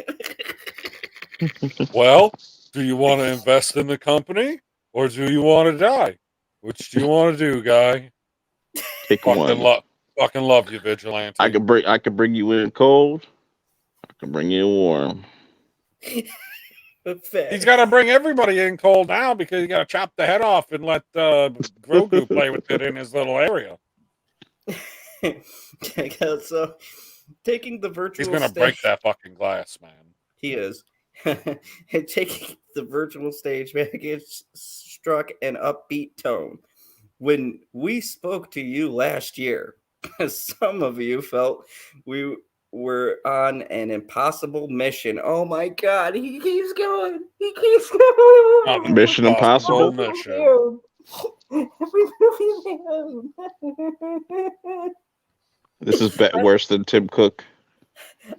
Well, do you want to invest in the company or do you want to die? Which do you want to do, guy? Pick one. Fucking love you, Vigilante. I could bring you in cold. I can bring you in warm. He's got to bring everybody in cold now because you got to chop the head off and let Grogu play with it in his little area. So, taking the virtual He's going to break that fucking glass, man. He is. And taking the virtual stage, Megan struck an upbeat tone. When we spoke to you last year, some of you felt we we're on an impossible mission. Oh my God, he keeps going. He keeps going. Mission Impossible? Mission. This is worse than Tim Cook.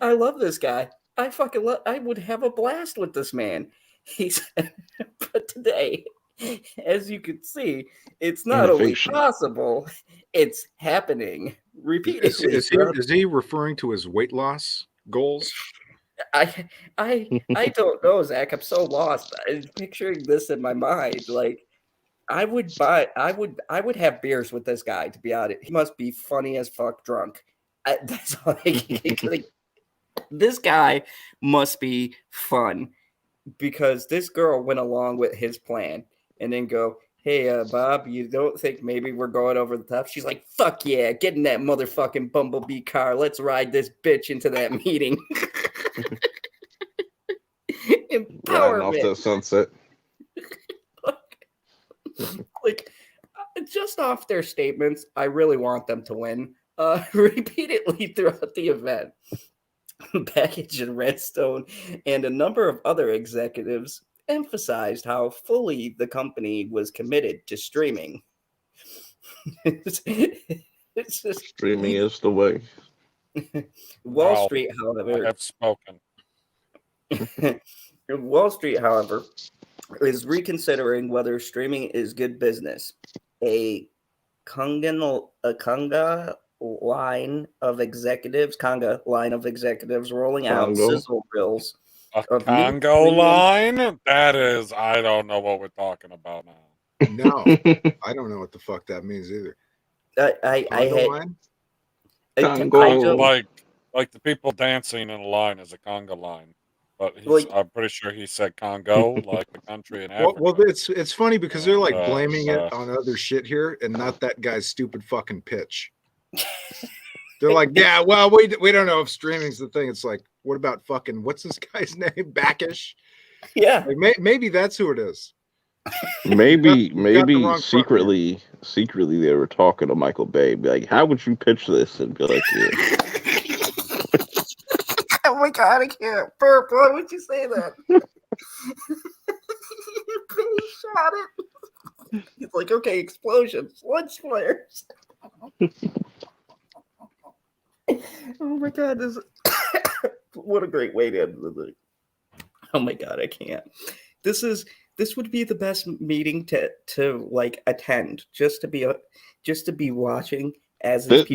I love this guy. I fucking love. I would have a blast with this man. But today, as you can see, it's not Innovation. only possible, it's happening repeatedly. Is he referring to his weight loss goals? I don't know, Zach. I'm so lost. I'm picturing this in my mind. Like, I would have beers with this guy, to be honest. He must be funny as fuck drunk. That's all I can like. This guy must be fun because this girl went along with his plan and then go, hey, Bob, you don't think maybe we're going over the top? She's like, fuck yeah, get in that motherfucking bumblebee car. Let's ride this bitch into that meeting. Empowerment. Riding off the sunset. Like, just off their statements, I really want them to win repeatedly throughout the event. Baggage and Redstone and a number of other executives emphasized how fully the company was committed to streaming. It's just Streaming is the way. Wall Street, however, I have spoken. Wall Street, however, is reconsidering whether streaming is good business. A conga line of executives rolling out sizzle reels. A Congo line? That is, I don't know what we're talking about now. No, I don't know what the fuck that means either. Like the people dancing in a line is a conga line. But I'm pretty sure he said Congo, like the country in Africa. Well, it's funny because they're like blaming it on other shit here and not that guy's stupid fucking pitch. They're like, yeah, well, we don't know if streaming's the thing. It's like, what about fucking, what's this guy's name? Backish? Yeah. Like, maybe that's who it is. Maybe secretly they were talking to Michael Bay. Be like, how would you pitch this? And be like, yeah. Oh my God, I can't. Burp, why would you say that? He shot it. He's like, okay, explosions, lunch flares. Oh my God, this what a great way to end the thing. Oh my God, I can't. This would be the best meeting to like attend, just to be watching as this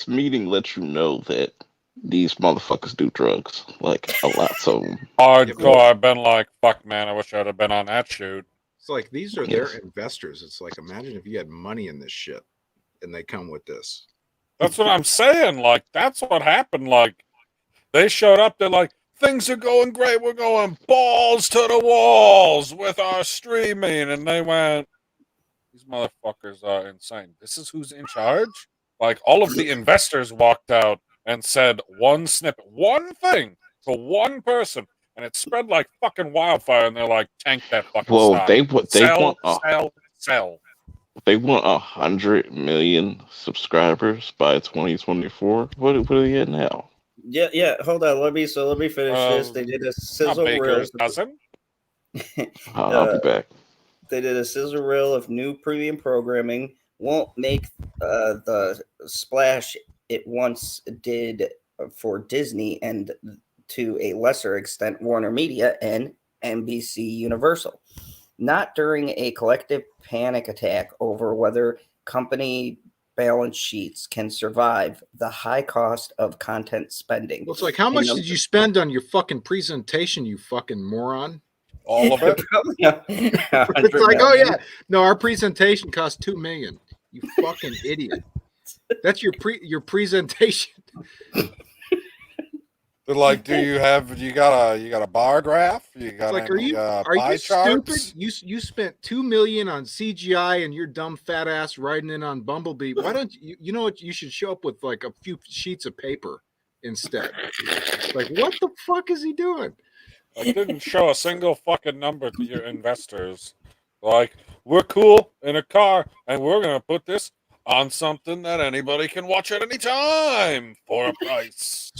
meeting lets you know that these motherfuckers do drugs, like a lot of them. Hardcore. I've been like, fuck, man, I wish I'd have been on that shoot. It's like these are their investors. It's like, imagine if you had money in this shit and they come with this. That's what I'm saying. Like, that's what happened. Like, they showed up. They're like, things are going great. We're going balls to the walls with our streaming. And they went, these motherfuckers are insane. This is who's in charge? Like, all of the investors walked out and said one snippet, one thing to one person, and it spread like fucking wildfire. And they're like, tank that fucking stock. Sell. They want 100 million subscribers by 2024. What are they at now? Yeah. Hold on. Let me finish this. They did a sizzle reel. I'll be back. They did a sizzle reel of new premium programming. Won't make the splash it once did for Disney and to a lesser extent Warner Media and NBC Universal. Not during a collective panic attack over whether company balance sheets can survive the high cost of content spending. Well, it's like, how much did you spend on your fucking presentation, you fucking moron? All of it? It's like, oh yeah, no, our presentation cost $2 million. You fucking idiot. That's your presentation. They're like, you got a bar graph? You got like, are you stupid? You spent $2 million on CGI and your dumb fat ass riding in on Bumblebee. Why don't you know what? You should show up with like a few sheets of paper instead. Like, what the fuck is he doing? I didn't show a single fucking number to your investors. Like, we're cool in a car, and we're gonna put this on something that anybody can watch at any time for a price.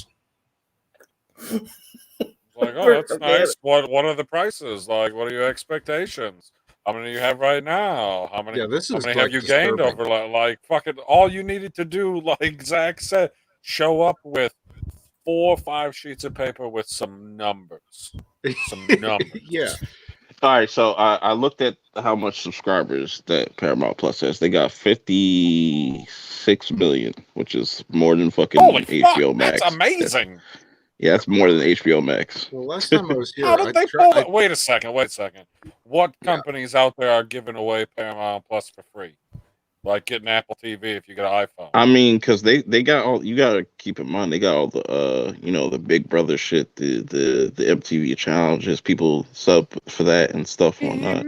Like, oh, that's nice. What are the prices? Like, what are your expectations? How many do you have right now? How many? Yeah, this is how many have you disturbing. gained over like fucking? All you needed to do, like Zach said, show up with 4 or 5 sheets of paper with some numbers. Some numbers. Yeah. All right, so I looked at how much subscribers that Paramount Plus has. They got 56 million, which is more than fucking Holy HBO fuck, Max. that's amazing. That's more than HBO Max. Well, last time I was here, how did they pull it? Wait a second. What companies out there are giving away Paramount Plus for free? Like getting Apple TV if you get an iPhone. I mean, because they got all. You gotta keep in mind they got all the the Big Brother shit, the MTV challenges. People sub for that and stuff and whatnot.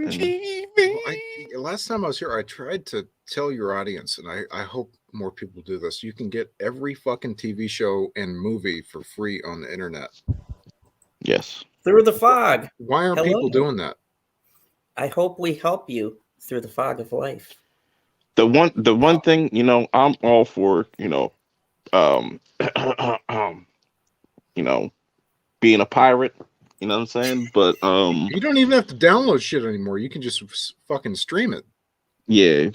Last time I was here, I tried to tell your audience, and I hope more people do this. You can get every fucking TV show and movie for free on the internet. Yes. Through the fog. Why aren't people doing that? I hope we help you through the fog of life. The one thing, I'm all for, being a pirate, you know what I'm saying? But you don't even have to download shit anymore. You can just fucking stream it. Yeah,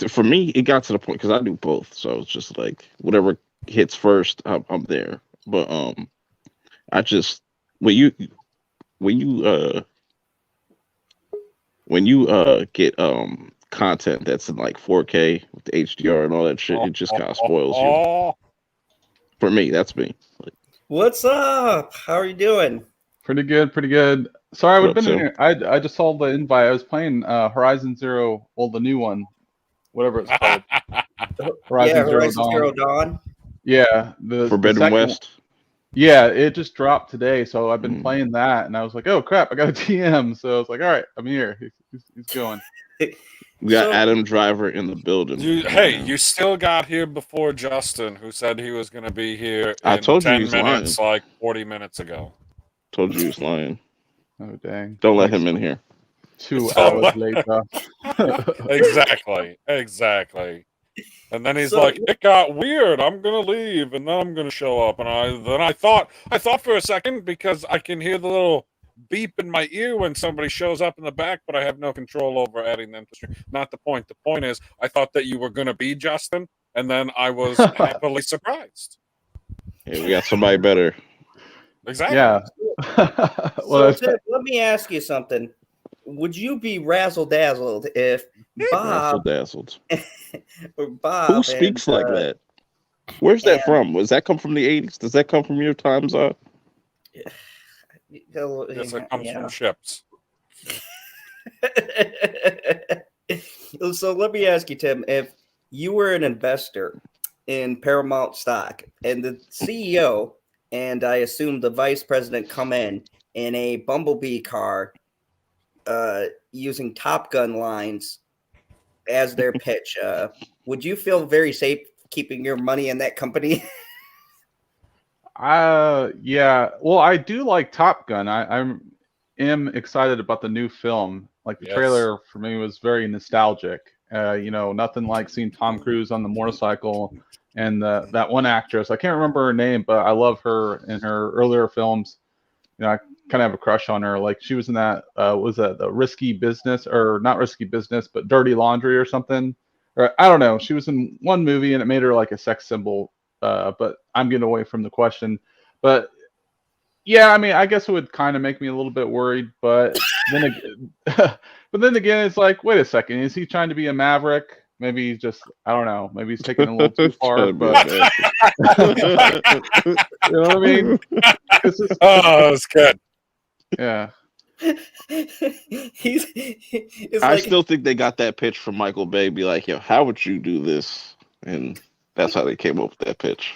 for me, it got to the point because I do both, so it's just like whatever hits first, I'm there. But I just when you get content that's in like 4K with the HDR and all that shit, it just kind of spoils you. For me, that's me. What's up? How are you doing? Pretty good. Sorry, I would have been in here. I just saw the invite. I was playing Horizon Zero, well, the new one, whatever it's called. Horizon Zero Dawn. Yeah, the Forbidden West. Yeah, it just dropped today, so I've been playing that, and I was like, oh crap, I got a TM. So I was like, all right, I'm here. He's going. We got Adam Driver in the building. You still got here before Justin, who said he was going to be here in I told 10 you minutes, lying. like 40 minutes ago. Told you he was lying. Oh, dang. Don't let him in here. 2 hours later. Exactly. And then he's like, it got weird. I'm going to leave, and then I'm going to show up. And I thought for a second, because I can hear the little beep in my ear when somebody shows up in the back, but I have no control over adding them to stream. Not the point. The point is, I thought that you were going to be Justin, and then I was happily surprised. Yeah, we got somebody better. Exactly. Yeah. Well, Tim, let me ask you something. Would you be razzle-dazzled if Bob... Razzle-dazzled. Bob who speaks like that? Where's that from? Does that come from the 80s? Does that come from your time zone? Yes, it comes from ships. So let me ask you, Tim, if you were an investor in Paramount stock and the CEO and I assume the vice president come in a Bumblebee car using Top Gun lines as their pitch, would you feel very safe keeping your money in that company? Yeah. Well, I do like Top Gun. I am excited about the new film. Like the trailer for me was very nostalgic. Nothing like seeing Tom Cruise on the motorcycle and that one actress. I can't remember her name, but I love her in her earlier films. I kind of have a crush on her. Like she was in that was that the Risky Business, or not Risky Business, but Dirty Laundry or something. Or I don't know. She was in one movie and it made her like a sex symbol. But I'm getting away from the question. But yeah, I mean, I guess it would kind of make me a little bit worried. But then again, it's like, wait a second, is he trying to be a maverick? Maybe he's just, I don't know. Maybe he's taking it a little too far. But you know what I mean? That's good. Yeah. I still think they got that pitch from Michael Bay. Be like, yo, how would you do this? And that's how they came up with that pitch.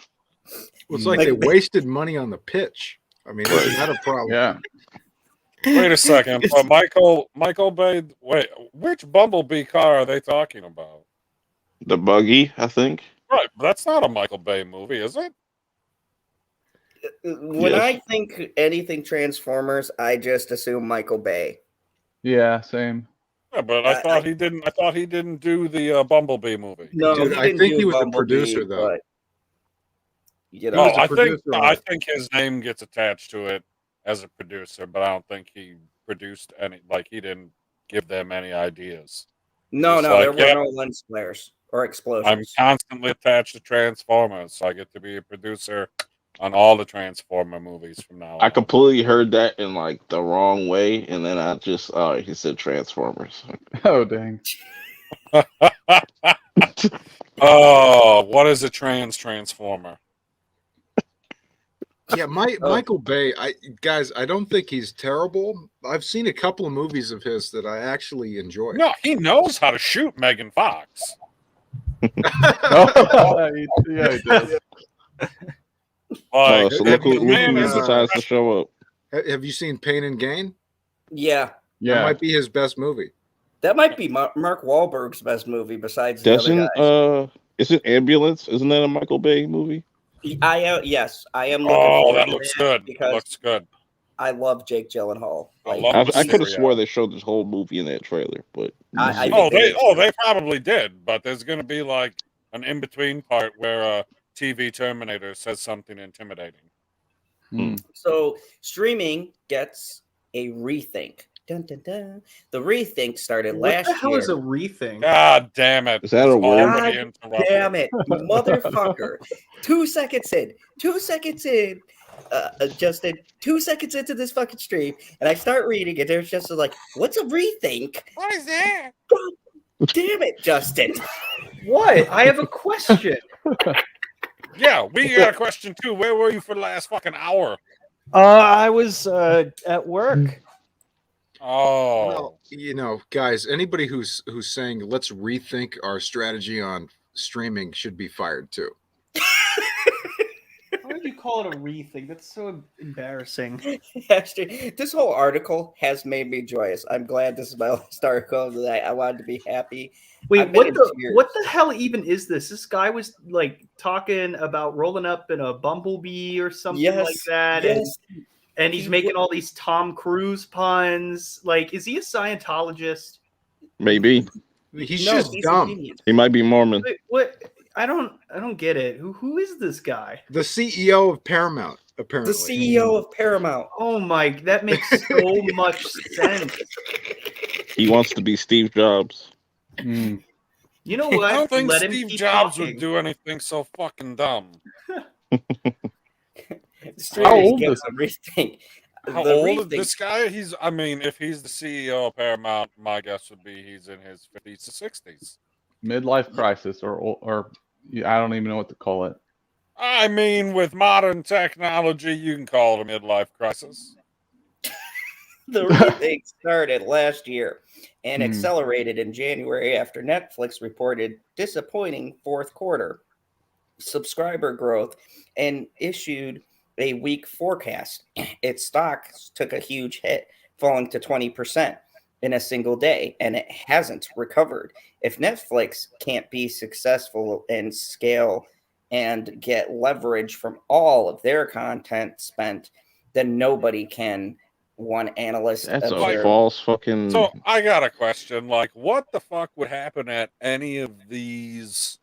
Well, it's like they wasted money on the pitch. I mean, isn't that a problem? Yeah. Wait a second. But Michael Bay, wait, which Bumblebee car are they talking about? The buggy, I think. Right, but that's not a Michael Bay movie, is it? When I think anything Transformers, I just assume Michael Bay. Yeah, same. Yeah, but I thought he didn't. I thought he didn't do the Bumblebee movie. No, dude, I think he was the producer, though. You know, I think his name gets attached to it as a producer, but I don't think he produced any. Like he didn't give them any ideas. No, there were no lens flares or explosions. I'm constantly attached to Transformers, so I get to be a producer on all the Transformer movies from now on. I completely heard that in like the wrong way, and then I just he said Transformers. Oh dang. Oh, what is a transformer? Yeah, Michael Bay. I don't think he's terrible. I've seen a couple of movies of his that I actually enjoy. No, he knows how to shoot Megan Fox. Yeah, he does. Like, so look who decides to show up. Have you seen Pain and Gain? Yeah. That might be his best movie. That might be Mark Wahlberg's best movie besides the other guys. Isn't Ambulance? Isn't that a Michael Bay movie? Yes, I am looking forward that looks good. That looks good. I love Jake Gyllenhaal. I could have swore they showed this whole movie in that trailer, but they probably did. But there's going to be like an in between part where TV Terminator says something intimidating. So streaming gets a rethink. Dun, dun, dun. The rethink started last year. What the hell is a rethink? God damn it. Is that a word? God damn it, motherfucker. 2 seconds in. Justin, 2 seconds into this fucking stream, and I start reading, and there's just like, what's a rethink? What is that? God damn it, Justin. What? I have a question. Yeah, we got a question too. Where were you for the last fucking hour? I was at work. Oh, well, guys, anybody who's saying let's rethink our strategy on streaming should be fired too. Why would you call it a rethink? That's so embarrassing. Actually, this whole article has made me joyous. I'm glad this is my last article that I wanted to be happy. Wait, what the hell even is this? This guy was like talking about rolling up in a bumblebee or something like that. Yes. And he's making all these Tom Cruise puns. Like, is he a Scientologist? Maybe. He's just dumb. He might be Mormon. Wait, what? I don't get it. Who is this guy? The CEO of Paramount, apparently. The CEO of Paramount. Oh my, that makes so much sense. He wants to be Steve Jobs. You know what? I don't think Steve Jobs would do anything so fucking dumb. How old is rethink? How old is this guy? If he's the CEO of Paramount, my guess would be he's in his 50s to 60s. Midlife crisis, or I don't even know what to call it. I mean, with modern technology, you can call it a midlife crisis. The rethink started last year and accelerated in January after Netflix reported disappointing fourth quarter subscriber growth and issued a weak forecast. Its stock took a huge hit, falling to 20% in a single day, and it hasn't recovered. If Netflix can't be successful and scale and get leverage from all of their content spent, then nobody can. One analyst. That's a false fucking. So I got a question. Like, what the fuck would happen at any of these,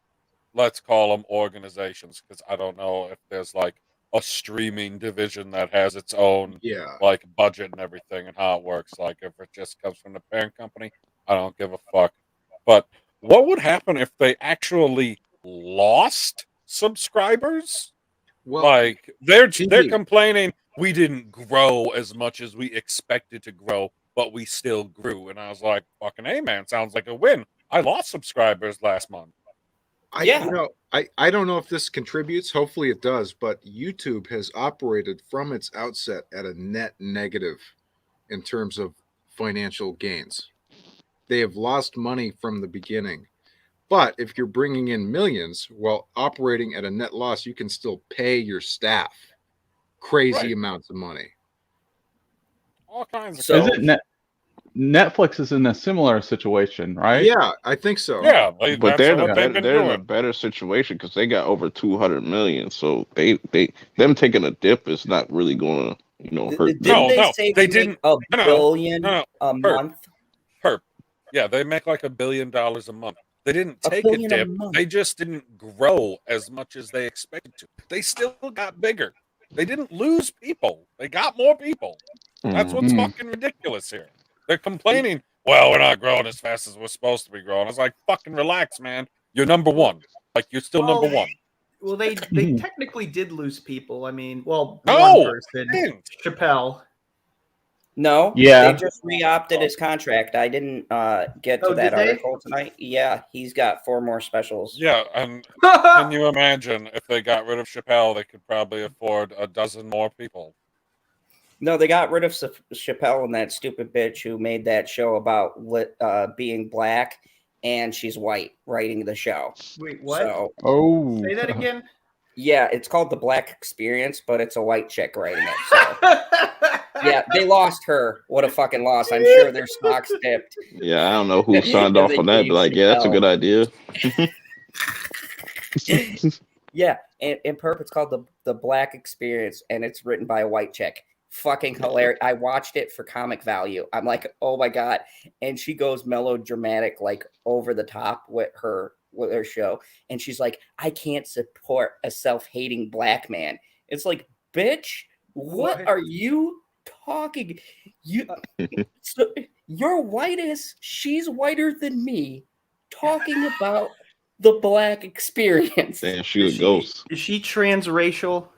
let's call them organizations? Because I don't know if there's like a streaming division that has its own like budget and everything and how it works. Like if it just comes from the parent company, I don't give a fuck. But what would happen if they actually lost subscribers? Well, like they're complaining we didn't grow as much as we expected to grow, but we still grew. And I was like, fucking A, man, sounds like a win. I lost subscribers last month. I don't know if this contributes. Hopefully it does. But YouTube has operated from its outset at a net negative in terms of financial gains. They have lost money from the beginning. But if you're bringing in millions while operating at a net loss, you can still pay your staff crazy amounts of money. All kinds of stuff. Netflix is in a similar situation, right? Yeah, I think so. Yeah, but they're in a better situation because they got over 200 million. So them taking a dip is not really going to hurt. They didn't $1 billion a month. Yeah, they make like $1 billion a month. They didn't take a dip. They just didn't grow as much as they expected to. They still got bigger. They didn't lose people. They got more people. That's what's fucking ridiculous here. They're complaining, well, we're not growing as fast as we're supposed to be growing. I was like, fucking relax, man. You're number one. Like, you're still number one. Well, they technically did lose people. I mean, well, no, one person, Chappelle. No, yeah, they just re-opted his contract. I didn't get to that article tonight. Yeah, he's got 4 more specials. Yeah, and can you imagine if they got rid of Chappelle, they could probably afford a dozen more people. No, they got rid of Chappelle and that stupid bitch who made that show about being black, and she's white writing the show. Wait, what? So, say that again? Yeah, it's called The Black Experience, but it's a white chick writing it. So. Yeah, they lost her. What a fucking loss. I'm sure their stocks dipped. Yeah, I don't know who signed off on that, but like, yeah, that's a good idea. Yeah, and Perp, it's called the Black Experience, and it's written by a white chick. Fucking hilarious. I watched it for comic value. I'm like, oh my God. And she goes melodramatic, like over the top with her show. And she's like, I can't support a self-hating black man. It's like, bitch, what are you talking? You're whitest. She's whiter than me. Talking about the Black Experience. Damn, she's a ghost. Is she transracial?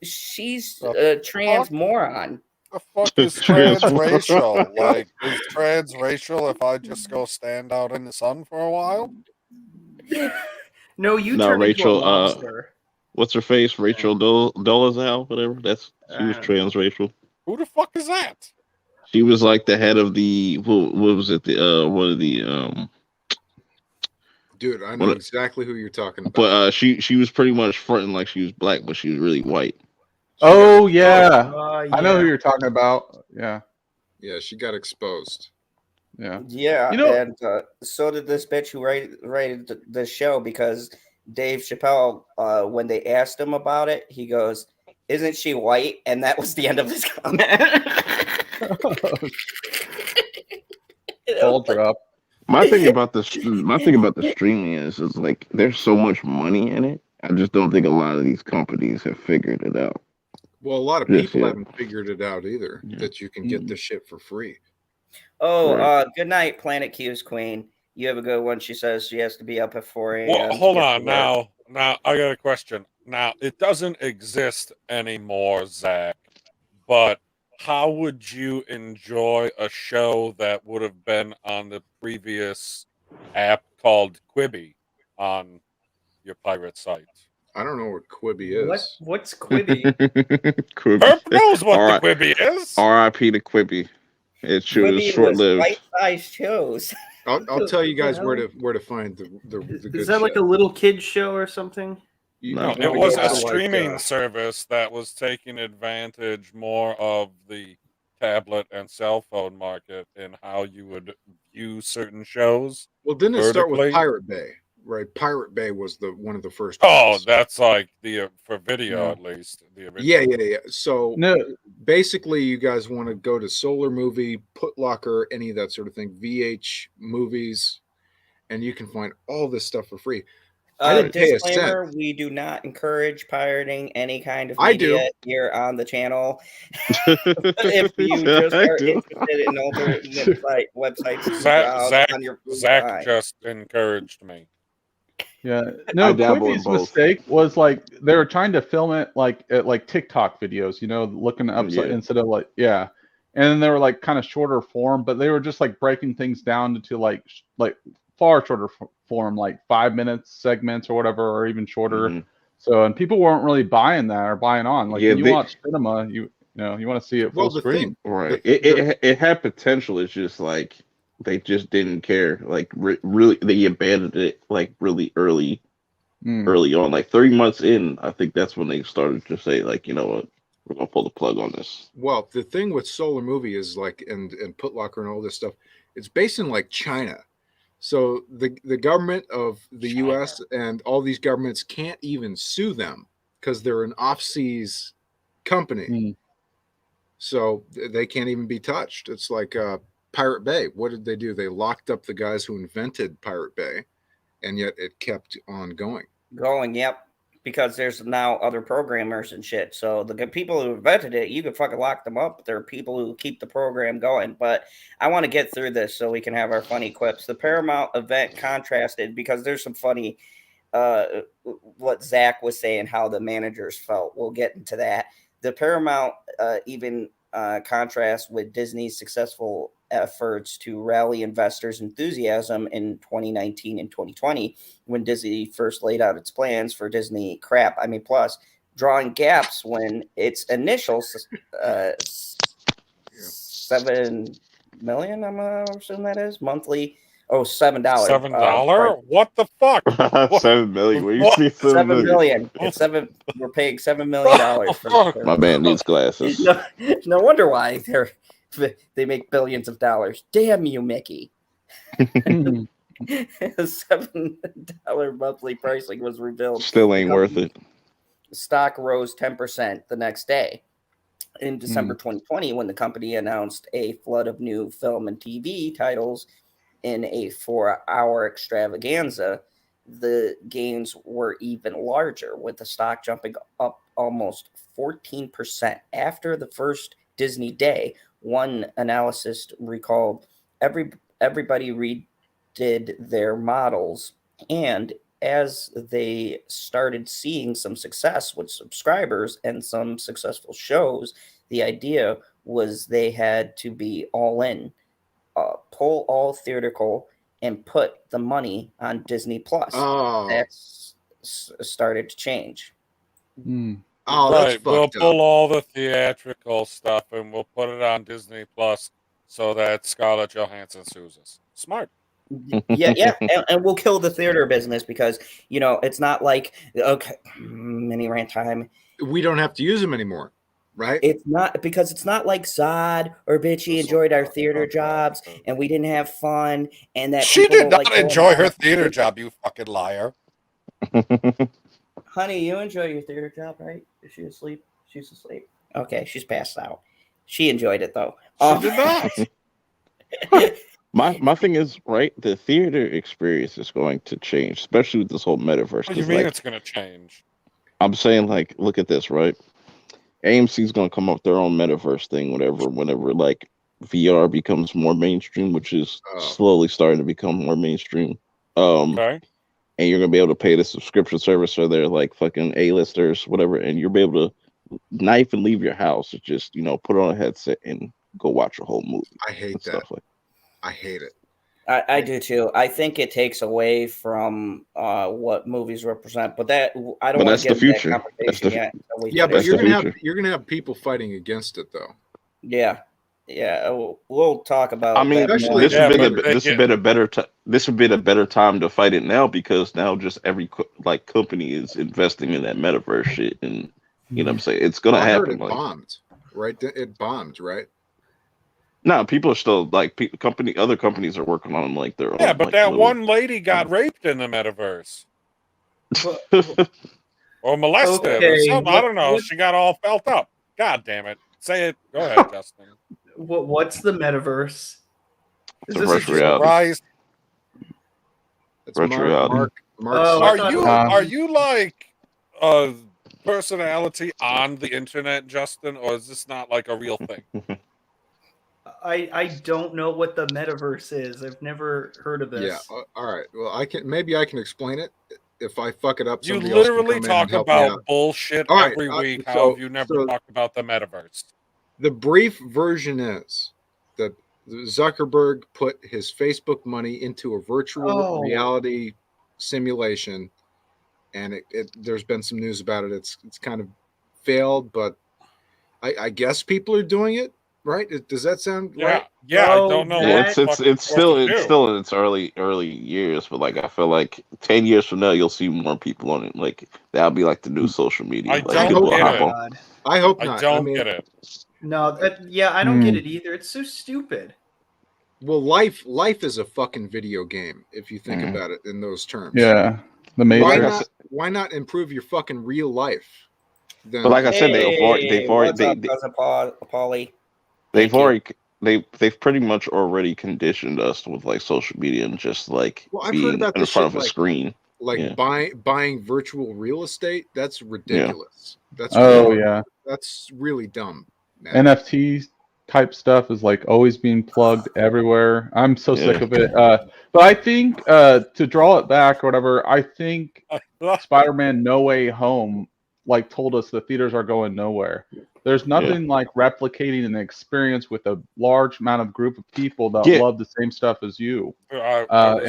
She's a trans moron. The fuck is transracial? Like, is transracial if I just go stand out in the sun for a while? No, you turn Rachel, into a monster. What's her face? Rachel Dolezal, whatever. She was transracial. Who the fuck is that? She was like the head of the what was it? One of the Dude, I know exactly who you're talking about. But she was pretty much fronting like she was black, but she was really white. Oh yeah. I know who you're talking about. Yeah. Yeah, she got exposed. Yeah. Yeah, and so did this bitch who rated the show, because Dave Chappelle, when they asked him about it, he goes, "Isn't she white?" And that was the end of his comment. Ball drop. My thing about the streaming is like there's so much money in it. I just don't think a lot of these companies have figured it out. Well, a lot of people haven't figured it out either, that you can get this shit for free. Oh, good night, Planet Q's queen. You have a good one. She says she has to be up at 4 a.m. Well, hold on. Now, I got a question. Now, it doesn't exist anymore, Zach, but how would you enjoy a show that would have been on the previous app called Quibi on your pirate site? I don't know what Quibi is. What's Quibi? Herb knows what the Quibi is. R.I.P. to Quibi. It was short-lived. Bite-sized shows. I'll tell you guys where to find the good Is that like a little kid show or something? No, it was a streaming service that was taking advantage more of the tablet and cell phone market and how you would view certain shows. Well, didn't it start with Pirate Bay? Right, Pirate Bay was one of the first. Oh, that's like for video at least. The original. Yeah. So basically, you guys want to go to Solar Movie, Putlocker, any of that sort of thing, VH Movies, and you can find all this stuff for free. I didn't pay a cent. We do not encourage pirating any kind of media here on the channel. If you just are interested in alternate websites, Zach just encouraged me. Yeah, no. Quibi's mistake was like they were trying to film it like TikTok videos, looking upside instead of and then they were like kind of shorter form, but they were just like breaking things down into like far shorter form, like 5 minutes segments or whatever, or even shorter. Mm-hmm. So and people weren't really buying that or buying on. Like when you watch cinema, you want to see it full screen. Right. It had potential. It's just like. They just didn't care. Like really, they abandoned it like really early on. Like 3 months in, I think that's when they started to say like, you know what, we're gonna pull the plug on this. Well, the thing with Solar Movie is like, and Putlocker and all this stuff, it's based in like China. So the government of the U.S. and all these governments can't even sue them because they're an off-seas company. So they can't even be touched. It's like Pirate Bay. What did they do? They locked up the guys who invented Pirate Bay, and yet it kept on going. Yep. Because there's now other programmers and shit. So the people who invented it, you could fucking lock them up. There are people who keep the program going. But I want to get through this so we can have our funny quips. The Paramount event contrasted, because there's some funny, what Zach was saying, how the managers felt. We'll get into that. The Paramount even contrast with Disney's successful efforts to rally investors' enthusiasm in 2019 and 2020, when Disney first laid out its plans for Disney Plus, drawing gaps when its initial $7 million, I'm assuming that is monthly. Oh, $7. $7? What the fuck? $7 million. Where you see $7 million? It's $7. We're paying $7 million for my man needs glasses. No wonder why they make billions of dollars. Damn you, Mickey. $7 monthly pricing was revealed. Still ain't worth it. Stock rose 10% the next day. In December 2020, when the company announced a flood of new film and TV titles in a 4-hour extravaganza, the gains were even larger, with the stock jumping up almost 14% after the first Disney day. One analyst recalled everybody redid their models, and as they started seeing some success with subscribers and some successful shows, the idea was they had to be all in, pull all theatrical, and put the money on Disney Plus. That's started to change. Oh, right. We'll pull all the theatrical stuff and we'll put it on Disney Plus so that Scarlett Johansson sues us. Smart. Yeah. And we'll kill the theater business because, it's not like, okay, mini rant time. We don't have to use them anymore, right? It's not, because it's not like Zod or Bitchy enjoyed our theater jobs and we didn't have fun. And that she did not enjoy her theater job, you fucking liar. Honey, you enjoy your theater job, right? Is she asleep? She's asleep. Okay, she's passed out. She enjoyed it, though. She did not. My thing is, right, the theater experience is going to change, especially with this whole metaverse. What do you mean it's going to change? I'm saying, like, look at this, right? AMC's going to come up with their own metaverse thing, whenever like, VR becomes more mainstream, which is slowly starting to become more mainstream. Okay. And you're going to be able to pay the subscription service, or they're like fucking A-listers, whatever, and you'll be able to not even leave your house. Just, put on a headset and go watch a whole movie. I hate that. I hate it. I do too. I think it takes away from what movies represent, but that I don't want to get into that conversation yet. But you're gonna have people fighting against it, though. Yeah. We'll talk about. I mean, this would be a better time to fight it now, because now just every company is investing in that metaverse shit, and you know what I'm saying, it's gonna happen. It bombed, right? It bombed, right? No, people are still other companies are working on like their own. Yeah, but that one lady got raped in the metaverse, or molested, or something. I don't know. She got all felt up. God damn it! Say it. Go ahead, Justin. What's the metaverse? It's a virtual reality. Virtual reality. Are you like a personality on the internet, Justin, or is this not like a real thing? I don't know what the metaverse is. I've never heard of this. Yeah. All right. Well, maybe I can explain it. If I fuck it up, you literally talk about bullshit every week. How have you never talked about the metaverse? The brief version is that Zuckerberg put his Facebook money into a virtual reality simulation, and there's been some news about it. It's kind of failed, but I guess people are doing it, right? Does that sound right? Yeah. I don't know. It's still in its early years, but like I feel like 10 years from now you'll see more people on it. Like that'll be like the new social media. I don't get it. I hope not. I don't get it. No, I don't get it either. It's so stupid. Well, life is a fucking video game if you think about it in those terms. Yeah, the Matrix. Why not improve your fucking real life? But like I said, they've already they've pretty much already conditioned us with like social media and just like being in front of a screen. Like buying virtual real estate, that's ridiculous. Yeah. That's that's really dumb. Man. NFT type stuff is like always being plugged everywhere. I'm so sick of it. But I think to draw it back or whatever, I think Spider-Man No Way Home like told us the theaters are going nowhere. There's nothing like replicating an experience with a large amount of group of people that love the same stuff as you. The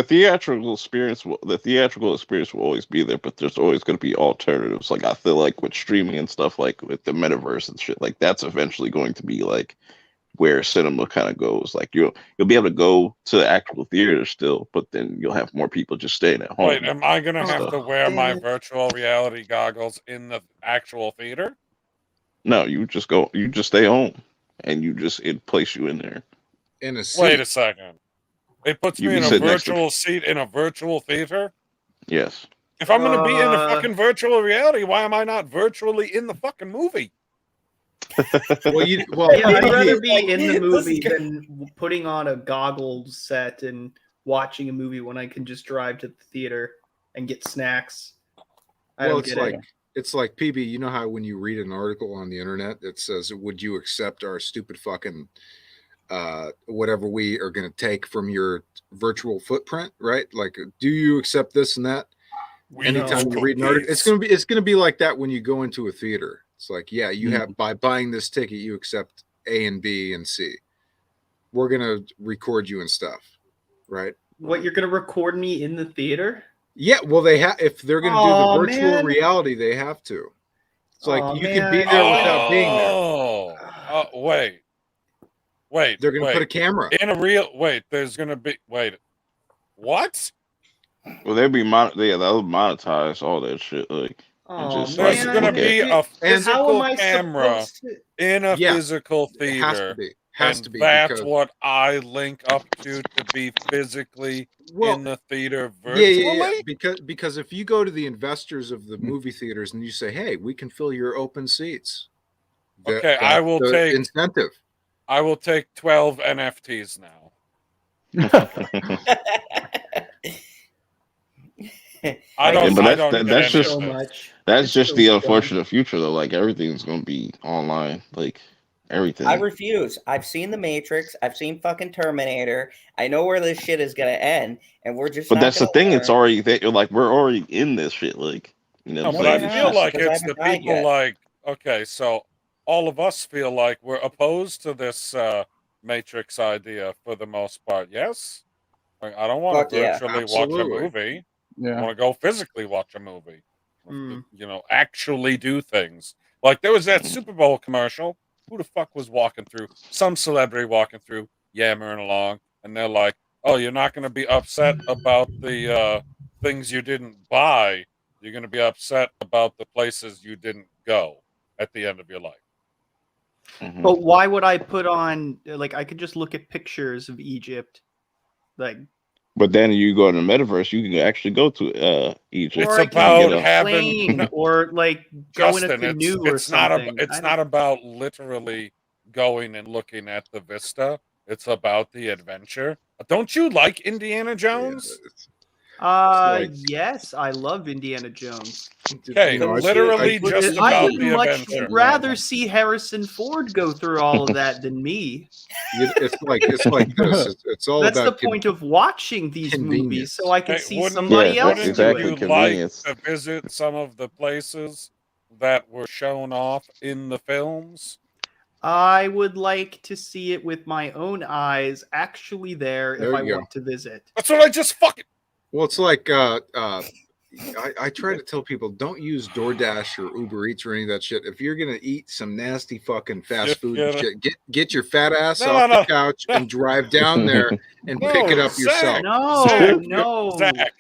theatrical experience. The theatrical experience will always be there, but there's always going to be alternatives. Like I feel like with streaming and stuff, like with the metaverse and shit, like that's eventually going to be like where cinema kind of goes. Like you'll be able to go to the actual theater still, but then you'll have more people just staying at home. Wait, am I gonna have to wear my virtual reality goggles in the actual theater? No, you just stay home, and it place you in there. In a seat. Wait a second. It puts me in a virtual seat in a virtual theater? Yes. If I'm gonna be in a fucking virtual reality, why am I not virtually in the fucking movie? I'd rather be in the movie than putting on a goggles set and watching a movie when I can just drive to the theater and get snacks. It's like PB, you know how when you read an article on the internet that says, would you accept our stupid fucking whatever we are going to take from your virtual footprint, right? Like, do you accept this and that? Anytime you read an article, it's going to be like that when you go into a theater. It's like, yeah, you have, by buying this ticket, you accept A and B and C. We're going to record you and stuff, right? What, you're going to record me in the theater? Yeah, well, they have. If they're going to do the virtual reality, they have to. It's like you can be there without being there. Wait. They're going to put a camera in a real. There's going to be. What? Well, they'll monetize all that shit. Like, there's going to be a physical camera in a physical theater. Has to be. That's what I link up to be physically in the theater virtually. Yeah. Because if you go to the investors of the movie theaters and you say, "Hey, we can fill your open seats," I will take incentive. I will take 12 NFTs now. That's just the unfortunate future, though. Like everything's gonna be online. Like. Everything. I refuse. I've seen The Matrix. I've seen fucking Terminator. I know where this shit is gonna end, and we're just. But that's the thing. It's already we're already in this shit. Like, you know. But I feel like it's the people like. Okay, so all of us feel like we're opposed to this Matrix idea for the most part. Yes. Like, I don't want to virtually watch a movie. I want to go physically watch a movie. You know, actually do things. Like there was that Super Bowl commercial. Who the fuck was walking through? Some celebrity walking through, yammering along, and they're like, "Oh, you're not going to be upset about the things you didn't buy. You're going to be upset about the places you didn't go at the end of your life." Mm-hmm. But why would I put on like I could just look at pictures of Egypt, like. But then you go in the metaverse, you can actually go to Egypt. It's about having, or like going to canoe or something. It's not about literally going and looking at the vista. It's about the adventure. Don't you like Indiana Jones? Yes, I love Indiana Jones. Okay, literally just about the adventure. I would much rather see Harrison Ford go through all of that than me. It's like this. It's all that's about the point of watching these movies, so I can see somebody else. Wouldn't you like to visit some of the places that were shown off in the films? I would like to see it with my own eyes, actually there if I want to visit. That's what I just fucking. Well, it's like I try to tell people don't use DoorDash or Uber Eats or any of that shit. If you're gonna eat some nasty fucking fast food and shit, get your fat ass off the couch and drive down there and pick it up yourself. No,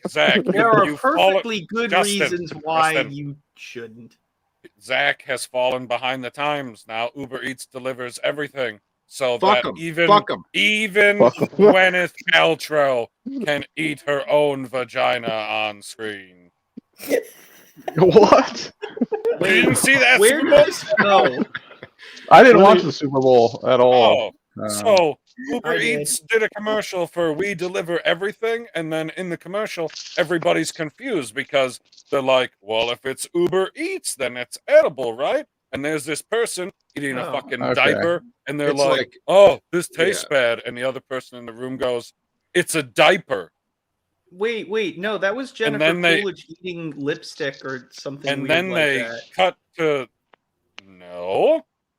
Zach. There are perfectly good reasons why you shouldn't. Zach has fallen behind the times. Now Uber Eats delivers everything. So fuck that em. even Gwyneth Paltrow can eat her own vagina on screen. What? You didn't see that? Where did this go? I didn't watch the Super Bowl at all. So Uber Eats did a commercial for "We deliver everything," and then in the commercial, everybody's confused because they're like, "Well, if it's Uber Eats, then it's edible, right?" And there's this person eating a fucking diaper, and they're like, "Oh, this tastes bad," and the other person in the room goes, "It's a diaper." Wait, no, that was Jennifer Coolidge eating lipstick or something. And then they cut to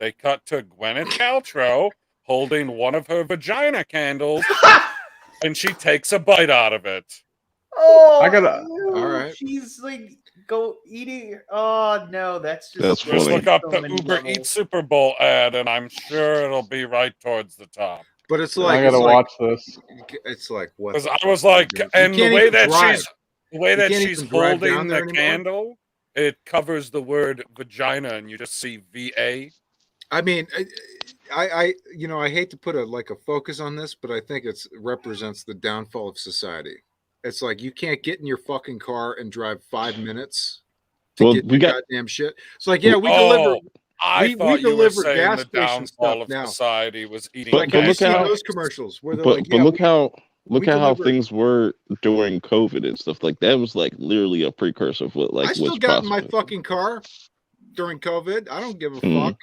Gwyneth Paltrow holding one of her vagina candles, and she takes a bite out of it. Oh, I gotta. All right. She's like eating. Oh no, that's just. That's Just funny. look up the Uber Eats Super Bowl ad, and I'm sure it'll be right towards the top. But it's like I gotta watch this. It's like what? Because I was like, and the way that she's holding the candle, it covers the word vagina, and you just see VA. I mean, I hate to put a focus on this, but I think it represents the downfall of society. It's like you can't get in your fucking car and drive 5 minutes to get your goddamn shit. It's like, yeah, we deliver. I thought you were saying the downfall of society was eating. But look at those commercials. Where but look at how things were during COVID and stuff. Like that was like literally a precursor of what like. I still got in my fucking car during COVID. I don't give a fuck.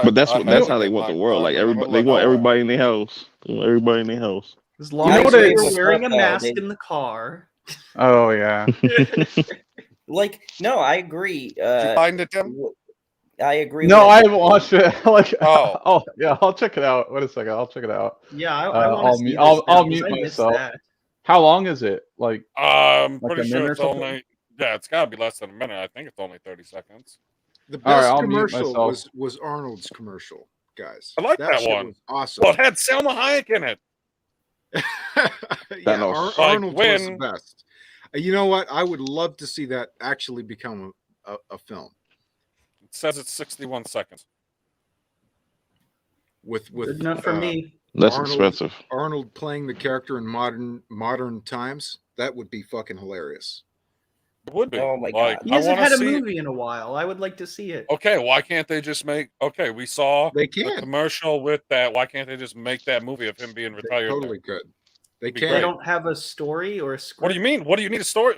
But that's how they want the world. Like they want everybody in their house. Everybody in their house. As long as you're wearing a mask in the car. Oh yeah. Like no, I agree. Did you find it, Tim? I agree. No, I haven't watched it. Oh yeah, I'll check it out. Wait a second, I'll check it out. Yeah, I'll mute myself. How long is it? Like I'm pretty sure it's only it's gotta be less than a minute. I think it's only 30 seconds. The best commercial was Arnold's commercial, guys. I like that one. Was awesome. Well, it had Selma Hayek in it. Arnold was the best. You know what? I would love to see that actually become a film. It says it's 61 seconds. With good enough for me. That's expensive. Arnold playing the character in modern times, that would be fucking hilarious. It would be. Oh my god! He hasn't had a movie in a while. I would like to see it. Okay, why can't they just make? Okay, we saw the commercial with that. Why can't they just make that movie of him being retired? Totally good. They can't. They don't have a story or a script. What do you mean? What do you need a story?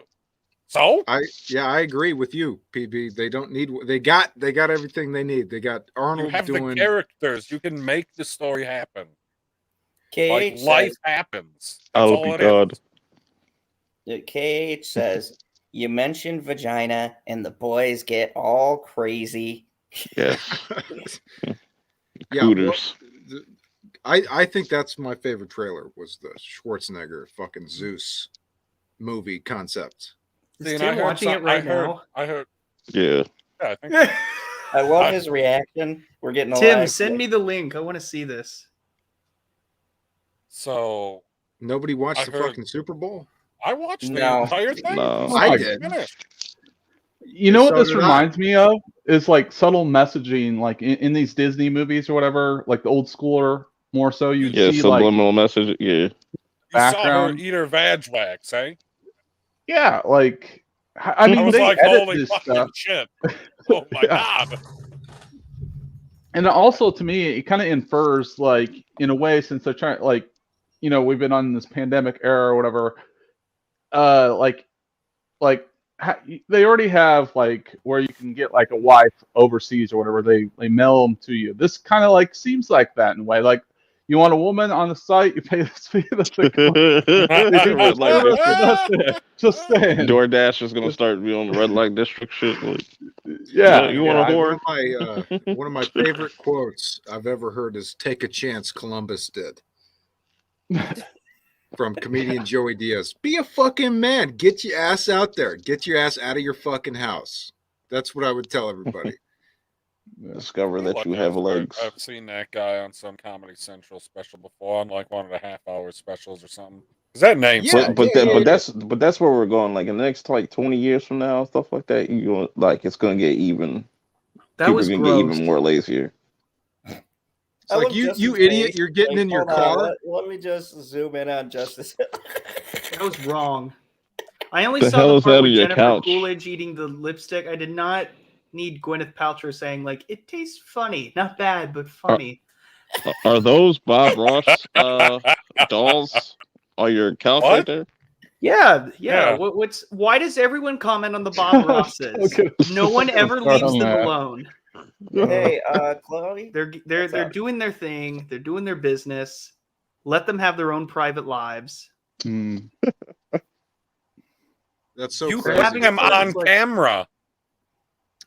So I agree with you, PB. They don't need. They got everything they need. They got Arnold. You have doing the characters. You can make the story happen. KH life happens. Oh God. KH says. You mentioned vagina, and the boys get all crazy. Yes. Hooters. Well, I think that's my favorite trailer was the Schwarzenegger fucking Zeus movie concept. Is Tim watching it right now? I heard. Yeah. I think. I love his reaction. We're getting Tim, send me the link. I want to see this. So nobody watched the fucking Super Bowl? I watched the entire thing. No. I did. You know what this reminds me of? Is like subtle messaging, like in these Disney movies or whatever, like the old schooler more so. You see subliminal message. Yeah. You saw her eat her vag wax, eh? Yeah, like I mean, was they like, edit holy this fucking stuff. shit! Oh my god! And also, to me, it kind of infers, like, in a way, since they're trying, like, you know, we've been on this pandemic era or whatever. They already have like where you can get like a wife overseas or whatever. They mail them to you. This kind of like seems like that in a way. Like you want a woman on the site, you pay this fee. Just saying. DoorDash is gonna start being on the red light district shit. Like, you want a whore? One of my favorite quotes I've ever heard is "Take a chance, Columbus did." From comedian Joey Diaz. Be a fucking man. Get your ass out there. Get your ass out of your fucking house. That's what I would tell everybody. Discover that you have legs. I've seen that guy on some Comedy Central special before, on like one of the half-hour specials or something. Is that name? But that's where we're going. Like in the next like 20 years from now, stuff like that. You like it's gonna get even. That was gonna get even more lazier. It's like you idiot, you're getting in your car. Let me just zoom in on Justice. That was wrong. I only The saw hell the is part that with on your Jennifer couch? Coolidge eating the lipstick. I did not need Gwyneth Paltrow saying like, "It tastes funny, not bad, but funny." Are those Bob Ross dolls on your couch right there? Yeah. Why does everyone comment on the Bob Rosses? No one ever leaves them alone. Hey, Chloe. They're doing their thing. They're doing their business. Let them have their own private lives. That's so you crazy. having them on camera.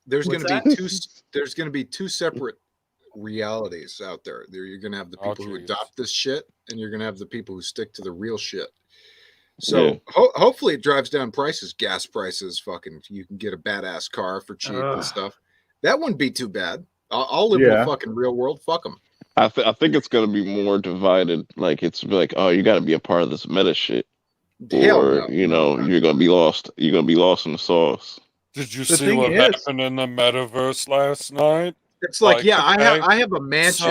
There's going to be two separate realities out there. You're going to have the people who adopt this shit, and you're going to have the people who stick to the real shit. So hopefully it drives down prices, gas prices. Fucking, you can get a badass car for cheap and stuff. That wouldn't be too bad. I'll live in the fucking real world. Fuck them. I think it's going to be more divided. Like, it's like, oh, you got to be a part of this meta shit. Or, you're going to be lost. You're going to be lost in the sauce. Did you see what happened in the metaverse last night? It's like I have a mansion.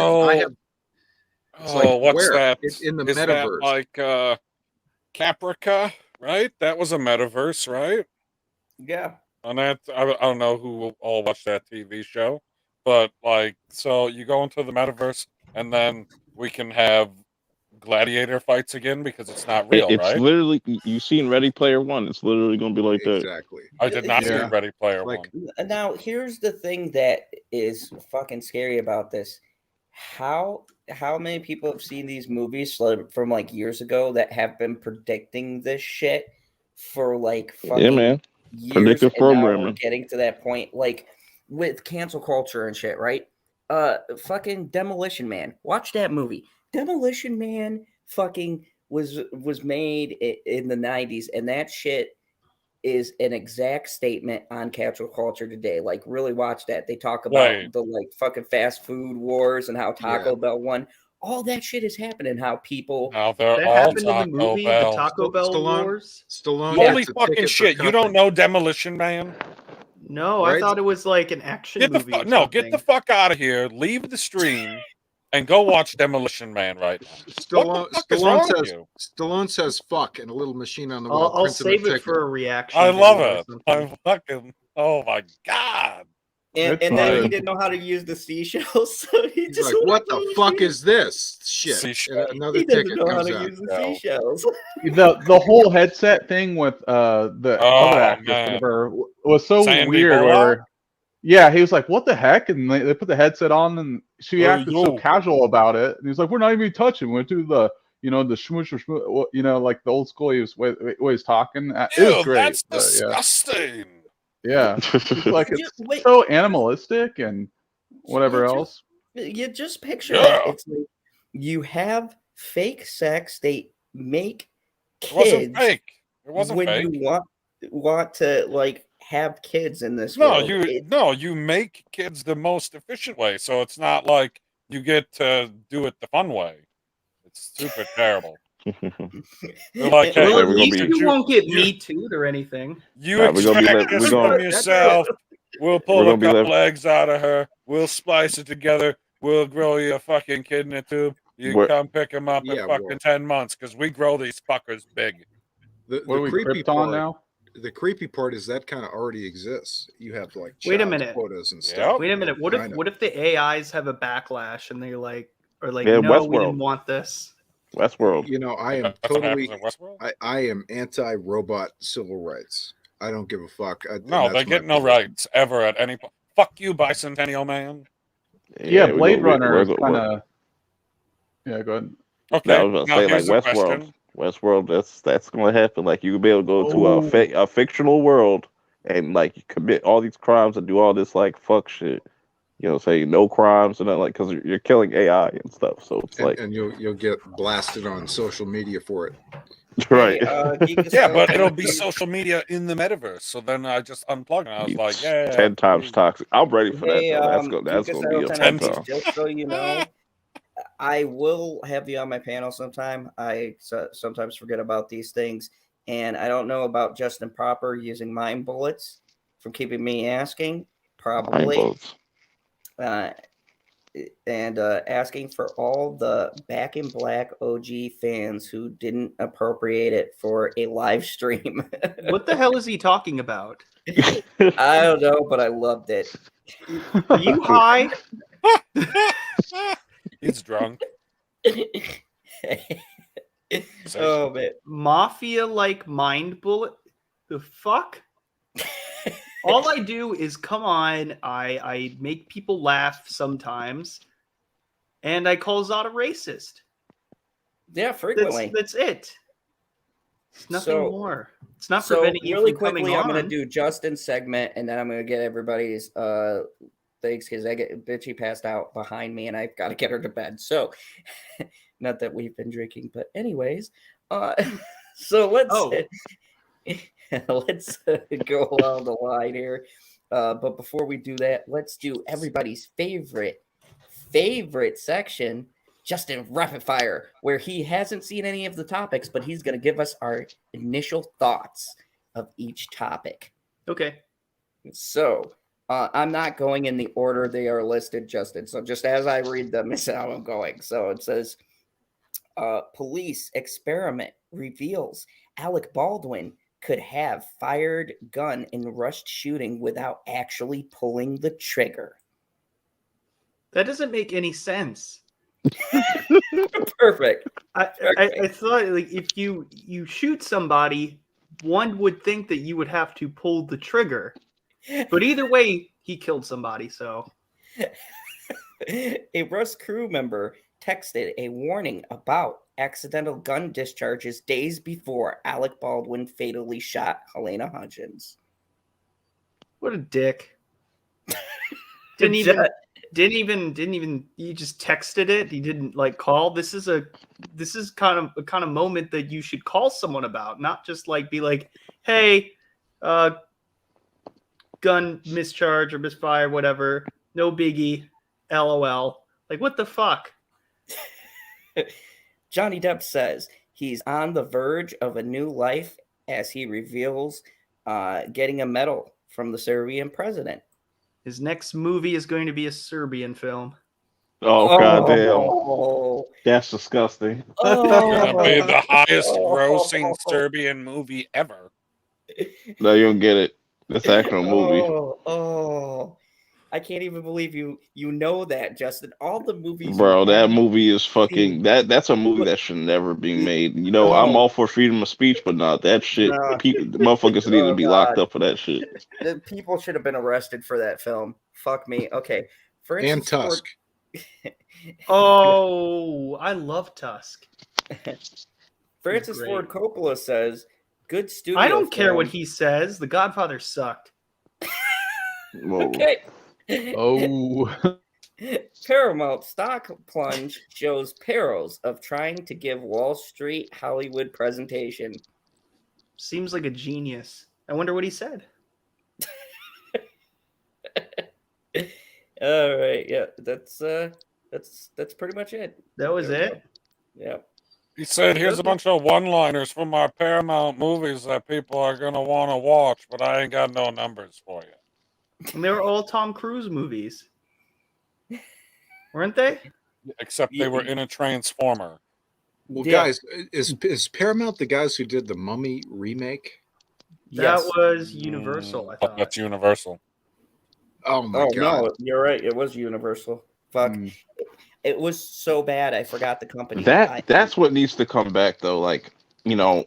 What's that? It's in the Is metaverse. That like Caprica, right? That was a metaverse, right? Yeah. And that I don't know who all watched that TV show, but like, so you go into the metaverse, and then we can have gladiator fights again because it's not real, it's right? Literally, you've seen Ready Player One. It's literally going to be like that. Exactly. I did not see Ready Player One. Now, here's the thing that is fucking scary about this. How many people have seen these movies from like years ago that have been predicting this shit for like fucking years? Predictive programming. Now we're getting to that point, like with cancel culture and shit, right? Fucking Demolition Man. Watch that movie. Demolition Man fucking was made in the 90s, and that shit is an exact statement on cancel culture today. Like, really watch that. They talk about the like fucking fast food wars and how Taco Bell won. All that shit is happening. How people that happened in the movie, the Taco Bell wars. Stallone. Holy fucking shit! You don't know Demolition Man? No, right? I thought it was like an action movie. Get the fuck out of here. Leave the stream. And go watch Demolition Man right now. Stallone says fuck, and a little machine on the wall. I'll save it for a reaction. I love it. I'm fucking, oh my God. And then he didn't know how to use the seashells. So he's like, what the fuck is this shit? Another ticket comes out. Use the seashells. The whole headset thing with the other actors was so weird. Yeah, he was like, "What the heck?" And they put the headset on, and she acted so casual about it. And he was like, "We're not even touching. We went to the, the smoosh, like the old school. He was always talking. It was great. That's disgusting. Yeah, like it's so animalistic and whatever else. You just picture it. It's like you have fake sex. They make kids. It wasn't fake. When you want to like have kids in this world. You make kids the most efficient way, so it's not like you get to do it the fun way. It's super terrible. Like, hey, at least you won't get Me Too'd or anything. You expect this from yourself. We'll pull a couple eggs out of her. We'll splice it together. We'll grow you a fucking kid in a tube. You come pick them up in fucking 10 months because we grow these fuckers big. The creepy part now? The creepy part is that kind of already exists. You have like quotas and stuff. Wait a minute. What if the AIs have a backlash and they're like, no, we didn't want this. Westworld. I am totally. I am anti-robot civil rights. I don't give a fuck. They get no rights ever at any point. Fuck you, Bicentennial Man. Yeah, Blade Runner is kind of. Yeah, go ahead. Okay, I was gonna say like Westworld. Westworld, that's gonna happen. Like you can be able to go to a fictional world and like commit all these crimes and do all this like fuck shit. Say no crimes and then like because you're killing AI and stuff. So it's and you'll get blasted on social media for it. Right. But it'll be social media in the metaverse. So then I just unplugged and I was like, 10 times toxic. I'm ready for that. That's gonna be a 10 times. Just so you know, I will have you on my panel sometime. I sometimes forget about these things, and I don't know about Justin Proper using mind bullets from keeping me asking. Probably. and asking for all the Back in Black OG fans who didn't appropriate it for a live stream. What the hell is he talking about? I don't know, but I loved it. Are you high? He's drunk. Oh man, Mafia like mind bullet. The fuck? All I do is come on. I make people laugh sometimes, and I call Zod a racist. Yeah, frequently. That's it. It's nothing more. It's not so preventing you really from coming quickly. I'm on. going to do Justin's segment, and then I'm going to get everybody's things because I get bitchy passed out behind me, and I've got to get her to bed. So, not that we've been drinking, but anyways, so let's let's go along the line here. But before we do that, let's do everybody's favorite section, Justin Rapid Fire, where he hasn't seen any of the topics, but he's going to give us our initial thoughts of each topic. Okay. So I'm not going in the order they are listed, Justin. So just as I read them is how I'm going. So it says, police experiment reveals Alec Baldwin could have fired gun in rushed shooting without actually pulling the trigger. That doesn't make any sense. Perfect. I thought, like, if you shoot somebody, one would think that you would have to pull the trigger. But either way, he killed somebody, so. A Rust crew member texted a warning about accidental gun discharges days before Alec Baldwin fatally shot Halyna Hutchins. What a dick. Didn't even he just texted it. He didn't like call. This is kind of a kind of moment that you should call someone about, not just like be like, hey, gun mischarge or misfire, whatever. No biggie. LOL. Like, what the fuck? Johnny Depp says he's on the verge of a new life as he reveals getting a medal from the Serbian president. His next movie is going to be a Serbian film. Oh, goddamn. That's disgusting. It's going to be the highest grossing Serbian movie ever. No, you don't get it. It's an actual movie. Oh. I can't even believe you know that, Justin. All the movies, bro. That movie is fucking. That's a movie that should never be made. You know, I'm all for freedom of speech, but not that shit. People, motherfuckers need to be locked up for that shit. The people should have been arrested for that film. Fuck me. Okay, and Tusk. Oh, I love Tusk. Francis Ford Coppola says, "Good studio." I don't care what he says. The Godfather sucked. Okay. Oh. Paramount stock plunge shows perils of trying to give Wall Street Hollywood presentation. Seems like a genius. I wonder what he said. All right, yeah, that's pretty much it. That was it. Yeah. He said, "Here's a bunch of one-liners from our Paramount movies that people are gonna want to watch, but I ain't got no numbers for you." And they were all Tom Cruise movies, weren't they? Except they were in a Transformer. Well, guys, is Paramount the guys who did the Mummy remake? That was Universal, I thought. That's Universal. Oh my god! No, you're right. It was Universal. Fuck. It was so bad. I forgot the company. That's what needs to come back, though. Like, you know,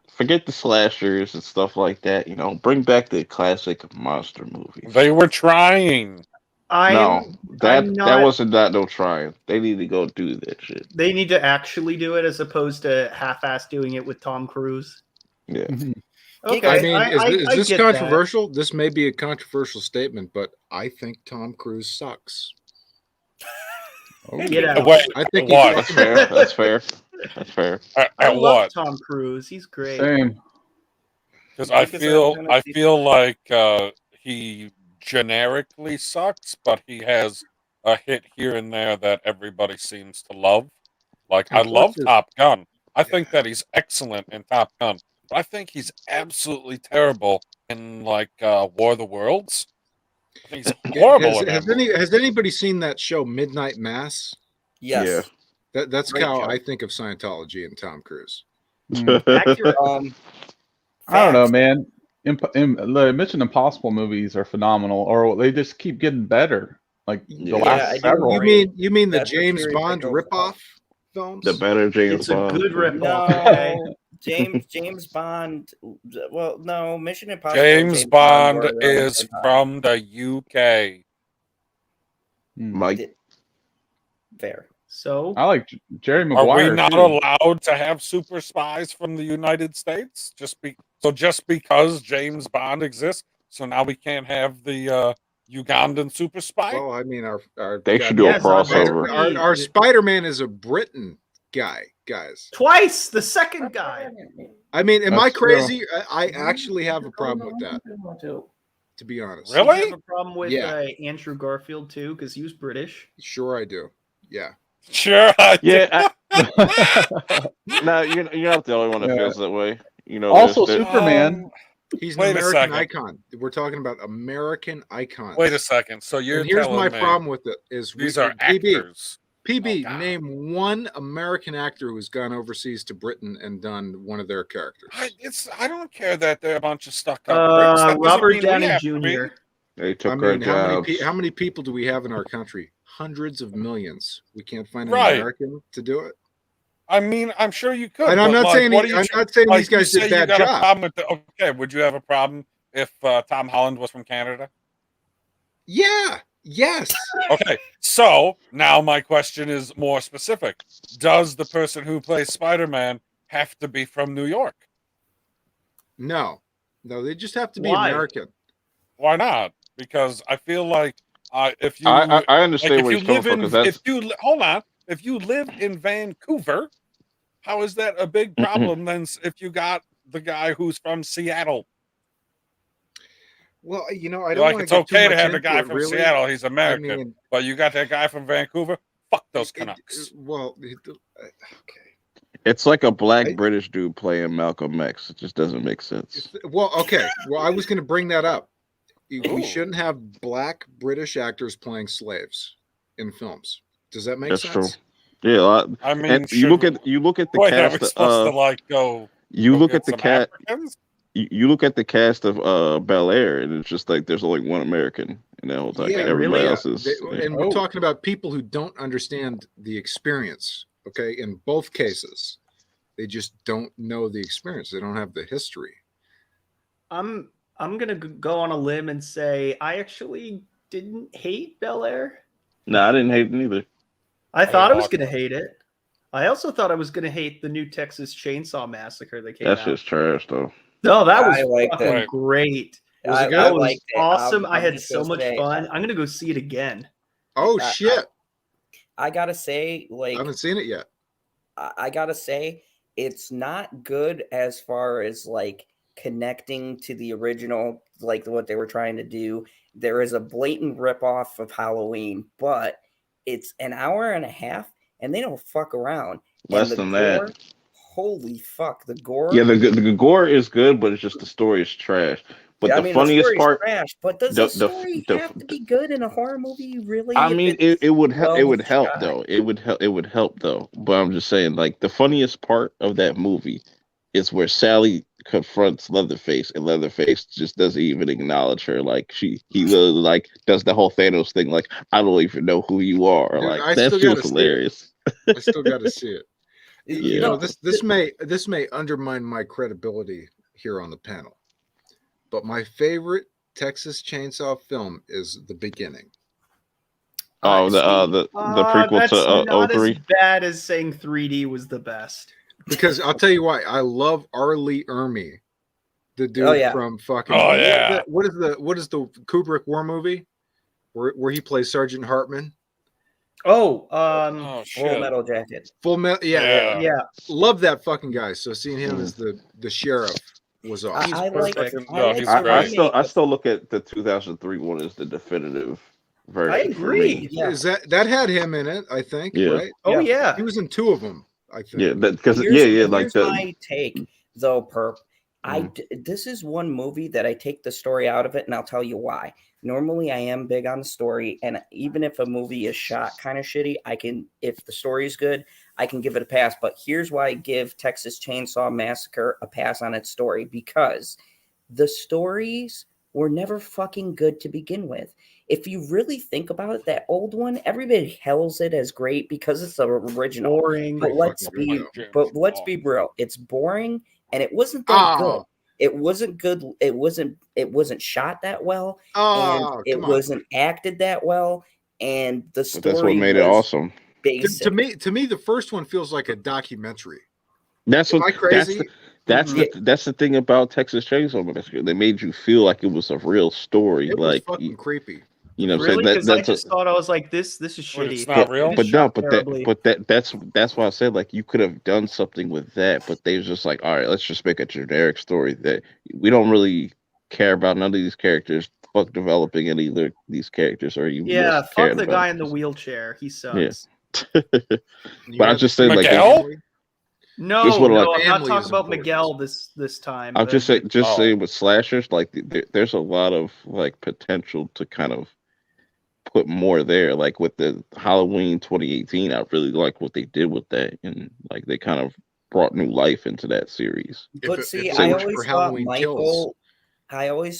forget the slashers and stuff like that. You know, bring back the classic monster movies. They were trying. That wasn't no trying. They need to go do that shit. They need to actually do it as opposed to half-ass doing it with Tom Cruise. Yeah. Okay. I mean, is this controversial? That. This may be a controversial statement, but I think Tom Cruise sucks. Get out. Wait, I think what? That's fair. That's fair. I love Tom Cruise. He's great. Same. Because I feel like he generically sucks, but he has a hit here and there that everybody seems to love. Like, I love Top Gun. I think that he's excellent in Top Gun. But I think he's absolutely terrible in, like, War of the Worlds. He's horrible. Has anybody seen that show Midnight Mass? Yes. Yeah. That's Great how show. I think of Scientology and Tom Cruise. I don't know, man. The Mission Impossible movies are phenomenal, or they just keep getting better. Like the last several. You mean the James Bond ripoff films? The better James Bond. It's a good ripoff. No, James Bond. Well, no, Mission Impossible. James Bond is from the UK. Mike. Fair. So I like Jerry Maguire. Are we not allowed to have super spies from the United States? Just because James Bond exists, so now we can't have the Ugandan super spy? Well, I mean, they should do a crossover. Our Spider-Man is a Britain guy, guys. Twice the second guy. I mean, am I crazy? I actually have a problem with that. To be honest, really? You have a problem with Andrew Garfield too, because he was British. Sure, I do. Yeah. Sure. Yeah. No, you're not the only one that feels that way. You know. Also, Superman. He's an American icon. We're talking about American icons. Wait a second. So here's my problem with it is these are actors. PB, name one American actor who's gone overseas to Britain and done one of their characters. I don't care that they're a bunch of stuck up. Robert Downey Jr. They took our jobs. How many people do we have in our country? Hundreds of millions. We can't find an American to do it. I mean, I'm sure you could. And I'm not saying these guys did a bad job. Okay, would you have a problem if Tom Holland was from Canada? Yeah. Yes. Okay. So now my question is more specific. Does the person who plays Spider-Man have to be from New York? No, they just have to be American. Why not? Because I feel like if you, I understand where you're coming from. If you live in Vancouver, how is that a big problem then if you got the guy who's from Seattle? Well, I don't want to it's okay to have the guy from Seattle. He's American. I mean, but you got that guy from Vancouver? Fuck those Canucks. Okay. It's like a black British dude playing Malcolm X. It just doesn't make sense. Well, okay. Well, I was going to bring that up. We shouldn't have black British actors playing slaves in films. Does that make sense? That's true. Yeah, I mean, you look at the cast. Are we supposed to go? You look at the cast. Africans? You look at the cast of Bel Air, and it's just like there's only one American in that whole time. Everybody else is. And we're talking about people who don't understand the experience. Okay, in both cases, they just don't know the experience. They don't have the history. I'm gonna go on a limb and say I actually didn't hate Bel Air. No, I didn't hate it either. I thought I was gonna hate it. I also thought I was gonna hate the new Texas Chainsaw Massacre that came out. That's just trash, though. No, that was fucking great. That was awesome. I had so much fun. I'm gonna go see it again. Oh shit! I gotta say, I haven't seen it yet. I gotta say, it's not good as far as connecting to the original, what they were trying to do. There is a blatant ripoff of Halloween, but it's an hour and a half, and they don't fuck around. Less than that. Holy fuck, the gore. Yeah, the gore is good, but it's just the story is trash. But the funniest part, trash. But does the story have to be good in a horror movie? Really? I mean, it would help. It would help though. It would help though. But I'm just saying, the funniest part of that movie is where Sally confronts Leatherface, and Leatherface just doesn't even acknowledge her. He literally does the whole Thanos thing. I don't even know who you are. Dude, that feels hilarious. I still got to see it. This may undermine my credibility here on the panel, but my favorite Texas Chainsaw film is The Beginning. Oh, the prequel to 03. As bad as saying 3D was the best. Because I'll tell you why. I love R. Lee Ermey, the dude from fucking. Oh yeah. What is the Kubrick war movie where he plays Sergeant Hartman? Full Metal Jacket. Full Metal, yeah. Love that fucking guy. So seeing him as the sheriff was awesome. I still look at the 2003 one as the definitive version. I agree. Yeah. Is that had him in it? I think. Yeah. Right. Oh yeah. He was in 2 of them. I think. Yeah, because here's my take though, Perp. This is one movie that I take the story out of it, and I'll tell you why. Normally, I am big on the story, and even if a movie is shot kind of shitty, if the story is good, I can give it a pass. But here's why I give Texas Chainsaw Massacre a pass on its story, because the stories were never fucking good to begin with. If you really think about it, that old one, everybody hails it as great because it's the original. Boring. But let's be real. It's boring, and it wasn't that good. It wasn't good. It wasn't shot that well, and it wasn't acted that well, and the story. But that's what made it awesome. Basic. To me, the first one feels like a documentary. That's what. Am I crazy? That's the thing about Texas Chainsaw Massacre. They made you feel like it was a real story. It was fucking creepy. You know, really? Because I just thought, I was like, this is shitty. It's not real. That's why I said, like, you could have done something with that, but they was just like, all right, let's just make a generic story that we don't really care about none of these characters. Fuck developing any of these characters, or you? Yeah, fuck the guy in the wheelchair. He sucks. Yeah. But I just said, like, no, I'm not talking about Miguel this time. I'll just say with slashers, like, there's a lot of like potential to kind of put more there. Like with the Halloween 2018, I really like what they did with that, and like they kind of brought new life into that series. But see, I always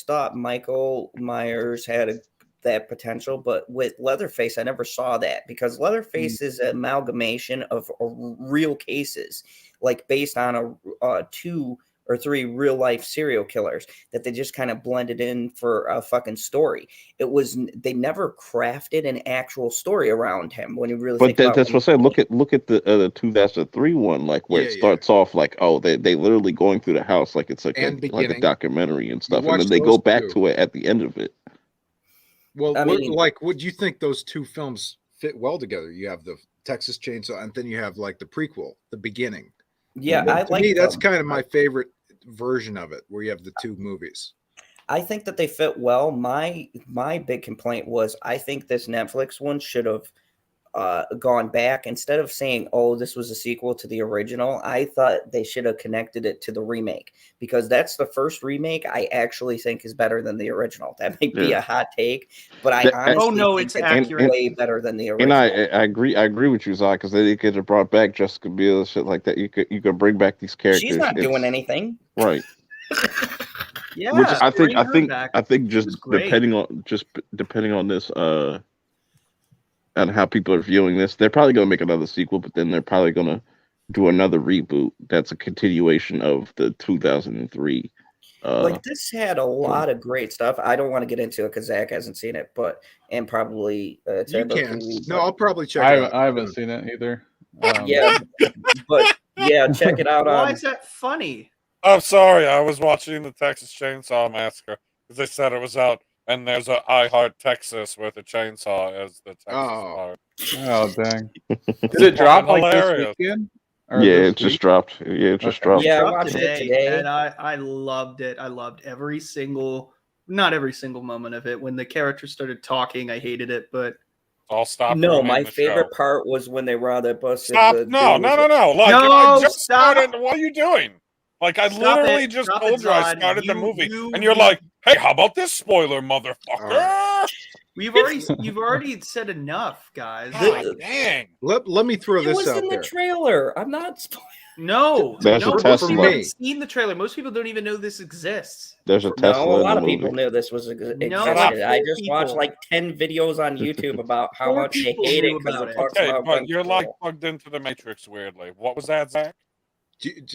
thought Michael Myers had that potential, but with Leatherface, I never saw that, because Leatherface is an amalgamation of real cases, like based on a 2 or 3 real life serial killers that they just kind of blended in for a fucking story. They never crafted an actual story around him when you really. But that's what I said. Look at the 2003 one, like where it starts off like, oh, they literally going through the house like it's like a documentary and stuff, and then they go back to it at the end of it. Well, would you think those two films fit well together? You have the Texas Chainsaw, and then you have like the prequel, the beginning. Yeah, to me, that's kind of my favorite version of it, where you have the two movies. I think that they fit well. My big complaint was, I think this Netflix one should have gone back, instead of saying, oh, this was a sequel to the original. I thought they should have connected it to the remake, because that's the first remake I actually think is better than the original. That may be a hot take, but I honestly think it's way better than the original. And I agree with you, Zach, because they could have brought back Jessica Biel, shit like that. You could bring back these characters. She's not doing anything, right? Yeah, which I think just depending on this and how people are viewing this, they're probably going to make another sequel, but then they're probably going to do another reboot that's a continuation of the 2003. Like, this had a lot of great stuff. I don't want to get into it because Zach hasn't seen it, and probably you can. No, I'll probably check it out. I haven't seen it either. Yeah, but yeah, check it out. Why is that funny? I'm sorry, I was watching the Texas Chainsaw Massacre because they said it was out. And there's a I Heart Texas with a chainsaw as the Texas part. Oh, dang. Did it drop like this weekend? It just dropped. Yeah, it just dropped. Yeah, I watched it today. And I loved it. I loved not every single moment of it. When the characters started talking, I hated it, but I'll stop. No, my favorite part was when they were on the bus. Stop. No. Like, I just started. What are you doing? Like, I literally just told you I started the movie, and you're like, hey, how about this spoiler, motherfucker? You've already said enough, guys. Dang. Let me throw this out there. It was in the trailer. I'm not spoiling. No. There's a Tesla. Most people haven't seen the trailer. Most people don't even know this exists. There's a Tesla. No, a lot of people knew this was existed. I just watched like 10 videos on YouTube about how much they hate it because it talks about. But you're like plugged into the Matrix weirdly. What was that, Zach?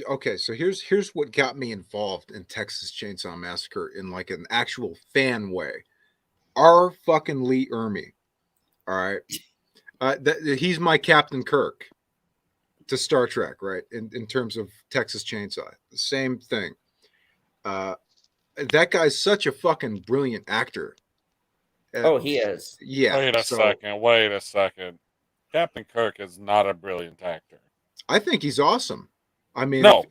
Okay, so here's what got me involved in Texas Chainsaw Massacre in like an actual fan way. Our fucking Lee Ermey, all right, he's my Captain Kirk to Star Trek, right? In terms of Texas Chainsaw, the same thing. That guy's such a fucking brilliant actor. Oh, he is. Yeah. Wait a second. Captain Kirk is not a brilliant actor. I think he's awesome. I mean, whoa.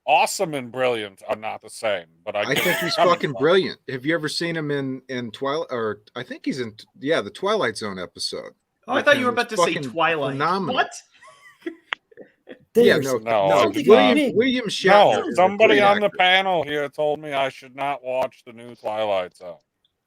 Awesome and brilliant are not the same, but I think he's fucking brilliant. Have you ever seen him in Twilight? Or I think he's in the Twilight Zone episode. Oh, I thought you were about to say Twilight. Phenomenal. What? There's no. William Shatner. No, somebody on the panel here told me I should not watch the new Twilight Zone.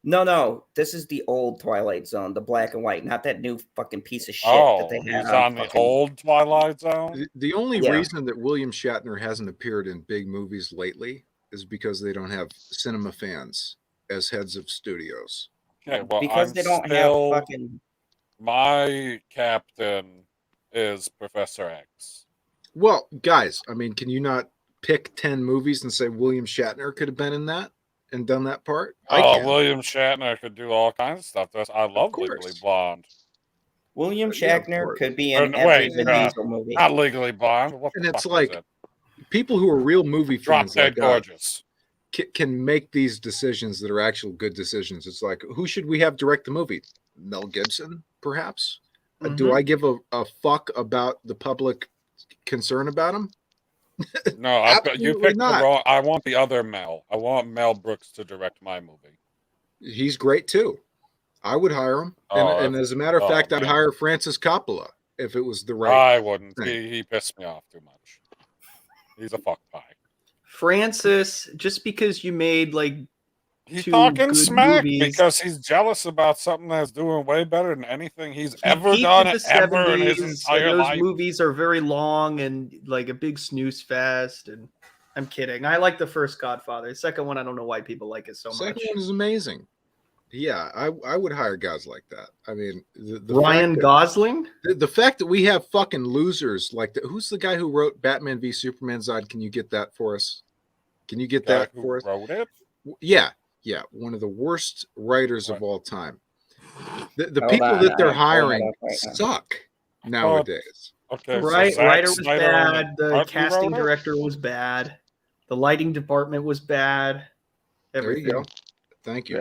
No. This is the old Twilight Zone, the black and white, not that new fucking piece of shit that they had. He's on the old Twilight Zone? The only reason that William Shatner hasn't appeared in big movies lately is because they don't have cinema fans as heads of studios. Okay, well, because they don't have fucking... My captain is Professor X. Well, guys, I mean, can you not pick 10 movies and say William Shatner could have been in that and done that part? William Shatner could do all kinds of stuff. I love Legally Blonde. William Shatner could be in every Vin Diesel movie. Not Legally Blonde. And it's like people who are real movie fans Drop Dead Gorgeous can make these decisions that are actual good decisions. It's like, who should we have direct the movie? Mel Gibson, perhaps? Do I give a fuck about the public concern about him? No, you picked the wrong. I want the other Mel. I want Mel Brooks to direct my movie. He's great too. I would hire him, and as a matter of fact, I'd hire Francis Coppola if it was the right. I wouldn't. He pissed me off too much. He's a fuck pie. Francis, just because you made like he's talking smack because he's jealous about something that's doing way better than anything he's ever done ever in his entire life. Those movies are very long and like a big snooze fest. And I'm kidding. I like the first Godfather. The second one, I don't know why people like it so much. Second one is amazing. Yeah, I would hire guys like that. I mean, the Ryan Gosling. The fact that we have fucking losers like that. Who's the guy who wrote Batman v Superman? Zod, can you get that for us? Can you get that for us? Wrote it? Yeah, one of the worst writers of all time. The people that they're hiring suck nowadays. Okay, writer was bad. The casting director was bad. The lighting department was bad. Everything. There you go. Thank you.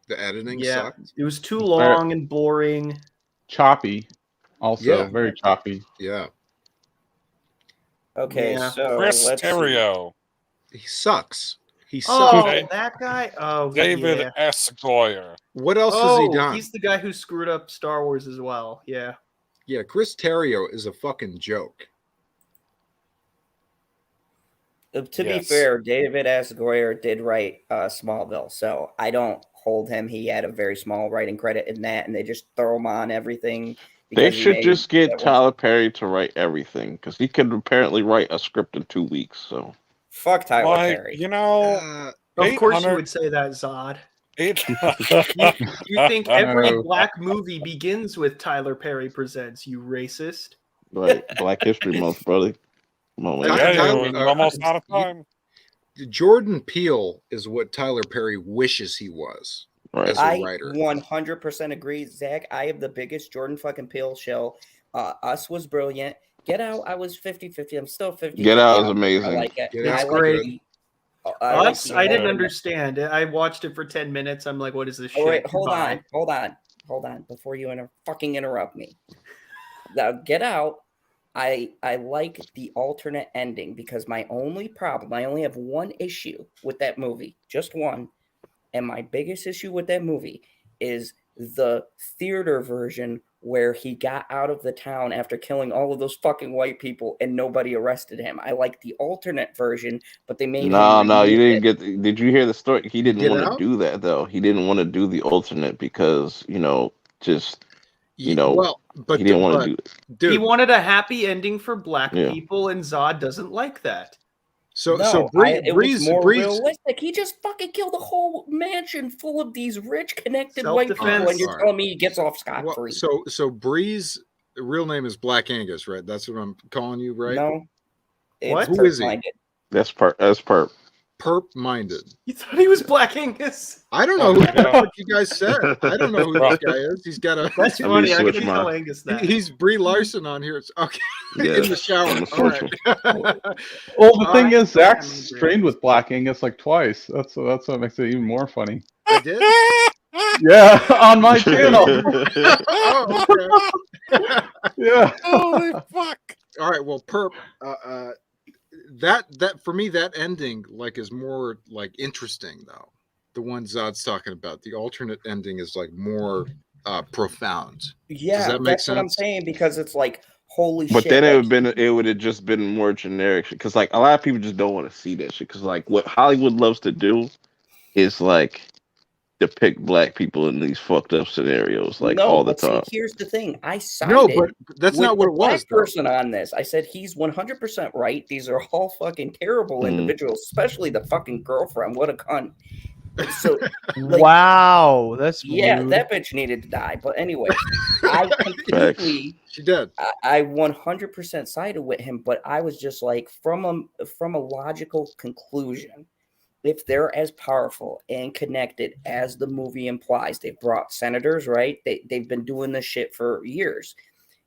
The editing sucked. It was too long and boring. Choppy. Also, very choppy. Yeah. Okay, so Chris Terrio. He sucks. He sucks. Oh, that guy? Oh, David S. Goyer. What else has he done? He's the guy who screwed up Star Wars as well. Yeah. Yeah, Chris Terrio is a fucking joke. To be fair, David S. Goyer did write Smallville, so I don't hold him. He had a very small writing credit in that, and they just throw him on everything. They should just get Tyler Perry to write everything, because he could apparently write a script in 2 weeks. So fuck Tyler Perry. You know, of course you would say that, Zod. You think every black movie begins with Tyler Perry presents, you racist? Right, Black History Month, brother. Almost out of time. Jordan Peele is what Tyler Perry wishes he was as a writer. I 100% agree, Zach. I have the biggest Jordan fucking Peele show. Us was brilliant. Get Out, I was 50-50. I'm still 50. Get Out is amazing. I like it. It's great. Us, I didn't understand. I watched it for 10 minutes. I'm like, what is this shit? Wait, hold on. Before you fucking interrupt me. Now, Get Out, I like the alternate ending because my only problem, I only have one issue with that movie, just one. And my biggest issue with that movie is the theater version where he got out of the town after killing all of those fucking white people and nobody arrested him. I like the alternate version, but they made No, you didn't get. Did you hear the story? He didn't want to do that though. He didn't want to do the alternate because he didn't want to do it. Dude, he wanted a happy ending for black people, and Zod doesn't like that. It was more realistic. He just fucking killed a whole mansion full of these rich, connected white people, and you're telling me he gets off scot-free. So Breeze, the real name is Black Angus, right? That's what I'm calling you, right? No. What? Who is he? That's Perp. Perp-minded. You thought he was Black Angus? I don't know what you guys said. I don't know who this guy is. He's got a. That's funny. I can tell Angus that. He's Brie Larson on here. It's okay. In the shower. All right. Well, the thing is, Zach's trained with Black Angus like twice. That's what makes it even more funny. I did. Yeah, on my channel. Oh, okay. Yeah. Holy fuck! All right. Well, Perp. That for me, that ending is more interesting though. The one Zod's talking about, the alternate ending is more profound. Yeah, Does that make that's sense? what I'm saying, because it's like, holy But shit. then like, it would have just been more generic because like a lot of people just don't want to see that shit because like what Hollywood loves to do is like depict black people in these fucked up scenarios like no, all the but see, time. here's the thing. I sided No, but that's with not what the it black was. Though. person on this. I said he's 100% right. These are all fucking terrible individuals, especially the fucking girlfriend. What a cunt. So, like, wow, that's yeah, rude. that bitch needed to die. But anyways, I completely, she did. I 100% sided with him, but I was just like, from a logical conclusion, if they're as powerful and connected as the movie implies, they brought senators, right? They've been doing this shit for years.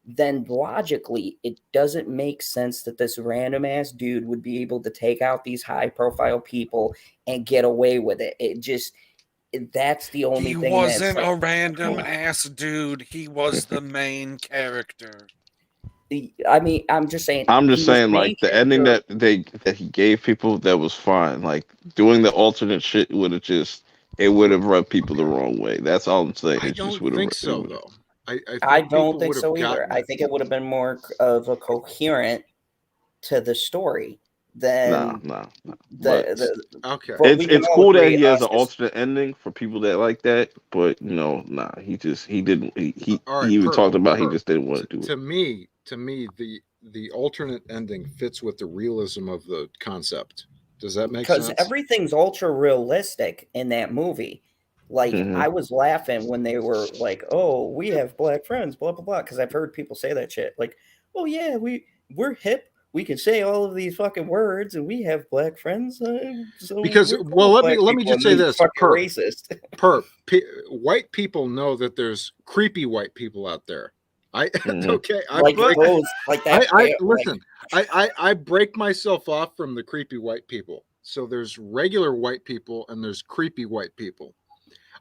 Then logically, it doesn't make sense that this random ass dude would be able to take out these high profile people and get away with it. It just, that's the only thing. He wasn't a random ass dude. He was the main character. I mean, I'm just saying. Like the ending that he gave people, that was fine. Like doing the alternate shit would have rubbed people the wrong way. That's all I'm saying. I don't think so, though. I don't think so either. I think it would have been more of a coherent to the story than okay. It's cool that he has an alternate ending for people that like that, but he didn't. He even talked about he just didn't want to do it. To me, the alternate ending fits with the realism of the concept. Does that make sense? Because everything's ultra realistic in that movie. Like, I was laughing when they were like, "Oh, we have black friends," blah blah blah. Because I've heard people say that shit. Like, "Oh yeah, we're hip. We can say all of these fucking words, and we have black friends." So because cool, let me just say this: racist. White people know that there's creepy white people out there. Okay. Listen. I break myself off from the creepy white people. So there's regular white people and there's creepy white people.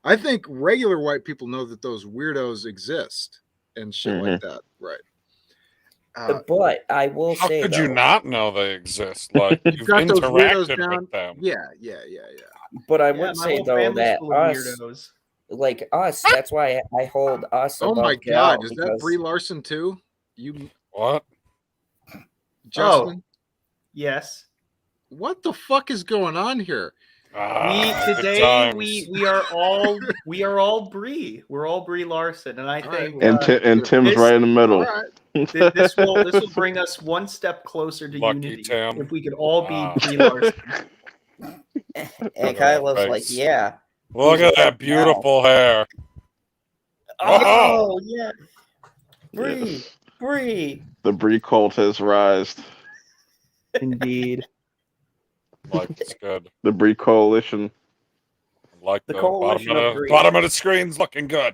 I think regular white people know that those weirdos exist and shit like that, right? But I will say, how could you not know they exist? Like, you've interacted with them. Yeah. But I would say though that us, like us, that's why I hold us. Oh my god, is that Brie Larson too? You what? Justin? Yes. What the fuck is going on here? We are all Brie. We're all Brie Larson, and I think and Tim's right in the middle. Right. This will bring us one step closer to unity. Tim. If we could all be Brie Larson. And Kyla's like, yeah. Look at that beautiful hair. Oh yeah, Brie. The Brie cult has rised. Indeed. Like, it's good. The Brie coalition. Like the bottom of the screen's looking good.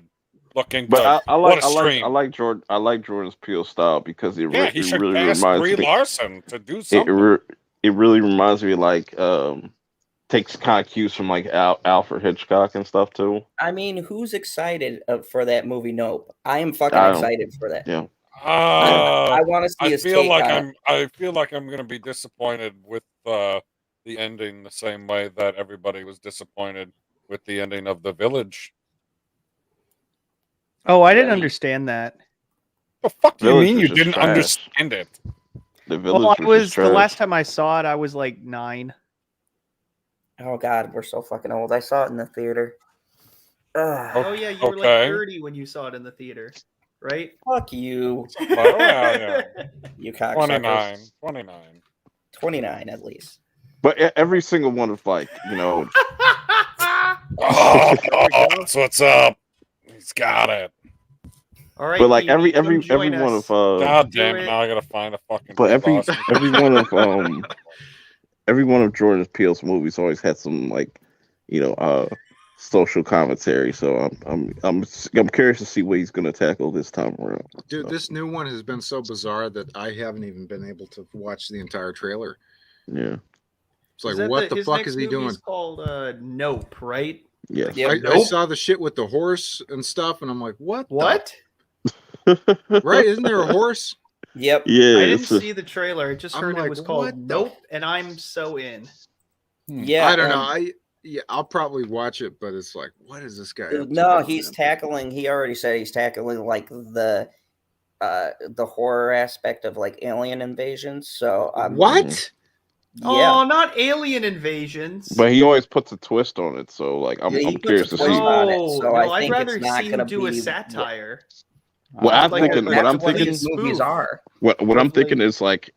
Looking good. But I like Jordan's Peele style because it really reminds Brie Larson to do something. It really reminds me of like takes kind of cues from like Alfred Hitchcock and stuff too. I mean, who's excited for that movie? Nope. I am fucking excited for that. Yeah. I want to see his take on it. I feel like I'm going to be disappointed with the ending the same way that everybody was disappointed with the ending of The Village. Oh, I didn't understand that. The fuck do you mean you didn't understand it? The Village was the last time I saw it, I was like 9. Oh god, we're so fucking old. I saw it in the theater. Oh yeah, you were like 30 when you saw it in the theater, right? Fuck you. You cocksuckers. 29 at least. But every single one of like, oh, that's what's up. He's got it. All right. But like every one of God damn it, now I gotta find a fucking. But every one of Jordan Peele's movies always had some like, social commentary. So I'm curious to see what he's gonna tackle this time around. Dude, this new one has been so bizarre that I haven't even been able to watch the entire trailer. Yeah. It's like, what the fuck is he doing? It's called Nope, right? Yeah. I saw the shit with the horse and stuff, and I'm like, what? What? Right? Isn't there a horse? Yep. Yeah. I didn't see the trailer. I just heard it was called Nope, and I'm so in. Yeah. I don't know. Yeah, I'll probably watch it, but it's like, what is this guy up to? No, he's tackling. He already said he's tackling like the horror aspect of like alien invasions. So what? Yeah. Oh, not alien invasions. But he always puts a twist on it, so like I'm curious to see. I'd rather see him do a satire. What I'm thinking movies are. What I'm thinking is like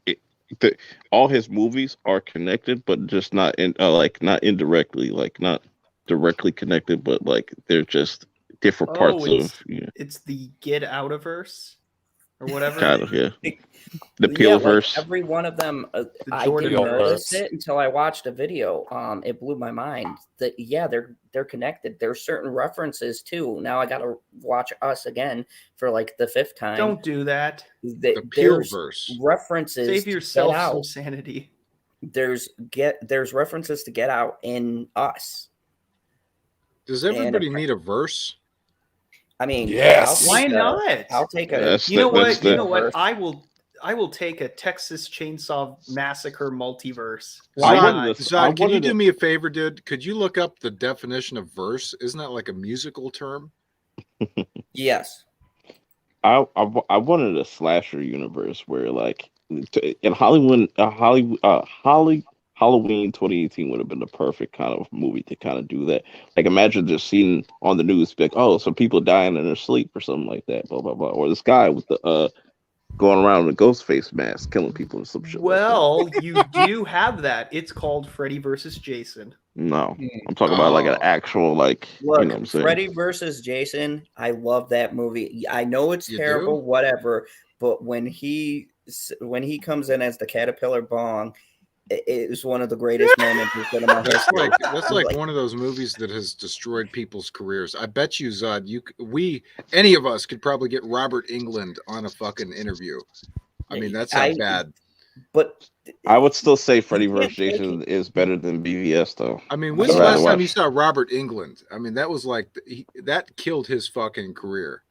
all his movies are connected, but just not not indirectly, like not directly connected, but like they're just different parts of. It's the Get Out-verse or whatever. Kind of, yeah. The Peelverse. Like every one of them, I didn't notice it until I watched a video. It blew my mind. That they're connected. There's certain references too. Now I gotta watch Us again for like the 5th time. Don't do that. The Peelverse references. Save yourself some sanity. There's references to Get Out in Us. Does everybody need a verse? I mean, yes. Why not? I'll take a. You know what? I will take a Texas Chainsaw Massacre multiverse. Zod, can you do me a favor, dude? Could you look up the definition of verse? Isn't that like a musical term? Yes. I wanted a slasher universe where like in Hollywood, Halloween 2018 would have been the perfect kind of movie to kind of do that. Like imagine just seeing on the news like, oh, some people dying in their sleep or something like that, blah blah blah, or this guy with the going around with a ghost face mask killing people and some shit. Well, you do have that. It's called Freddy versus Jason. No, I'm talking about like an actual like. Look, you know what I'm saying? Freddy versus Jason. I love that movie. I know it's terrible, whatever, but when he comes in as the Caterpillar Bong, it was one of the greatest moments in cinema history. That's like one of those movies that has destroyed people's careers. I bet you, Zod, any of us could probably get Robert Englund on a fucking interview. I mean, that's how bad. But I would still say Freddy vs. Jason is better than BVS, though. I mean, when's the last time you saw Robert Englund? I mean, that was like that killed his fucking career.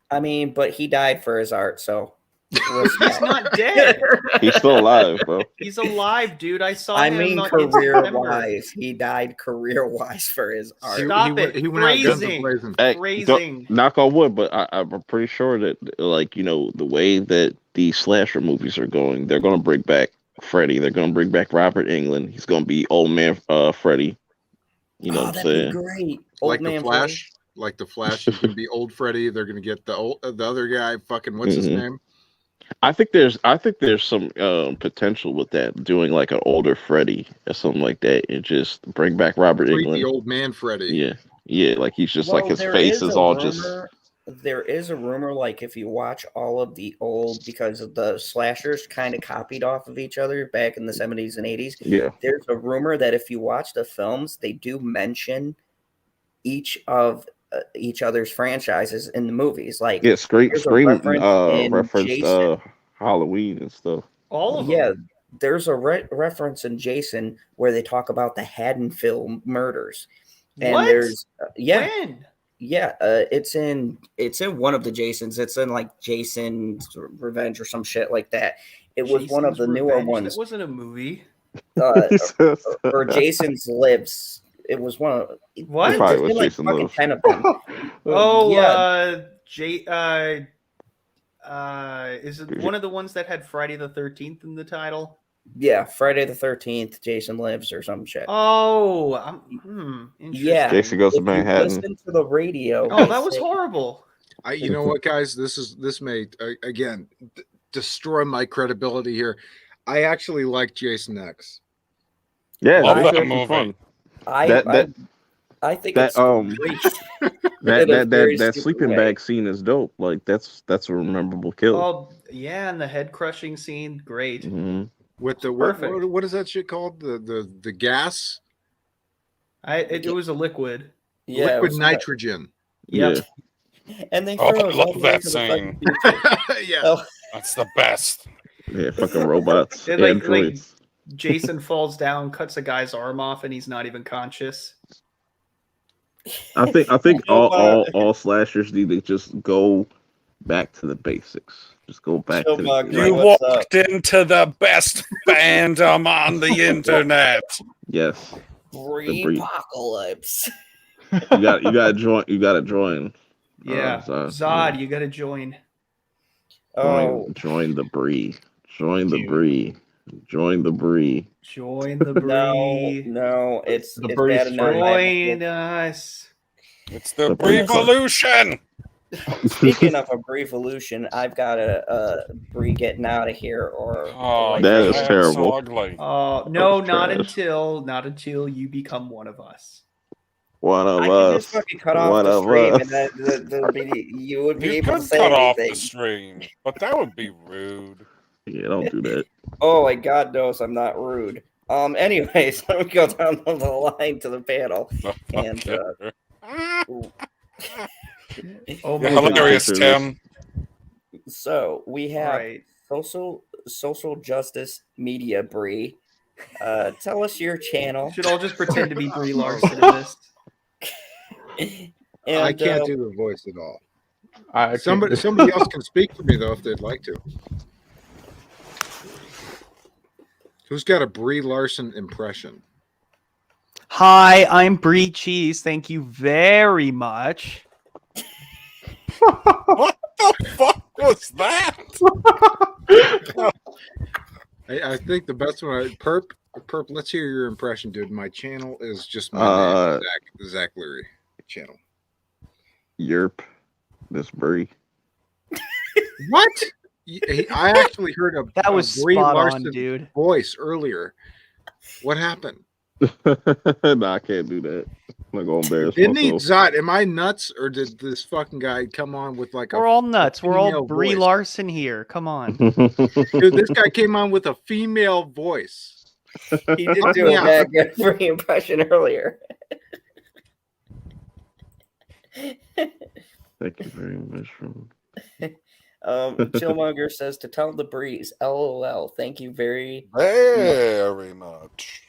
I mean, but he died for his art, so. He's not dead. He's still alive, bro. He's alive, dude. I saw him. I mean, career-wise, he died career-wise for his art. Stop it! He went out guns blazing. Phrasing. Knock on wood, but I'm pretty sure that, like, you know, the way that the slasher movies are going, they're going to bring back Freddy. They're going to bring back Robert Englund. He's going to be old man Freddy. You know what I'm saying? Great. Like the Flash. Like the Flash is going to be old Freddy. They're going to get the other guy. Fucking what's his name? I think there's some potential with that, doing like an older Freddy or something like that, and just bring back Robert Englund. The old man Freddy. Yeah, like he's just like his face is all just. There is a rumor, like if you watch all of the old, because of the slashers kind of copied off of each other back in the 70s and 80s. Yeah, there's a rumor that if you watch the films, they do mention each other's franchises in the movies. Like Scream referenced Halloween and stuff. All of them. Yeah, there's a reference in Jason where they talk about the Haddonfield murders. And what? There's when? Yeah, it's in one of the Jasons. It's in like Jason's Revenge or some shit like that. It was one of the newer ones. That wasn't a movie. Or Jason's Lives. It was one of what? Was like fucking 10 of them. Is it one of the ones that had Friday the 13th in the title? Yeah, Friday the 13th, Jason Lives or some shit. Oh, yeah. Jason Goes to Manhattan. Listen to the radio. Oh, that was horrible. You know what, guys? This may again destroy my credibility here. I actually like Jason X. Yeah, love that movie. Fun. I think that that that sleeping bag scene is dope. Like that's a memorable kill. Oh yeah, and the head crushing scene, great. Mm-hmm. With the what is that shit called? The gas? It was a liquid. Yeah, liquid nitrogen. Yep. Yeah. And they I love that scene. Yeah, that's the best. Yeah, fucking robots. Like Jason falls down, cuts a guy's arm off, and he's not even conscious. I think all slashers need to just go back to the basics. Just go back to the. You walked into the best fandom on the internet. Yes. Apocalypse. You gotta join. You gotta join. Yeah, Zod, you gotta join. Join the Bree. Join the Bree. Join the Bree. Join the Bree. No, it's Bree bad enough. Join us. It's the Breevolution. Speaking of a Breevolution, I've got a Bree getting out of here, or that is terrible. Oh no, not until you become one of us. One of I us. can just fucking cut off the stream, and then you would be able to say cut anything. off the stream, but that would be rude. Yeah, don't do that. Oh, my God knows I'm not rude. Anyways, let me go down the line to the panel. And oh my hilarious, Tim. So we have social justice media Bree. Tell us your channel. Should all just pretend to be Brie Larson in this. And, I can't do the voice at all. Somebody else can speak for me though if they'd like to. Who's got a Brie Larson impression? Hi, I'm Brie Cheese. Thank you very much. What the fuck was that? I think the best one, Perp, let's hear your impression, dude. My channel is just my name, Zach Leary channel. Yerp, this Brie. What? I actually heard that was Brie spot Larson on, dude. Voice earlier. What happened? No, I can't do that. I'm not gonna embarrass Didn't myself. he, Zod? Am I nuts, or did this fucking guy come on with like We're all nuts. We're all Brie voice? Larson here. Come on. Dude, this guy came on with a female voice. He did do a bad good Brie impression earlier. Thank you very much. Chillmonger says to tell the Breeze, LOL. Thank you very much.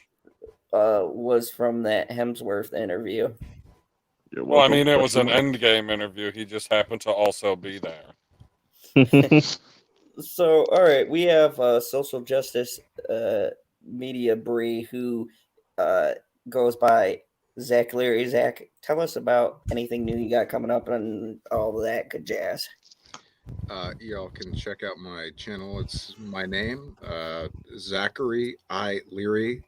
Was from that Hemsworth interview. Well, I mean, it was an Endgame interview. He just happened to also be there. So, all right, we have social justice media Bree who goes by Zach Leary. Zach, tell us about anything new you got coming up and all of that good jazz. Y'all can check out my channel. It's my name, Zachary I. Leary.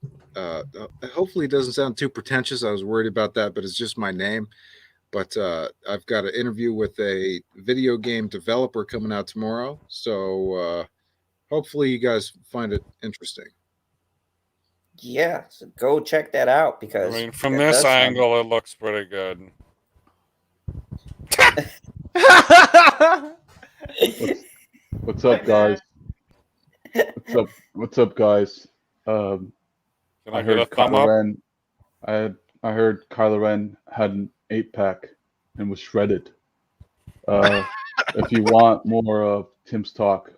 Hopefully it doesn't sound too pretentious. I was worried about that, but it's just my name. But I've got an interview with a video game developer coming out tomorrow. So hopefully you guys find it interesting. Yeah, so go check that out because I mean, from this angle, it looks pretty good. What's up, guys? What's up, guys? I heard Kylo Ren. I heard Kylo Ren had an 8-pack and was shredded. If you want more of Tim's talk,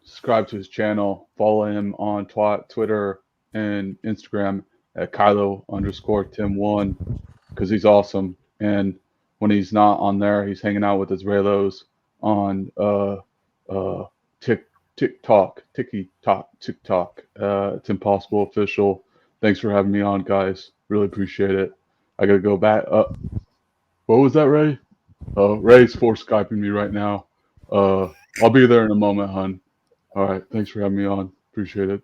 subscribe to his channel. Follow him on Twitter and Instagram at Kylo_Tim1 because he's awesome. And when he's not on there, he's hanging out with his Raylos on TikTok. It's Impossible Official. Thanks for having me on, guys. Really appreciate it. I gotta go back. What was that, Ray? Ray's force Skyping me right now. I'll be there in a moment, hun. All right. Thanks for having me on. Appreciate it.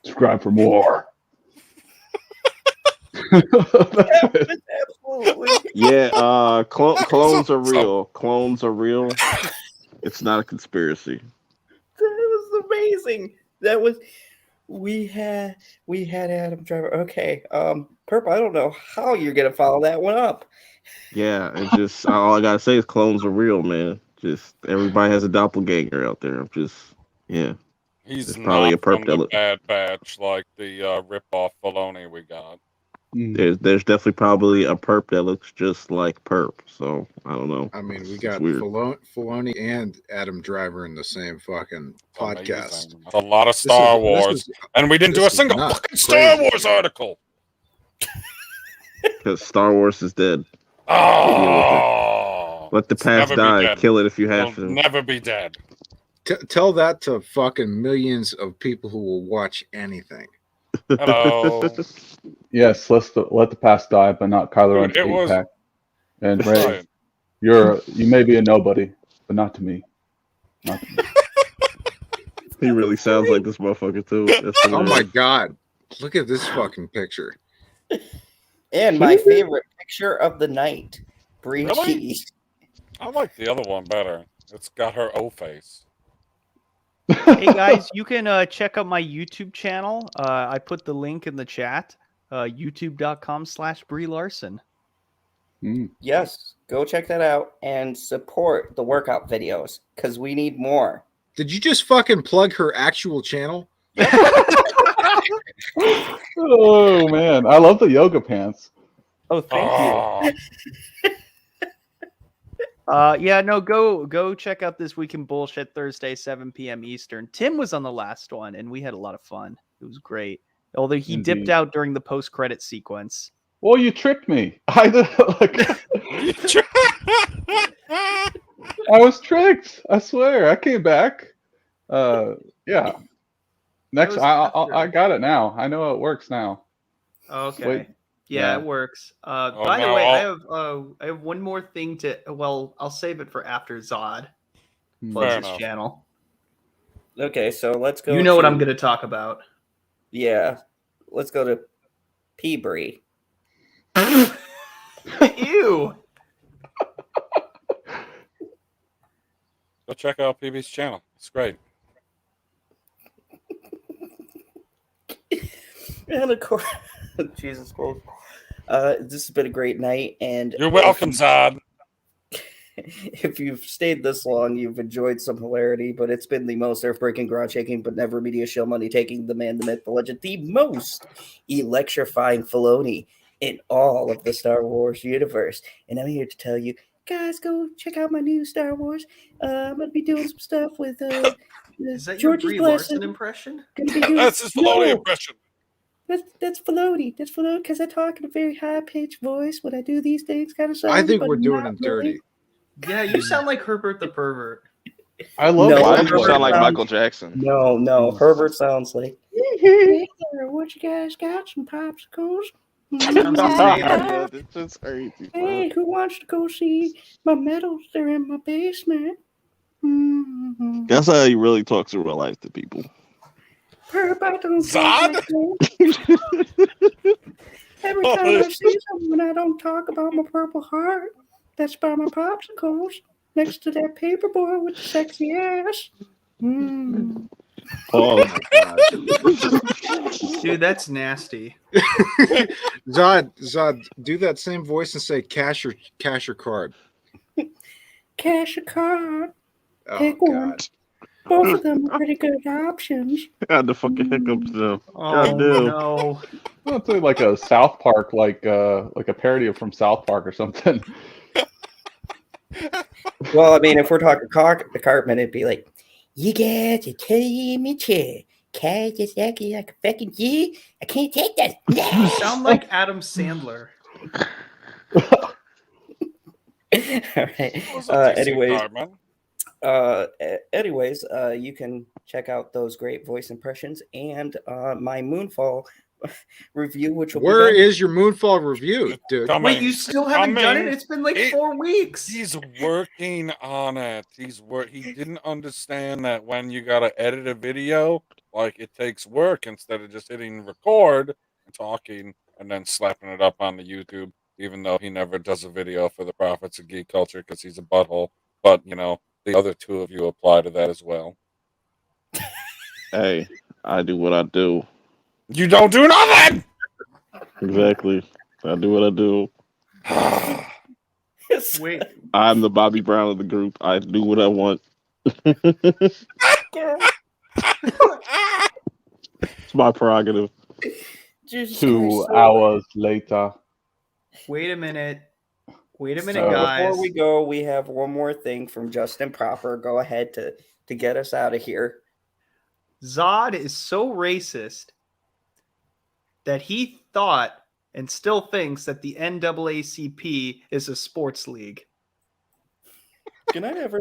Subscribe for more. Yeah, clones are real. Clones are real. It's not a conspiracy. That was amazing. That was we had Adam Driver. Okay, Perp, I don't know how you're gonna follow that one up. Yeah, it's just all I gotta say is clones are real, man. Just everybody has a doppelganger out there. He's probably not a perp from the Bad Batch like the rip-off Filoni we got. There's definitely probably a perp that looks just like Perp. So I don't know. I mean, we got Filoni and Adam Driver in the same fucking podcast. A lot of Star Wars, and we didn't do a single fucking Star Wars article because Star Wars is dead. Oh, let the past die. Kill it if you have to. Never be dead. Tell that to fucking millions of people who will watch anything. Hello. Yes, let the past die, but not Kylo Ren's eight-pack. And Ray, you may be a nobody, but not to me. Not to me. He really sounds like this motherfucker too. Oh my god. Look at this fucking picture. And my favorite picture of the night, Brie Really? Cheese. I like the other one better. It's got her O face. Hey guys, you can check out my YouTube channel. I put the link in the chat. YouTube.com/Brie Larson. Yes, go check that out and support the workout videos because we need more. Did you just fucking plug her actual channel? Oh man, I love the yoga pants. Oh, thank you. Yeah, no, go check out This Week in Bullshit Thursday, 7 p.m. Eastern. Tim was on the last one, and we had a lot of fun. It was great. Although he dipped out during the post-credit sequence. Well, you tricked me. I was tricked. I swear. I came back. Yeah. Next, I got it now. I know it works now. Okay. Wait. Yeah, it works. By the way, I have one more thing to. Well, I'll save it for after Zod plugs his channel. Okay, so let's go. You know what I'm going to talk about. Yeah, let's go to P-Brie. Ew. Go check out PB's channel. It's great. And of course, Jesus Christ. This has been a great night, and you're welcome, Zod. If you've stayed this long, you've enjoyed some hilarity, but it's been the most earth-breaking, ground-shaking, but never media show money-taking, the man, the myth, the legend, the most electrifying Filoni in all of the Star Wars universe. And I'm here to tell you, guys, go check out my new Star Wars. I'm going to be doing some stuff with Is that George's your Brie Larson impression? That's his Filoni impression. That's Filoni. That's Filoni because I talk in a very high-pitched voice when I do these things kind of stuff. I think we're doing him dirty. Yeah, you sound like Herbert the Pervert. I love it. Why do you sound like Michael Jackson? No. Herbert sounds like, hey there, what you guys got? Some popsicles? It's just crazy. Hey, who wants to go see my medals? They're in my basement. That's how he really talks in real life to people. Zod? Every time I see someone, I don't talk about my Purple Heart. That's by my popsicles next to that paper boy with the sexy ass. Oh my god, dude, that's nasty. Zod, do that same voice and say cash your card. Cash a card. Oh, Pick one. Both of them are pretty good options. I had the fucking hiccups though. Oh no! I'll say like a South Park, like a parody from South Park or something. Well, I mean, if we're talking Cartman, it'd be like, you got to tell me chair. Cash is acting like a fucking G. I can't take that. You sound like Adam Sandler. All right. Anyways, you can check out those great voice impressions and my Moonfall review, which will Where is your Moonfall review, dude? Wait, you still haven't done it? It's been like 4 weeks. He's working on it. He didn't understand that when you gotta edit a video, like it takes work instead of just hitting record and talking and then slapping it up on the YouTube. Even though he never does a video for the Prophets of Geek Culture because he's a butthole, but you know the other two of you apply to that as well. Hey, I do what I do. You don't do nothing! Exactly. I do what I do. Wait. I'm the Bobby Brown of the group. I do what I want. It's my prerogative. 2 hours later. Wait a minute, guys. Before we go, we have one more thing from Justin Proper. Go ahead to get us out of here. Zod is so racist that he thought and still thinks that the NAACP is a sports league. Good night, everyone.